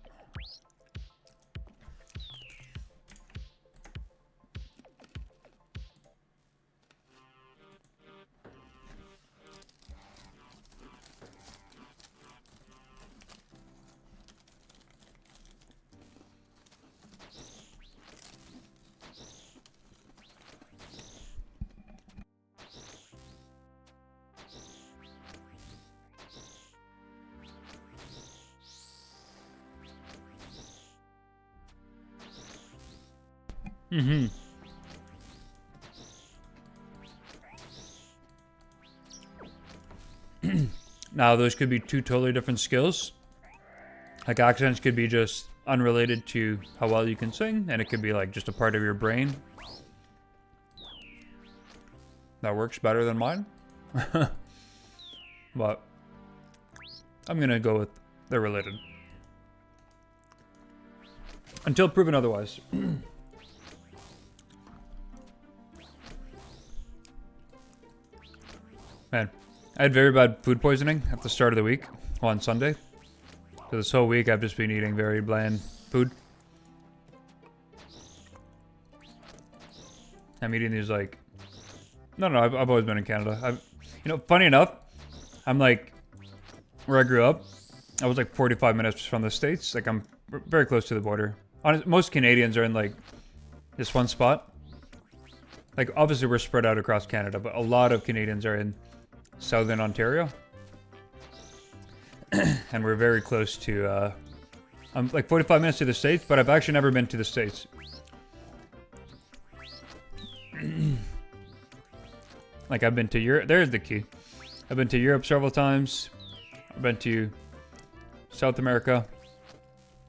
Mm-hmm. Now, those could be two totally different skills. Like, accents could be just unrelated to how well you can sing, and it could be like just a part of your brain that works better than mine. But I'm gonna go with they're related until proven otherwise. Man, I had very bad food poisoning at the start of the week on Sunday. So this whole week I've just been eating very bland food. I'm eating these like... No, I've always been in Canada. You know, funny enough, I'm like... Where I grew up, I was like 45 minutes from the States. Like I'm very close to the border. Most Canadians are in like this one spot. Like obviously we're spread out across Canada, but a lot of Canadians are in Southern Ontario. And we're very close to, I'm like 45 minutes to the States, but I've actually never been to the States. Like I've been to Europe, there's the key. I've been to Europe several times. I've been to South America,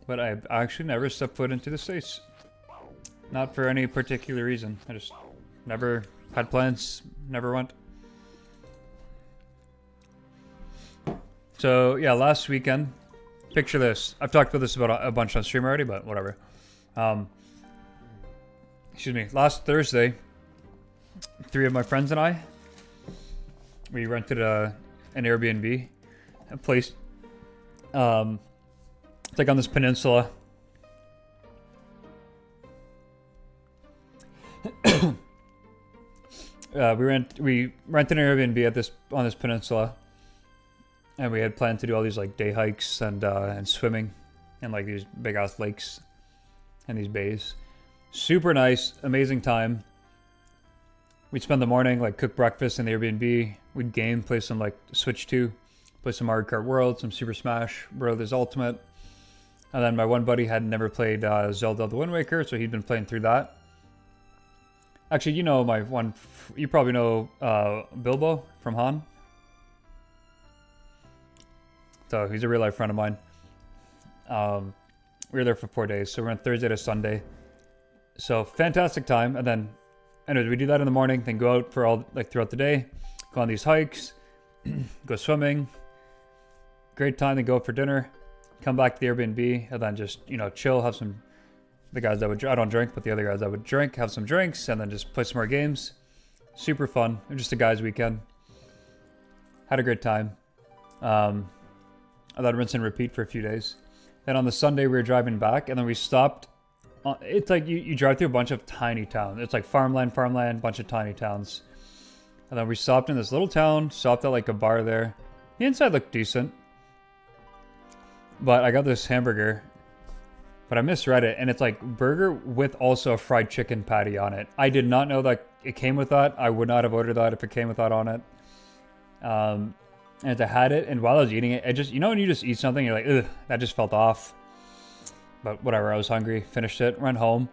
but I've actually never stepped foot into the States. Not for any particular reason. I just never had plans, never went. So yeah, last weekend, picture this. I've talked about this about a bunch on stream already, but whatever. Excuse me. Last Thursday, 3 of my friends and I, we rented an Airbnb, a place. It's like on this peninsula. We rented an Airbnb on this peninsula, and we had planned to do all these like day hikes and swimming in like these big ass lakes and these bays. Super nice, amazing time. We'd spend the morning like cook breakfast in the Airbnb. We'd game, play some like Switch 2, play some Mario Kart World, some Super Smash Bros. Ultimate. And then my one buddy had never played Zelda the Wind Waker, so he'd been playing through that. Actually, you know you probably know Bilbo from Han. So he's a real life friend of mine. We were there for 4 days, so we went Thursday to Sunday. So fantastic time, and then anyways, we do that in the morning, then go out for all like throughout the day, go on these hikes, go swimming. Great time, then go out for dinner, come back to the Airbnb, and then just chill, have some. The guys that I don't drink, but the other guys that would drink, have some drinks, and then just play some more games. Super fun. It was just a guys' weekend. Had a great time. I thought rinse and repeat for a few days. Then on the Sunday we were driving back, and then we stopped. It's like you drive through a bunch of tiny towns. It's like farmland, bunch of tiny towns. And then we stopped in this little town, stopped at like a bar there. The inside looked decent. But I got this hamburger, but I misread it, and it's like burger with also a fried chicken patty on it. I did not know that it came with that. I would not have ordered that if it came with that on it. And I had it, and while I was eating it, it just, when you just eat something, you're like, ugh, that just felt off. But whatever, I was hungry, finished it, went home.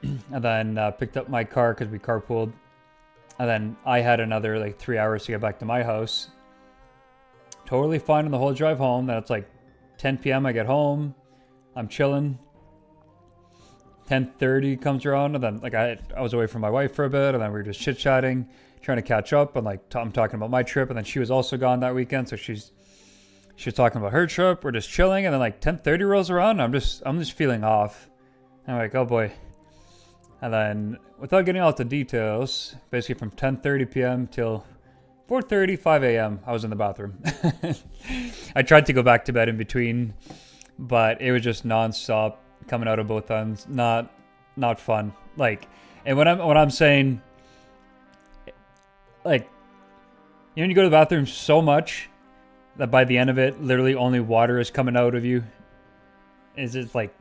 And then picked up my car because we carpooled. And then I had another like 3 hours to get back to my house. Totally fine on the whole drive home. Then it's like 10 p.m. I get home. I'm chilling. 10:30 comes around, and then like I was away from my wife for a bit, and then we were just chit chatting, trying to catch up, and like I'm talking about my trip, and then she was also gone that weekend, so she was talking about her trip. We're just chilling, and then like 10:30 rolls around, and I'm just feeling off. And I'm like, oh boy. And then without getting all the details, basically from 10:30 p.m. till 4:30, 5 a.m. I was in the bathroom. I tried to go back to bed in between, but it was just nonstop coming out of both ends. Not fun. Like, and when I'm saying, like, when you go to the bathroom so much that by the end of it, literally only water is coming out of you. Is it like,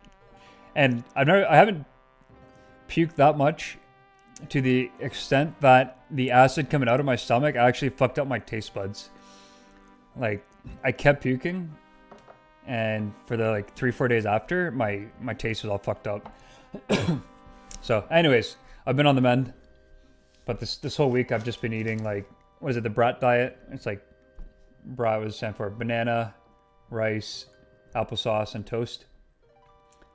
and I haven't puked that much to the extent that the acid coming out of my stomach actually fucked up my taste buds. Like, I kept puking, and for the like 3-4 days after, my taste was all fucked up. So anyways, I've been on the mend, but this whole week I've just been eating like, what is it, the brat diet? It's like, brat was stand for banana, rice, applesauce, and toast.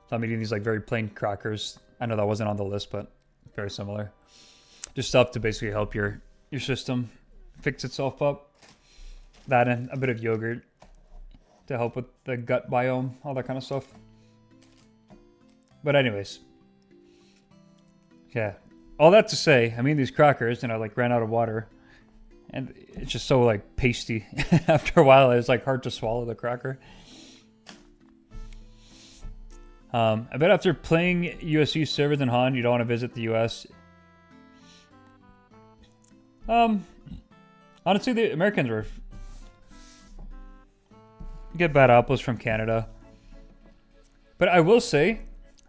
So I'm eating these like very plain crackers. I know that wasn't on the list, but very similar. Just stuff to basically help your system fix itself up. That and a bit of yogurt to help with the gut biome, all that kind of stuff. But anyways, yeah, all that to say, I'm eating these crackers and I like ran out of water, and it's just so like pasty. After a while, it's like hard to swallow the cracker. I bet after playing USC servers in Han, you don't want to visit the US. Honestly, the Americans were. You get bad apples from Canada. But I will say,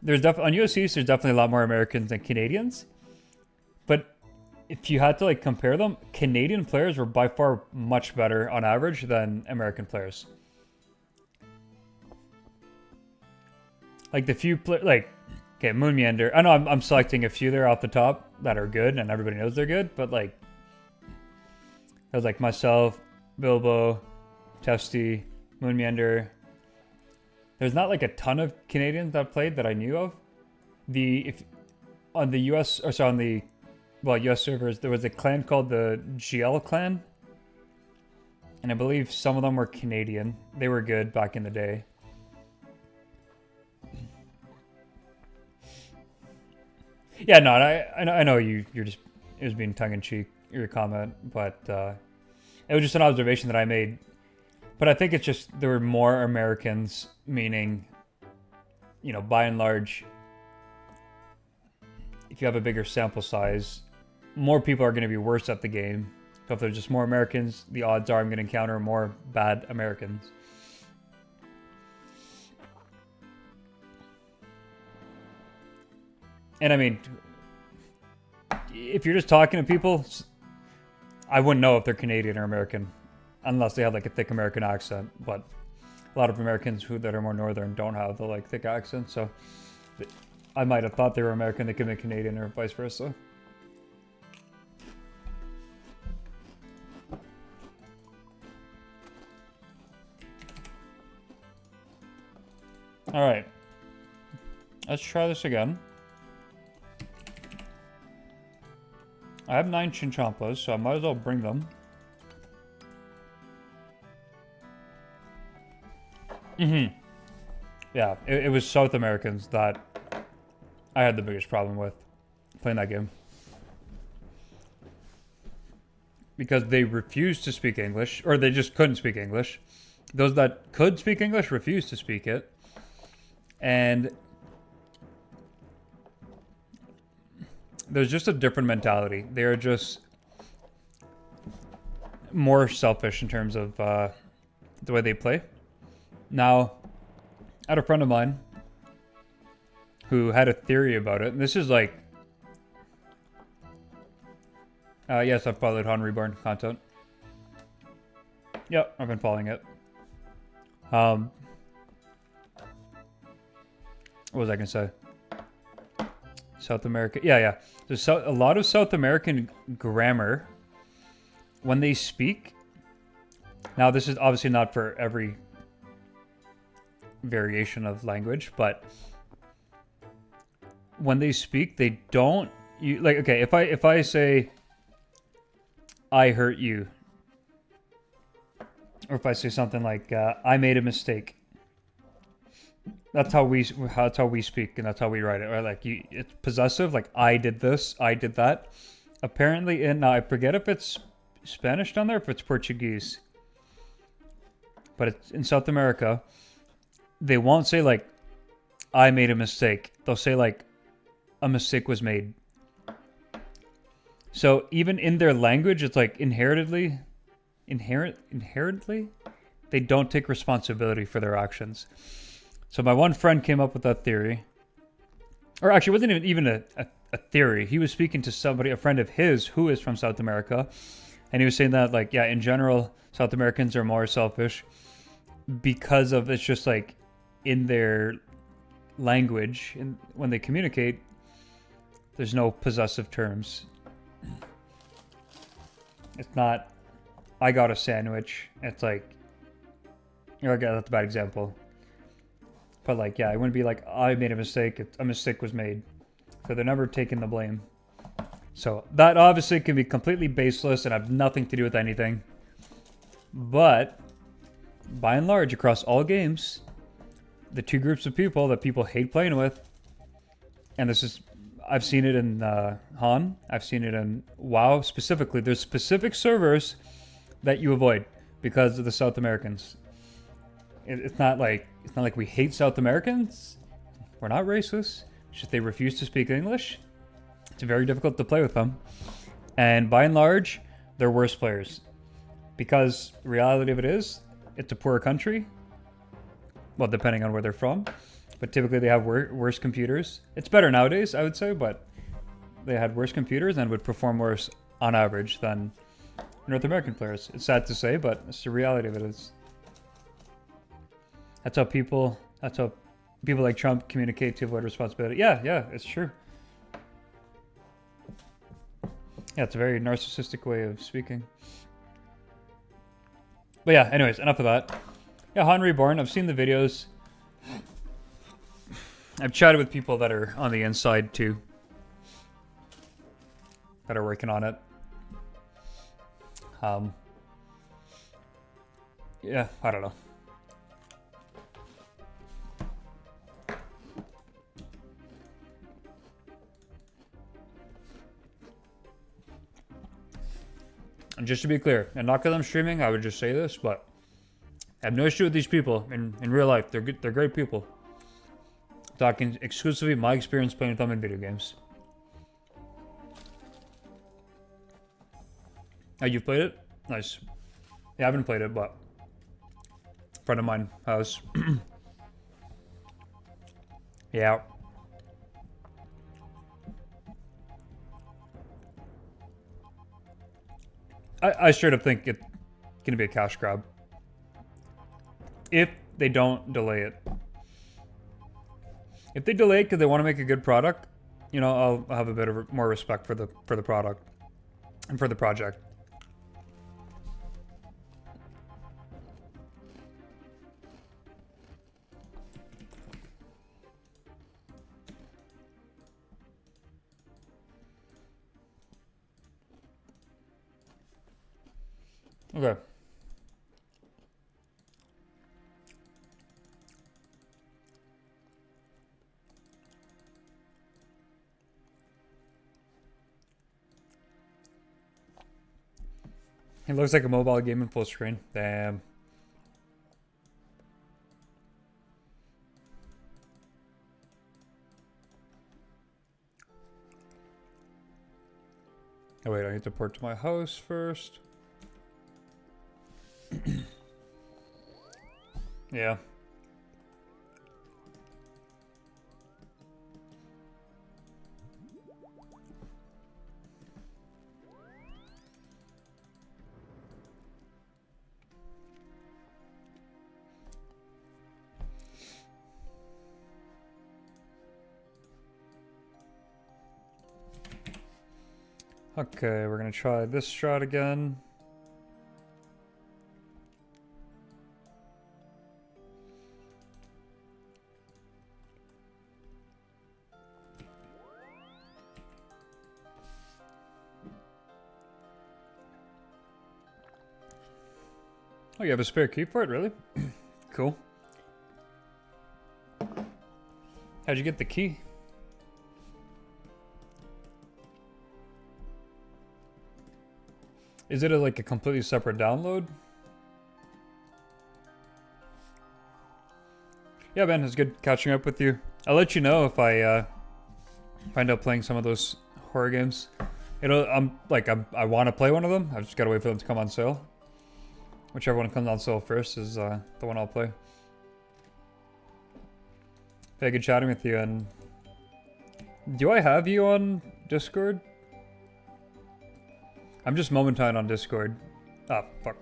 on USC, there's definitely a lot more Americans than Canadians. But if you had to like compare them, Canadian players were by far much better on average than American players. Like the few okay, Moon Meander. I know I'm selecting a few there off the top that are good, and everybody knows they're good. But like, there's like myself, Bilbo, Testy, Moon Meander. There's not like a ton of Canadians that played that I knew of. On the US, or sorry, on the, well, US servers, there was a clan called the GL clan. And I believe some of them were Canadian. They were good back in the day. Yeah, no, I know you're just, it was being tongue-in-cheek, your comment, but it was just an observation that I made. But I think it's just, there were more Americans, meaning, you know, by and large, if you have a bigger sample size, more people are going to be worse at the game. So if there's just more Americans, the odds are I'm going to encounter more bad Americans. And I mean, if you're just talking to people, I wouldn't know if they're Canadian or American, unless they have like a thick American accent. But a lot of Americans that are more northern don't have the like thick accent, so I might have thought they were American, they could be Canadian, or vice versa. All right, let's try this again. I have 9 Chinchompas, so I might as well bring them. Yeah, it was South Americans that I had the biggest problem with playing that game. Because they refused to speak English, or they just couldn't speak English. Those that could speak English refused to speak it. And there's just a different mentality. They are just more selfish in terms of the way they play. Now, I had a friend of mine who had a theory about it. And this is like... yes, I've followed Han Reborn content. Yep, I've been following it. What was I going to say? South America. Yeah. There's a lot of South American grammar when they speak. Now, this is obviously not for every variation of language, but when they speak, they don't... like, okay, if I say, I hurt you, or if I say something like, I made a mistake, that's how we speak, and that's how we write it, right? Like, it's possessive, like, I did this, I did that. Apparently, now I forget if it's Spanish down there, if it's Portuguese, but it's in South America, they won't say, like, I made a mistake. They'll say, like, a mistake was made. So even in their language, it's like inherently, they don't take responsibility for their actions. So my one friend came up with that theory. Or actually, it wasn't even a theory. He was speaking to somebody, a friend of his, who is from South America. And he was saying that, like, yeah, in general, South Americans are more selfish because of, it's just like, in their language, and when they communicate, there's no possessive terms. It's not, I got a sandwich. It's like, okay, that's a bad example. But like, yeah, it wouldn't be like, I made a mistake. A mistake was made. So they're never taking the blame. So that obviously can be completely baseless and have nothing to do with anything. But by and large, across all games, the two groups of people that people hate playing with, and this is, I've seen it in Han, I've seen it in WoW specifically. There's specific servers that you avoid because of the South Americans. It's not like we hate South Americans. We're not racist. It's just they refuse to speak English. It's very difficult to play with them. And by and large, they're worse players. Because the reality of it is, it's a poor country. Well, depending on where they're from. But typically they have worse computers. It's better nowadays, I would say, but they had worse computers and would perform worse on average than North American players. It's sad to say, but it's the reality of it is. That's how people like Trump communicate to avoid responsibility. Yeah, it's true. Yeah, it's a very narcissistic way of speaking. But yeah, anyways, enough of that. Yeah, Han Reborn, I've seen the videos. I've chatted with people that are on the inside too, that are working on it. Yeah, I don't know. And just to be clear, and not because I'm streaming, I would just say this, but I have no issue with these people in real life. They're good, they're great people. Talking exclusively my experience playing with them in video games. Oh, you've played it? Nice. Yeah, I haven't played it, but a friend of mine has. Yeah. I straight up think it's gonna be a cash grab. If they don't delay it. If they delay it because they want to make a good product, you know, I'll have a bit of more respect for the product and for the project. Okay. It looks like a mobile game in full screen. Damn. Oh wait, I need to port to my house first. Yeah. Okay, we're gonna try this strat again. Oh, you have a spare key for it, really? Cool. How'd you get the key? Is it like a completely separate download? Yeah, man, it's good catching up with you. I'll let you know if I find out playing some of those horror games. I want to play one of them. I've just gotta wait for them to come on sale. Whichever one comes on sale first is the one I'll play. Hey, good chatting with you. And do I have you on Discord? I'm just Momentine on Discord. Ah, fuck.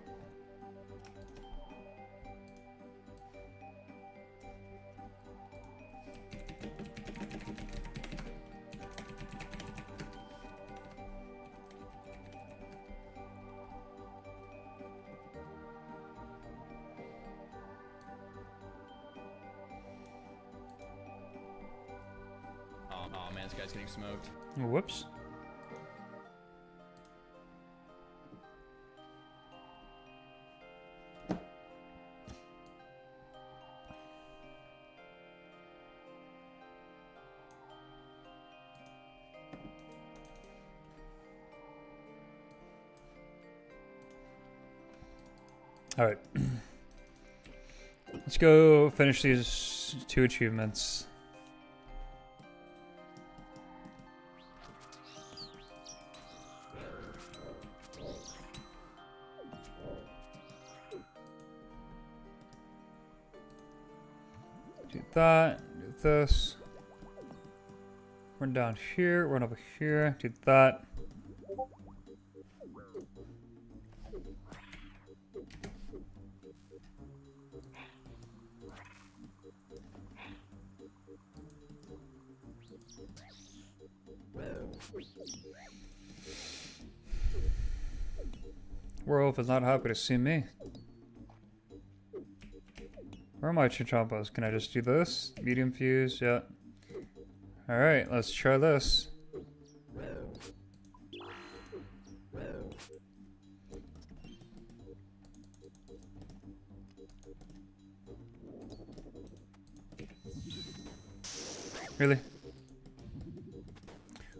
Oh man, this guy's getting smoked. Whoops. Alright. Let's go finish these 2 achievements. Do that, do this. Run down here, run over here, do that. Werewolf is not happy to see me. Where are my Chinchompas? Can I just do this? Medium fuse, yeah. Alright, let's try this. Really?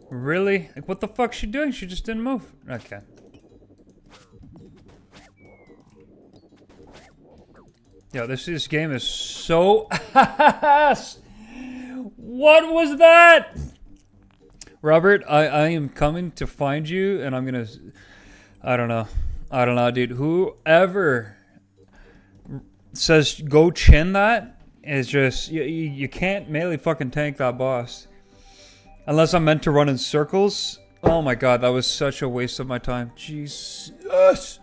Really? Like, what the fuck's she doing? She just didn't move. Okay. Yo, this game is so ass. What was that? Robert, I am coming to find you, and I'm gonna... I don't know, dude. Whoever says go chin that is just... You can't melee fucking tank that boss. Unless I'm meant to run in circles. Oh my god, that was such a waste of my time. Jesus!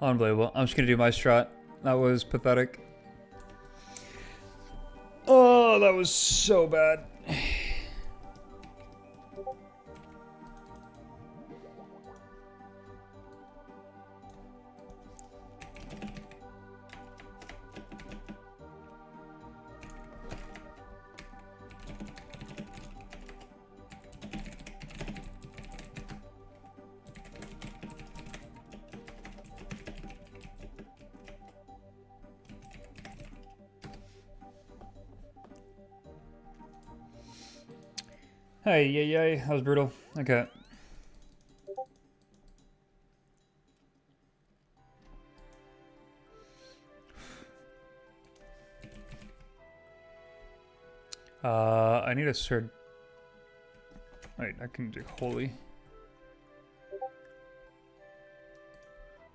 Unbelievable. I'm just gonna do my strat. That was pathetic. Oh, that was so bad. Hey, yay, that was brutal. Okay. I need a sword. Wait, I can do holy.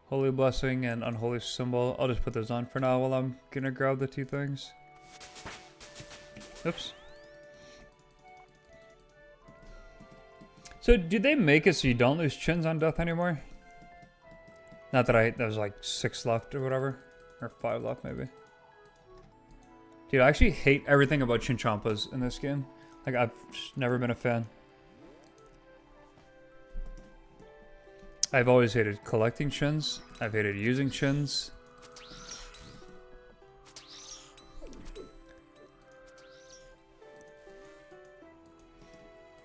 Holy blessing and unholy symbol. I'll just put those on for now while I'm gonna grab the two things. Oops. So, did they make it so you don't lose chins on death anymore? Not that there's like 6 left or whatever. Or 5 left maybe. Dude, I actually hate everything about Chinchompas in this game. Like, I've just never been a fan. I've always hated collecting chins. I've hated using chins.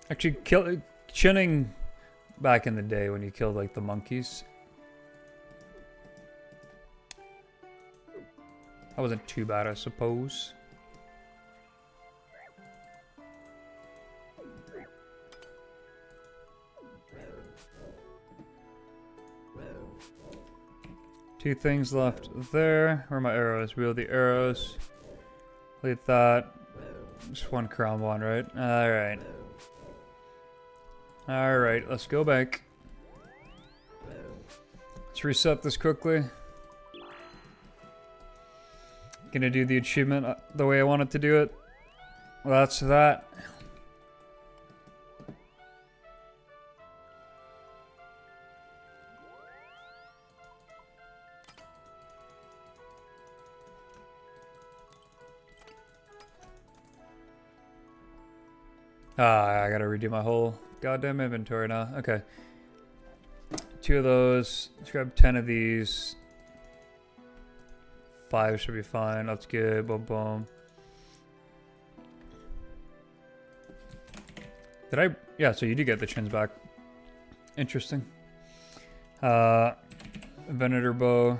Actually, chinning back in the day when you killed like the monkeys. That wasn't too bad, I suppose. Two things left there. Where are my arrows? Wheel the arrows. Leave that. Just one crown one, right? Alright. Alright, let's go back. Let's reset this quickly. Gonna do the achievement the way I wanted to do it. Well, that's that. I gotta redo my whole goddamn inventory now. Okay. 2 of those. Let's grab 10 of these. 5 should be fine. That's good. Boom, boom. Did I? Yeah, so you do get the chins back. Interesting. Venator bow.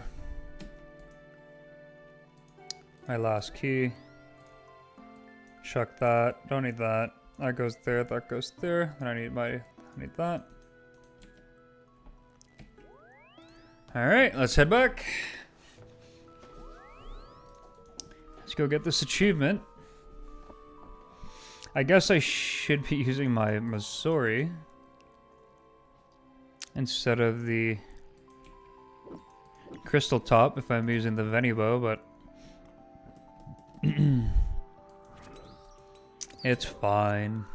My last key. Chuck that. Don't need that. That goes there. That goes there. And I need that. All right, let's head back. Let's go get this achievement. I guess I should be using my Missouri instead of the crystal top if I'm using the Venibo, but it's fine.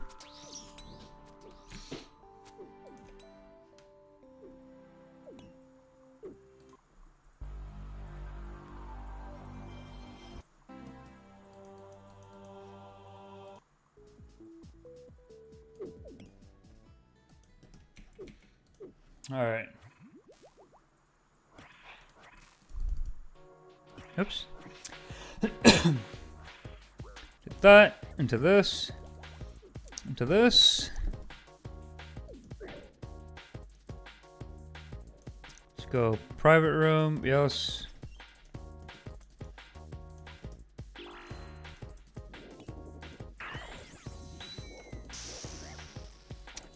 All right. Oops. Get that into this. Into this. Let's go private room. Yes.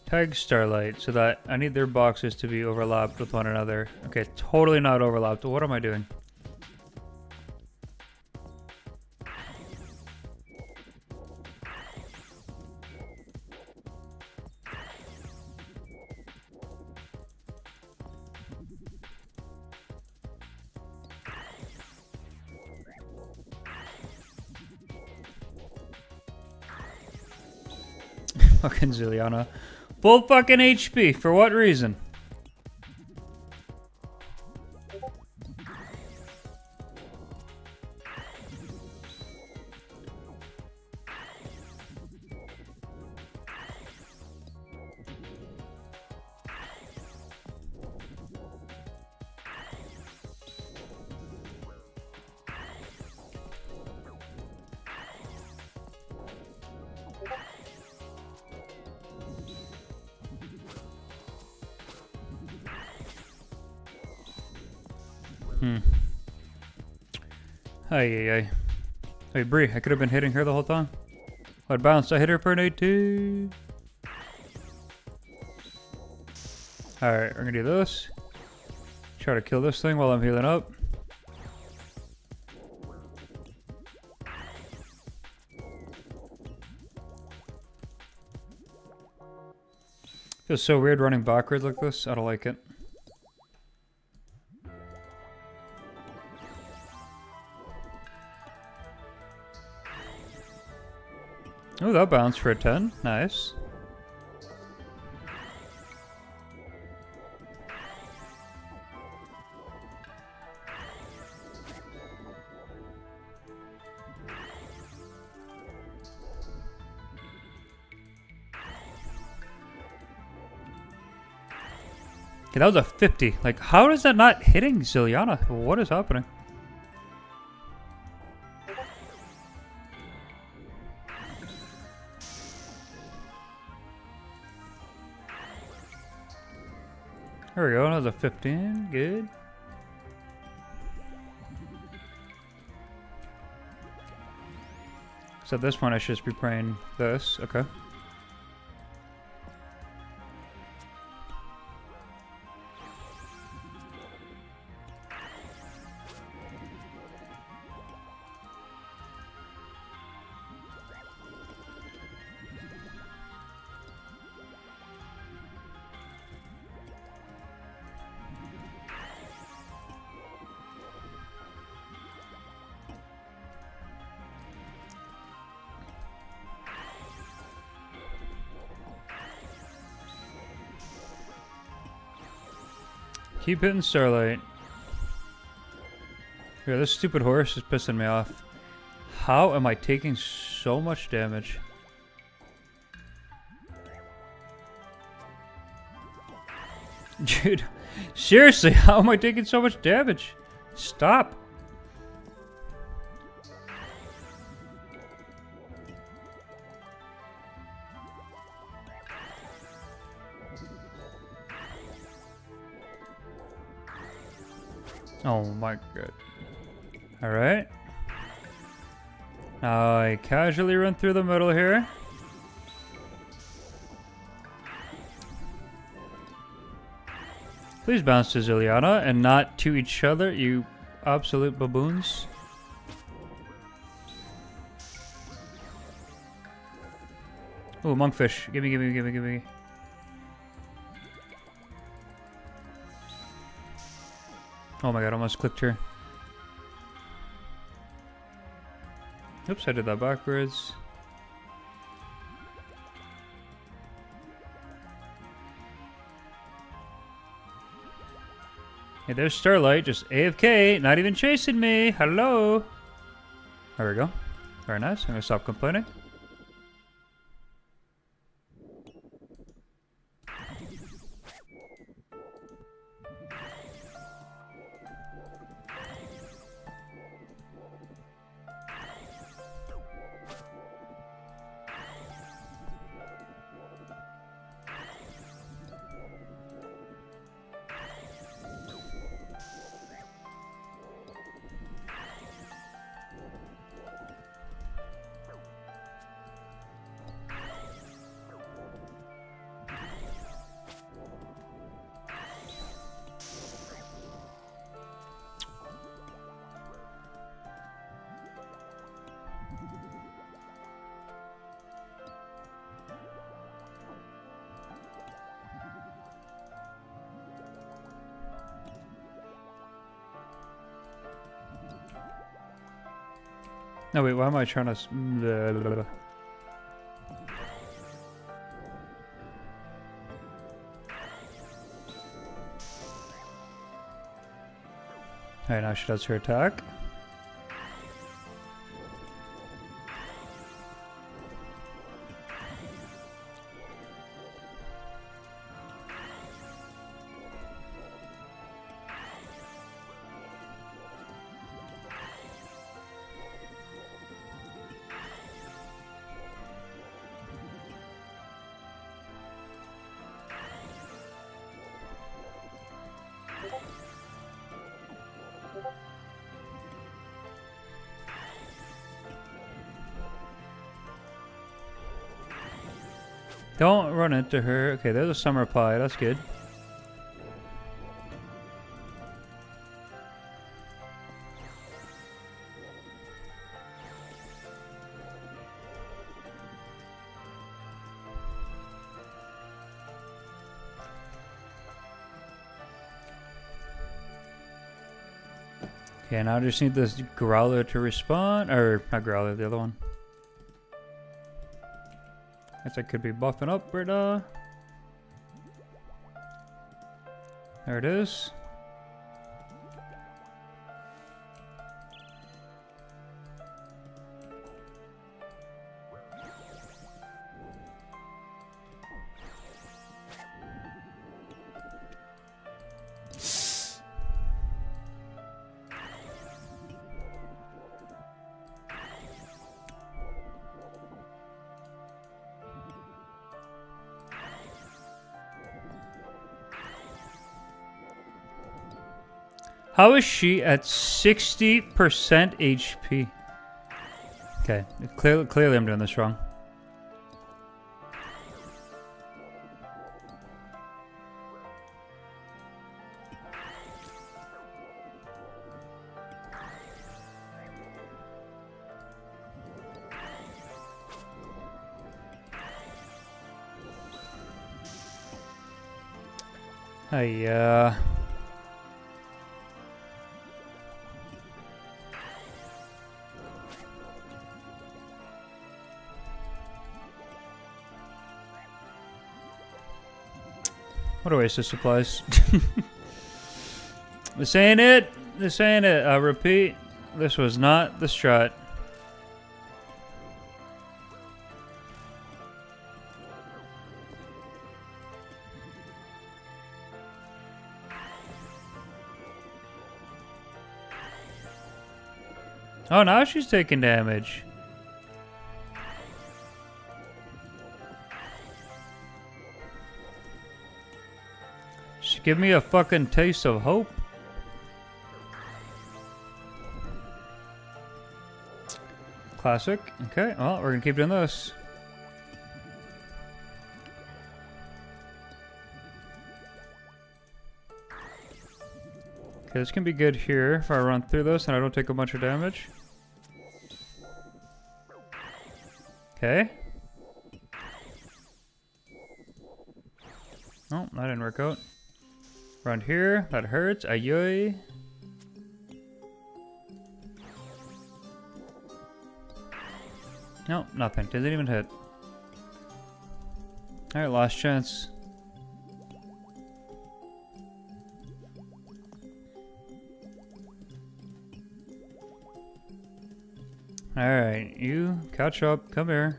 Tag Starlight, so that I need their boxes to be overlapped with one another. Okay, totally not overlapped. What am I doing? Fucking Zilyana. Full fucking HP. For what reason? Ay. Hey, Bree, I could have been hitting her the whole time. I'd bounce. I hit her for an 18. Alright, we're gonna do this. Try to kill this thing while I'm healing up. Feels so weird running backwards like this. I don't like it. Oh, that bounced for a 10. Nice. Okay, that was a 50. Like, how is that not hitting Zilyana? What is happening? There we go, that was a 15. Good. So at this point I should just be praying this. Okay. Keep hitting Starlight. Yeah, this stupid horse is pissing me off. How am I taking so much damage? Dude, seriously, how am I taking so much damage? Stop. Oh my god. Alright. Now I casually run through the middle here. Please bounce to Zilyana and not to each other, you absolute baboons. Ooh, monkfish. Gimme. Oh my god, almost clicked her. Oops, I did that backwards. Hey, there's Starlight, just AFK, not even chasing me. Hello. There we go. Very nice. I'm gonna stop complaining. No, wait, why am I trying to... Blah, blah, blah. Alright, now she does her attack. Don't run into her. Okay, there's a summer pie. That's good. Okay, now I just need this growler to respawn. Or, not growler, the other one. Guess I could be buffing up, Britta. There it is. How is she at 60% HP? Okay, clearly I'm doing this wrong. Hey, what a waste of supplies. This ain't it. This ain't it. I repeat, this was not the strat. Oh, now she's taking damage. Give me a fucking taste of hope. Classic. Okay, well, we're gonna keep doing this. Okay, this can be good here if I run through this and I don't take a bunch of damage. Okay. Oh, that didn't work out. Around here, that hurts. Ayoy. No, nothing. Didn't even hit. Alright, last chance. Alright, you catch up. Come here.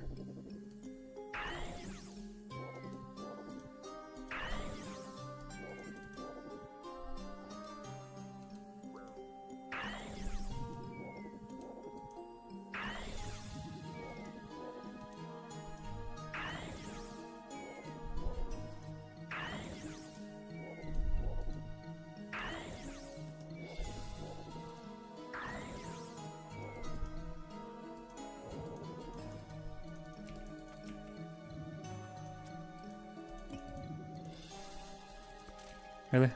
Really?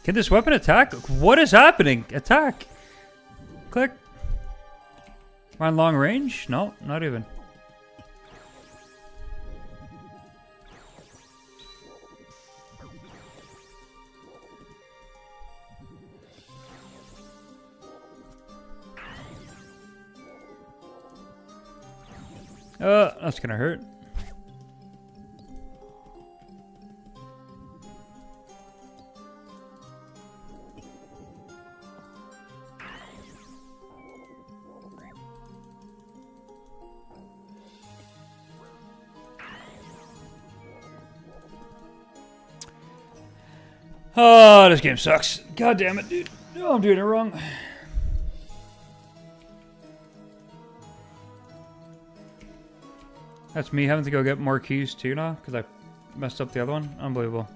Can this weapon attack? What is happening? Attack! Click. Am I on long range? No, not even. That's gonna hurt. Oh, this game sucks. God damn it, dude. Oh, I'm doing it wrong. That's me having to go get more keys too now because I messed up the other one. Unbelievable.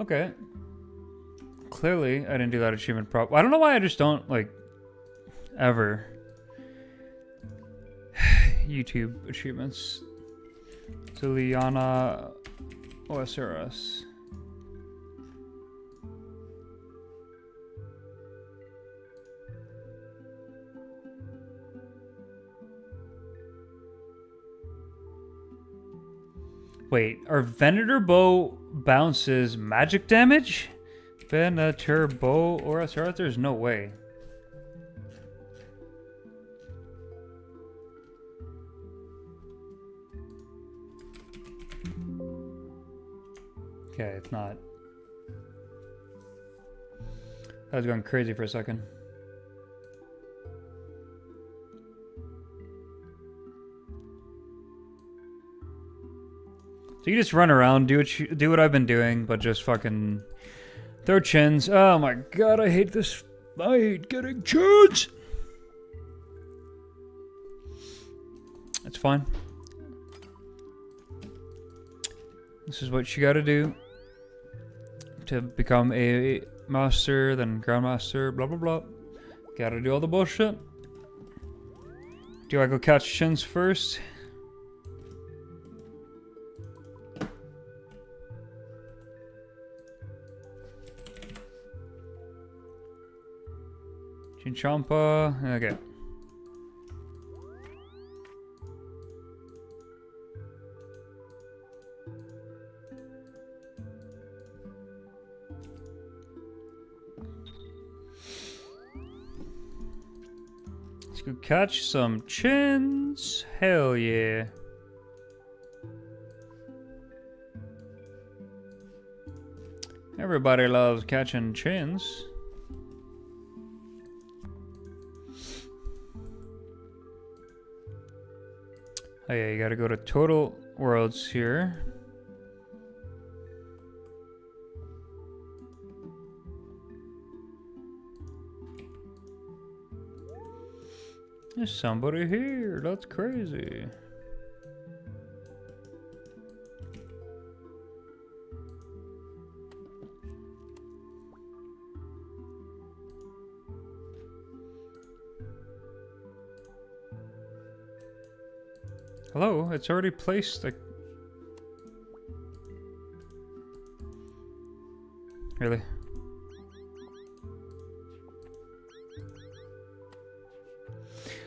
Okay. Clearly, I didn't do that achievement prop. I don't know why I just don't, like, ever. YouTube achievements. Zilyana OSRS. Wait, are Venator Bow bounces magic damage? Venator Bow or SRS? There's no way. Okay, it's not. I was going crazy for a second. So you just run around, do what I've been doing, but just fucking throw chins. Oh my god, I hate this. I hate getting chins. It's fine. This is what you gotta do to become a master, then grandmaster, blah blah blah. Gotta do all the bullshit. Do I go catch chins first? Chinchampa, okay. Let's go catch some chins. Hell yeah. Everybody loves catching chins. Oh yeah, you gotta go to Total Worlds here. There's somebody here, that's crazy. Hello, it's already placed. Like, really?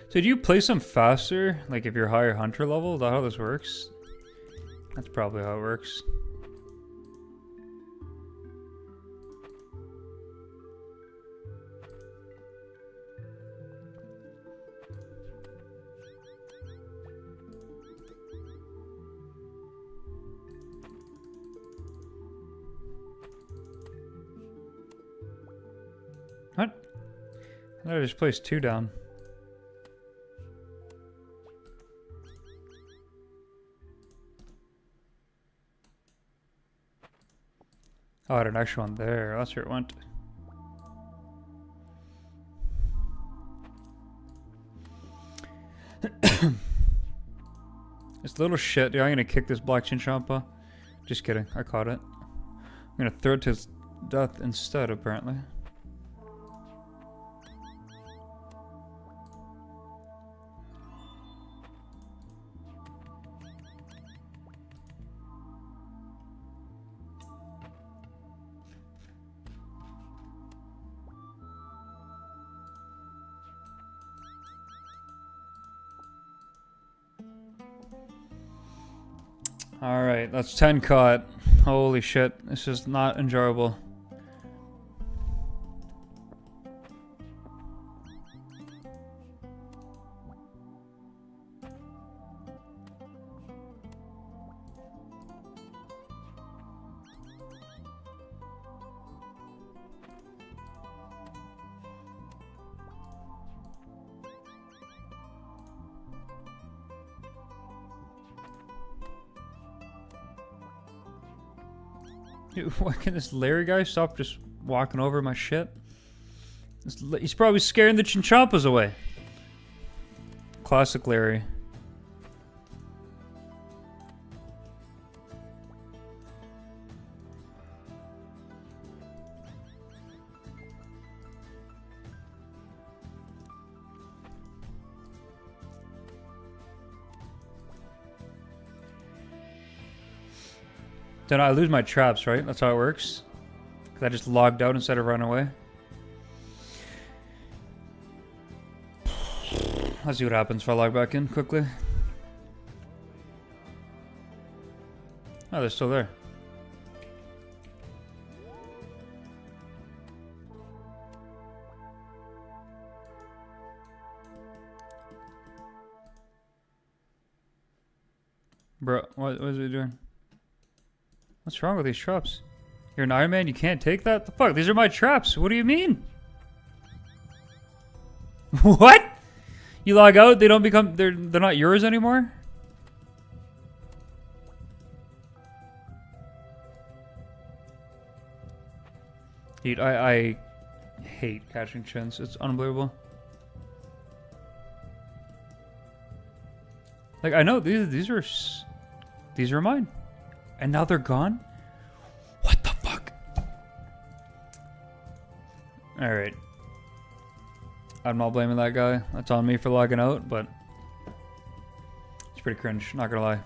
So do you place them faster? Like if you're higher hunter level? Is that how this works? That's probably how it works. What? I thought I just placed 2 down. Oh, I had an extra one there. That's where it went. little shit. Yeah, I'm gonna kick this black Chinchampa. Just kidding. I caught it. I'm gonna throw it to its death instead, apparently. Alright, that's 10 caught. Holy shit, this is not enjoyable. Dude, why can this Larry guy stop just walking over my shit? He's probably scaring the Chinchampas away. Classic Larry. Then I lose my traps, right? That's how it works. Because I just logged out instead of running away. Let's see what happens if I log back in quickly. Oh, they're still there. Bro, what is he doing? What's wrong with these traps? You're an Ironman, you can't take that? The fuck? These are my traps. What do you mean? What? You log out, they don't become they're not yours anymore? Dude, I hate catching chins. It's unbelievable. Like I know these are mine. And now they're gone? What the fuck? Alright. I'm not blaming that guy. That's on me for logging out, but it's pretty cringe, not gonna lie.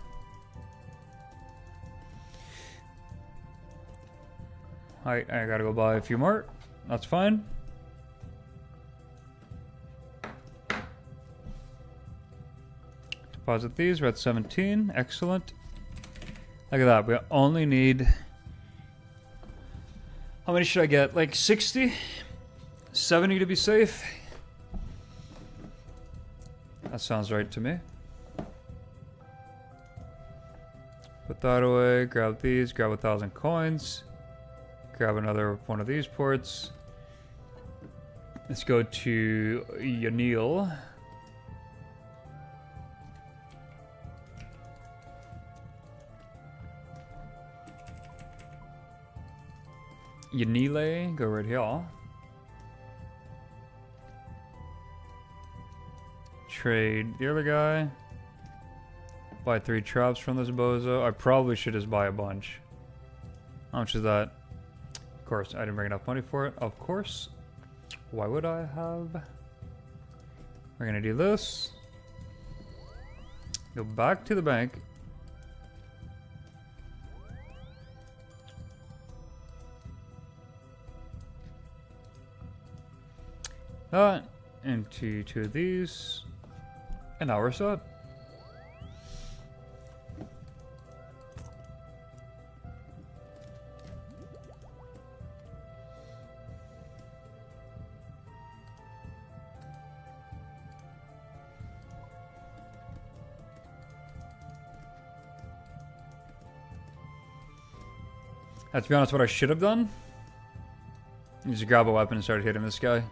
I gotta go buy a few more. That's fine. Deposit these, we're at 17. Excellent. Look at that, we only need... How many should I get? Like 60? 70 to be safe? That sounds right to me. Put that away, grab these, grab 1,000 coins. Grab another one of these ports. Let's go to Yanil. Yanile, go right here. Trade the other guy. Buy 3 traps from this bozo. I probably should just buy a bunch. How much is that? Of course, I didn't bring enough money for it. Of course. Why would I have? We're gonna do this. Go back to the bank. Into 2 of these. And now we're set. To be honest, what I should have done is just grab a weapon and start hitting this guy.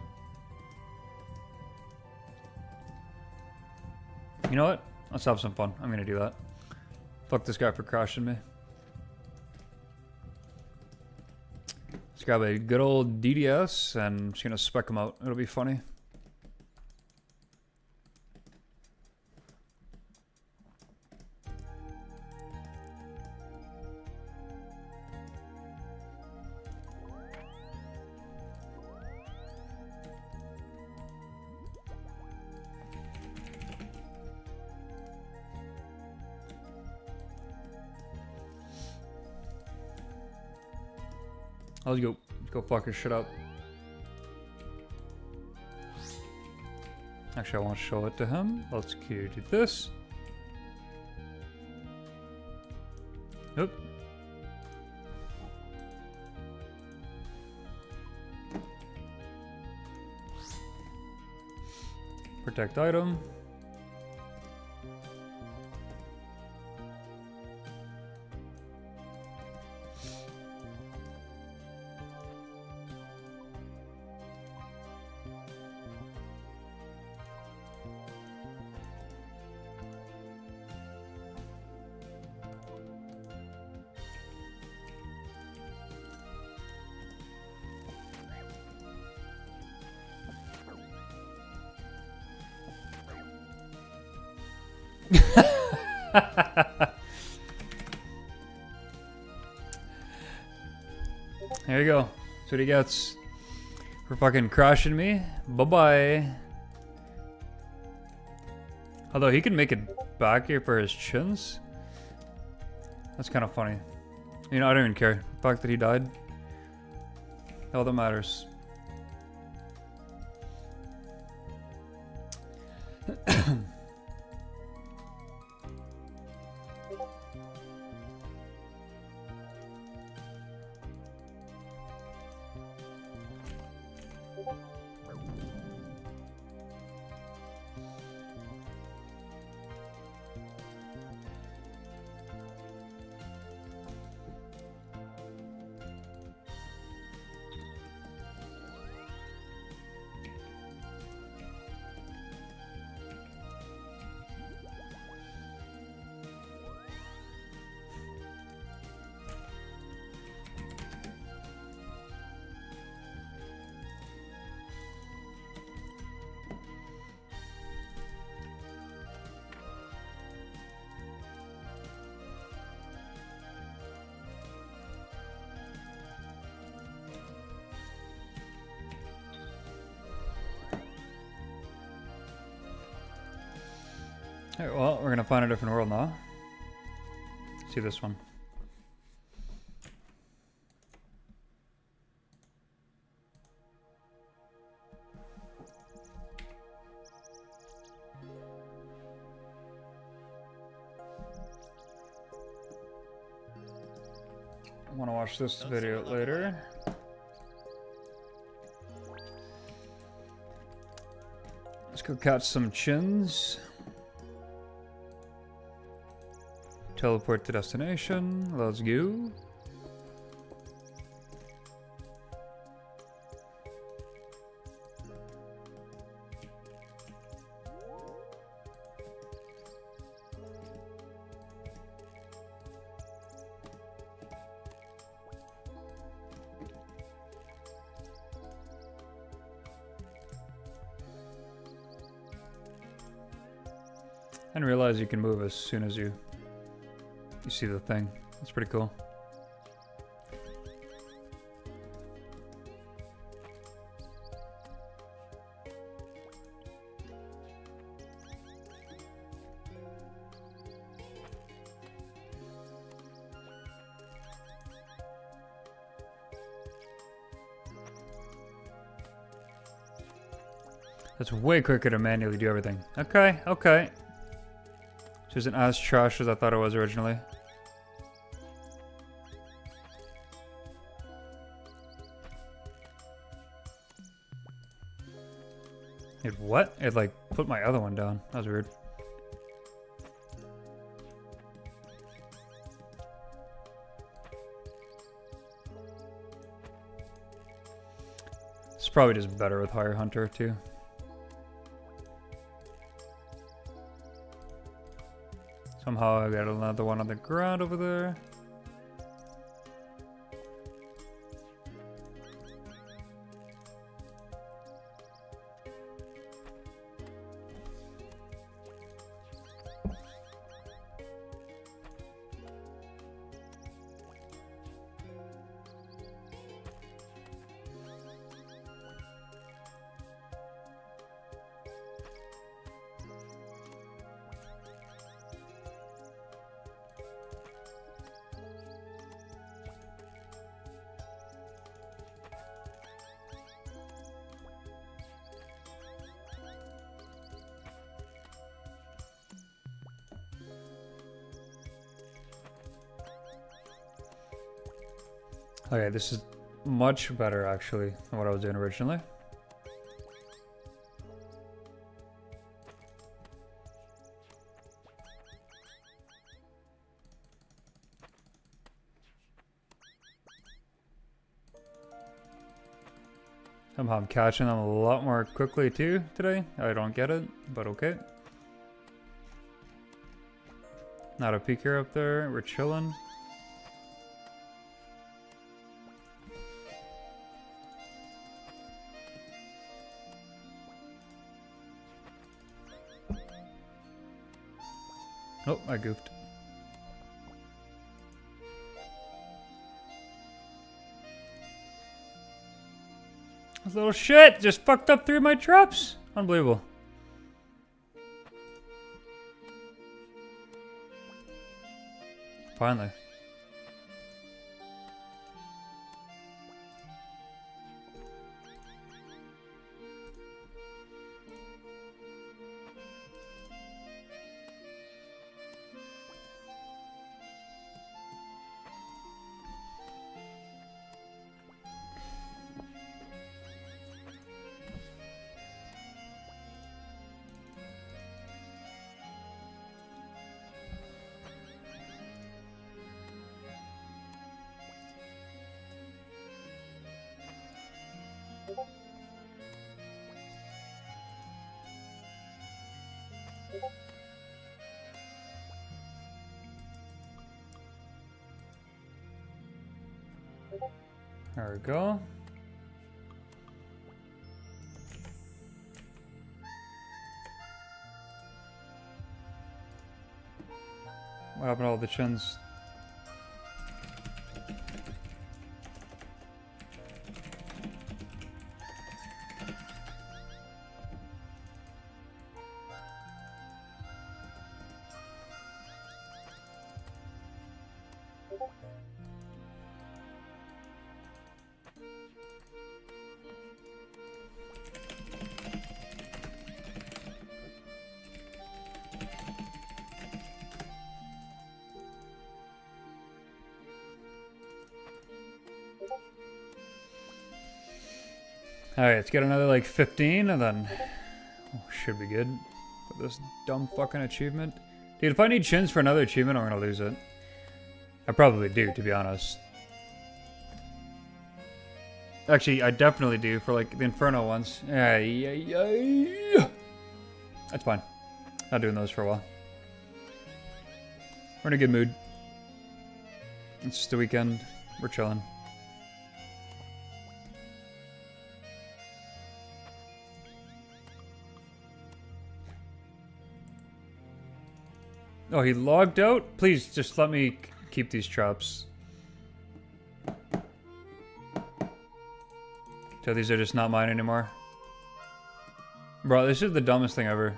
You know what? Let's have some fun. I'm gonna do that. Fuck this guy for crashing me. Let's grab a good old DDS and I'm just gonna spec him out. It'll be funny. Let's go. Let's go fuck his shit up. Actually, I want to show it to him. Let's do this. Oop. Protect item. There you go. That's what he gets for fucking crashing me. Bye-bye. Although he can make it back here for his chins. That's kind of funny. You know, I don't even care. The fact that he died. All that matters. Alright, well, we're gonna find a different world now. Let's see this one. I want to watch this video later. Let's go catch some chins. Teleport to destination. Let's go. I didn't realize you can move as soon as you see the thing. That's pretty cool. That's way quicker to manually do everything. Okay, okay. Which isn't as trash as I thought it was originally. It what? It like put my other one down. That was weird. It's probably just better with Higher Hunter too. Somehow I got another one on the ground over there. Okay, this is much better actually than what I was doing originally. Somehow I'm catching them a lot more quickly too today. I don't get it, but okay. Not a peeker up there, we're chilling. Oh, I goofed. This little shit just fucked up 3 of my traps. Unbelievable. Finally. There we go. What happened to all the chins? Alright, let's get another like 15 and then should be good for this dumb fucking achievement. Dude, if I need chins for another achievement, I'm gonna lose it. I probably do, to be honest. Actually, I definitely do for like the Inferno ones. That's fine. Not doing those for a while. We're in a good mood. It's just the weekend. We're chilling. Oh, he logged out? Please, just let me keep these traps. So these are just not mine anymore. Bro, this is the dumbest thing ever.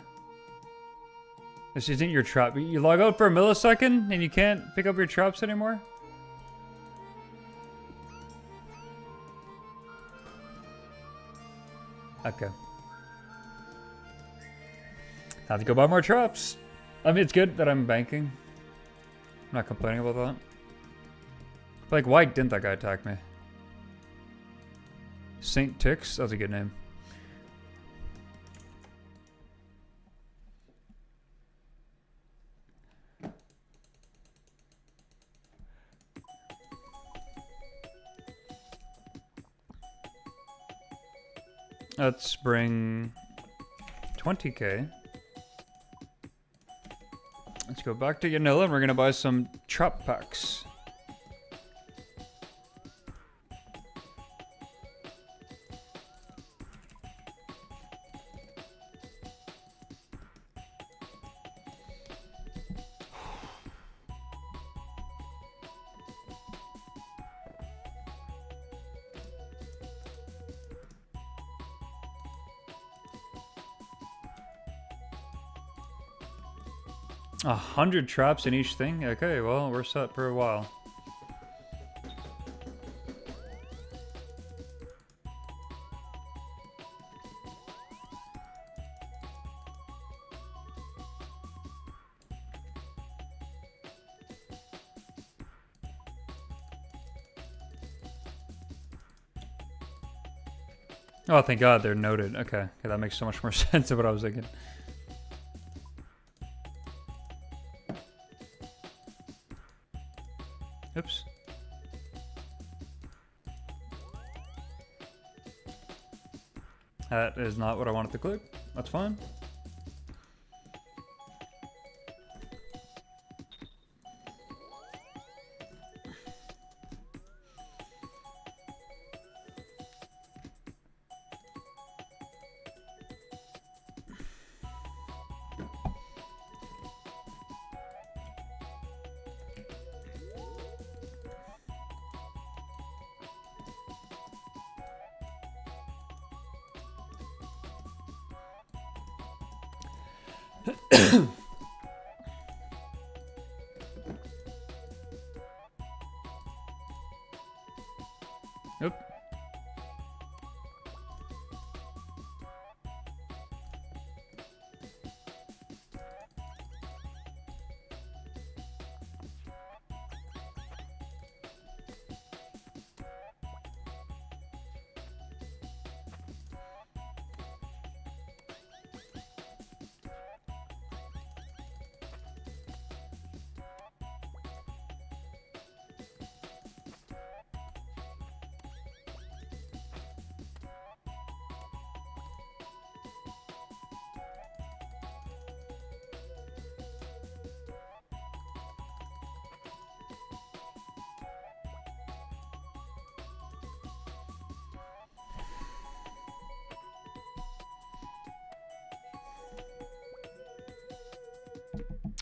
This isn't your trap. You log out for a millisecond and you can't pick up your traps anymore? Okay. Have to go buy more traps. I mean, it's good that I'm banking. I'm not complaining about that. But like, why didn't that guy attack me? Saint Tix? That's a good name. Let's bring 20k. Let's go back to Yanilla and we're gonna buy some trap packs. A 100 traps in each thing? Okay, well, we're set for a while. Oh, thank God they're noted. Okay, that makes so much more sense of what I was thinking. Oops. That is not what I wanted to click. That's fine. Oop.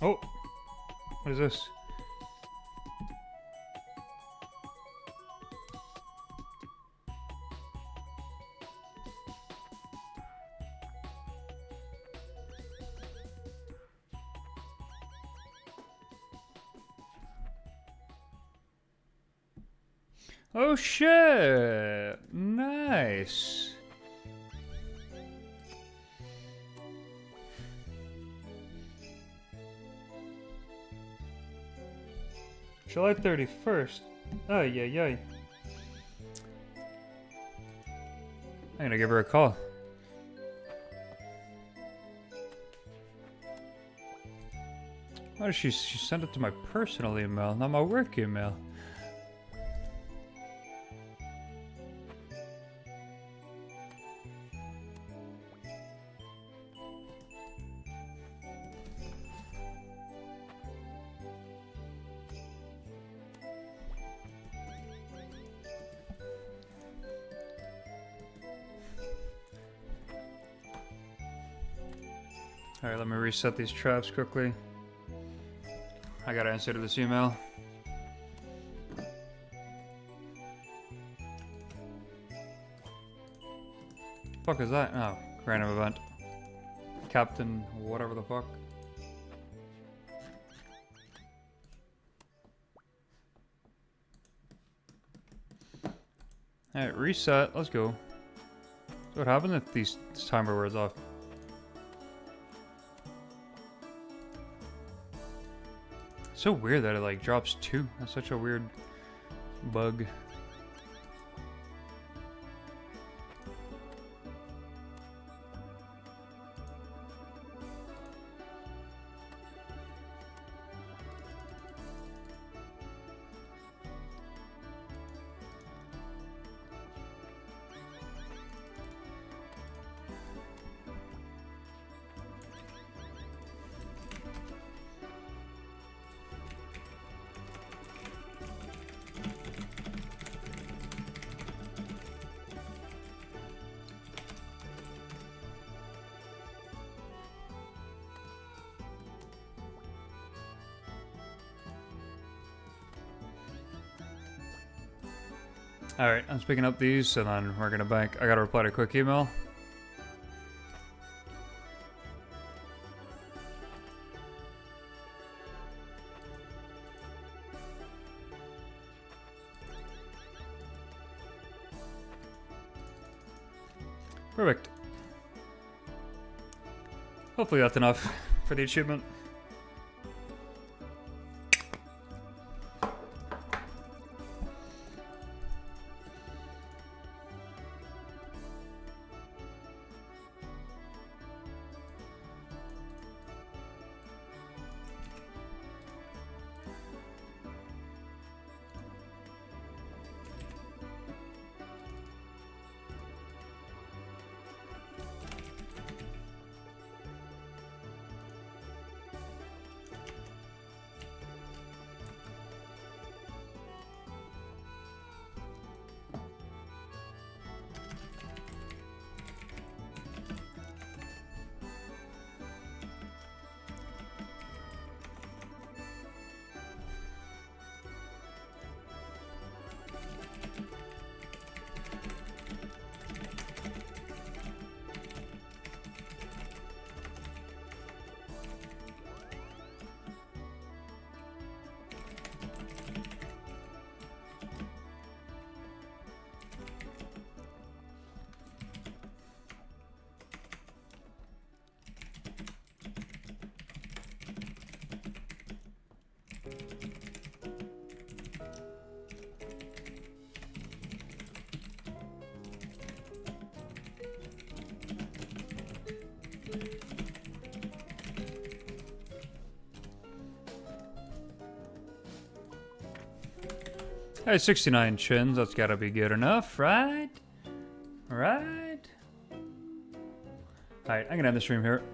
Oh, what is this? Oh shit! Nice. July 31st. Oh, yeah. I'm gonna give her a call. Why did she sent it to my personal email, not my work email? Alright, let me reset these traps quickly. I gotta answer to this email. Fuck is that? Oh, random event. Captain, whatever the fuck. Alright, reset. Let's go. So what happens if this timer wears off? So weird that it like drops 2. That's such a weird bug. Alright, I'm picking up these and then we're gonna bank. I gotta reply to a quick email. Perfect. Hopefully that's enough for the achievement. Hey, 69 chins. That's gotta be good enough, right? Right? Alright, I'm gonna end the stream here.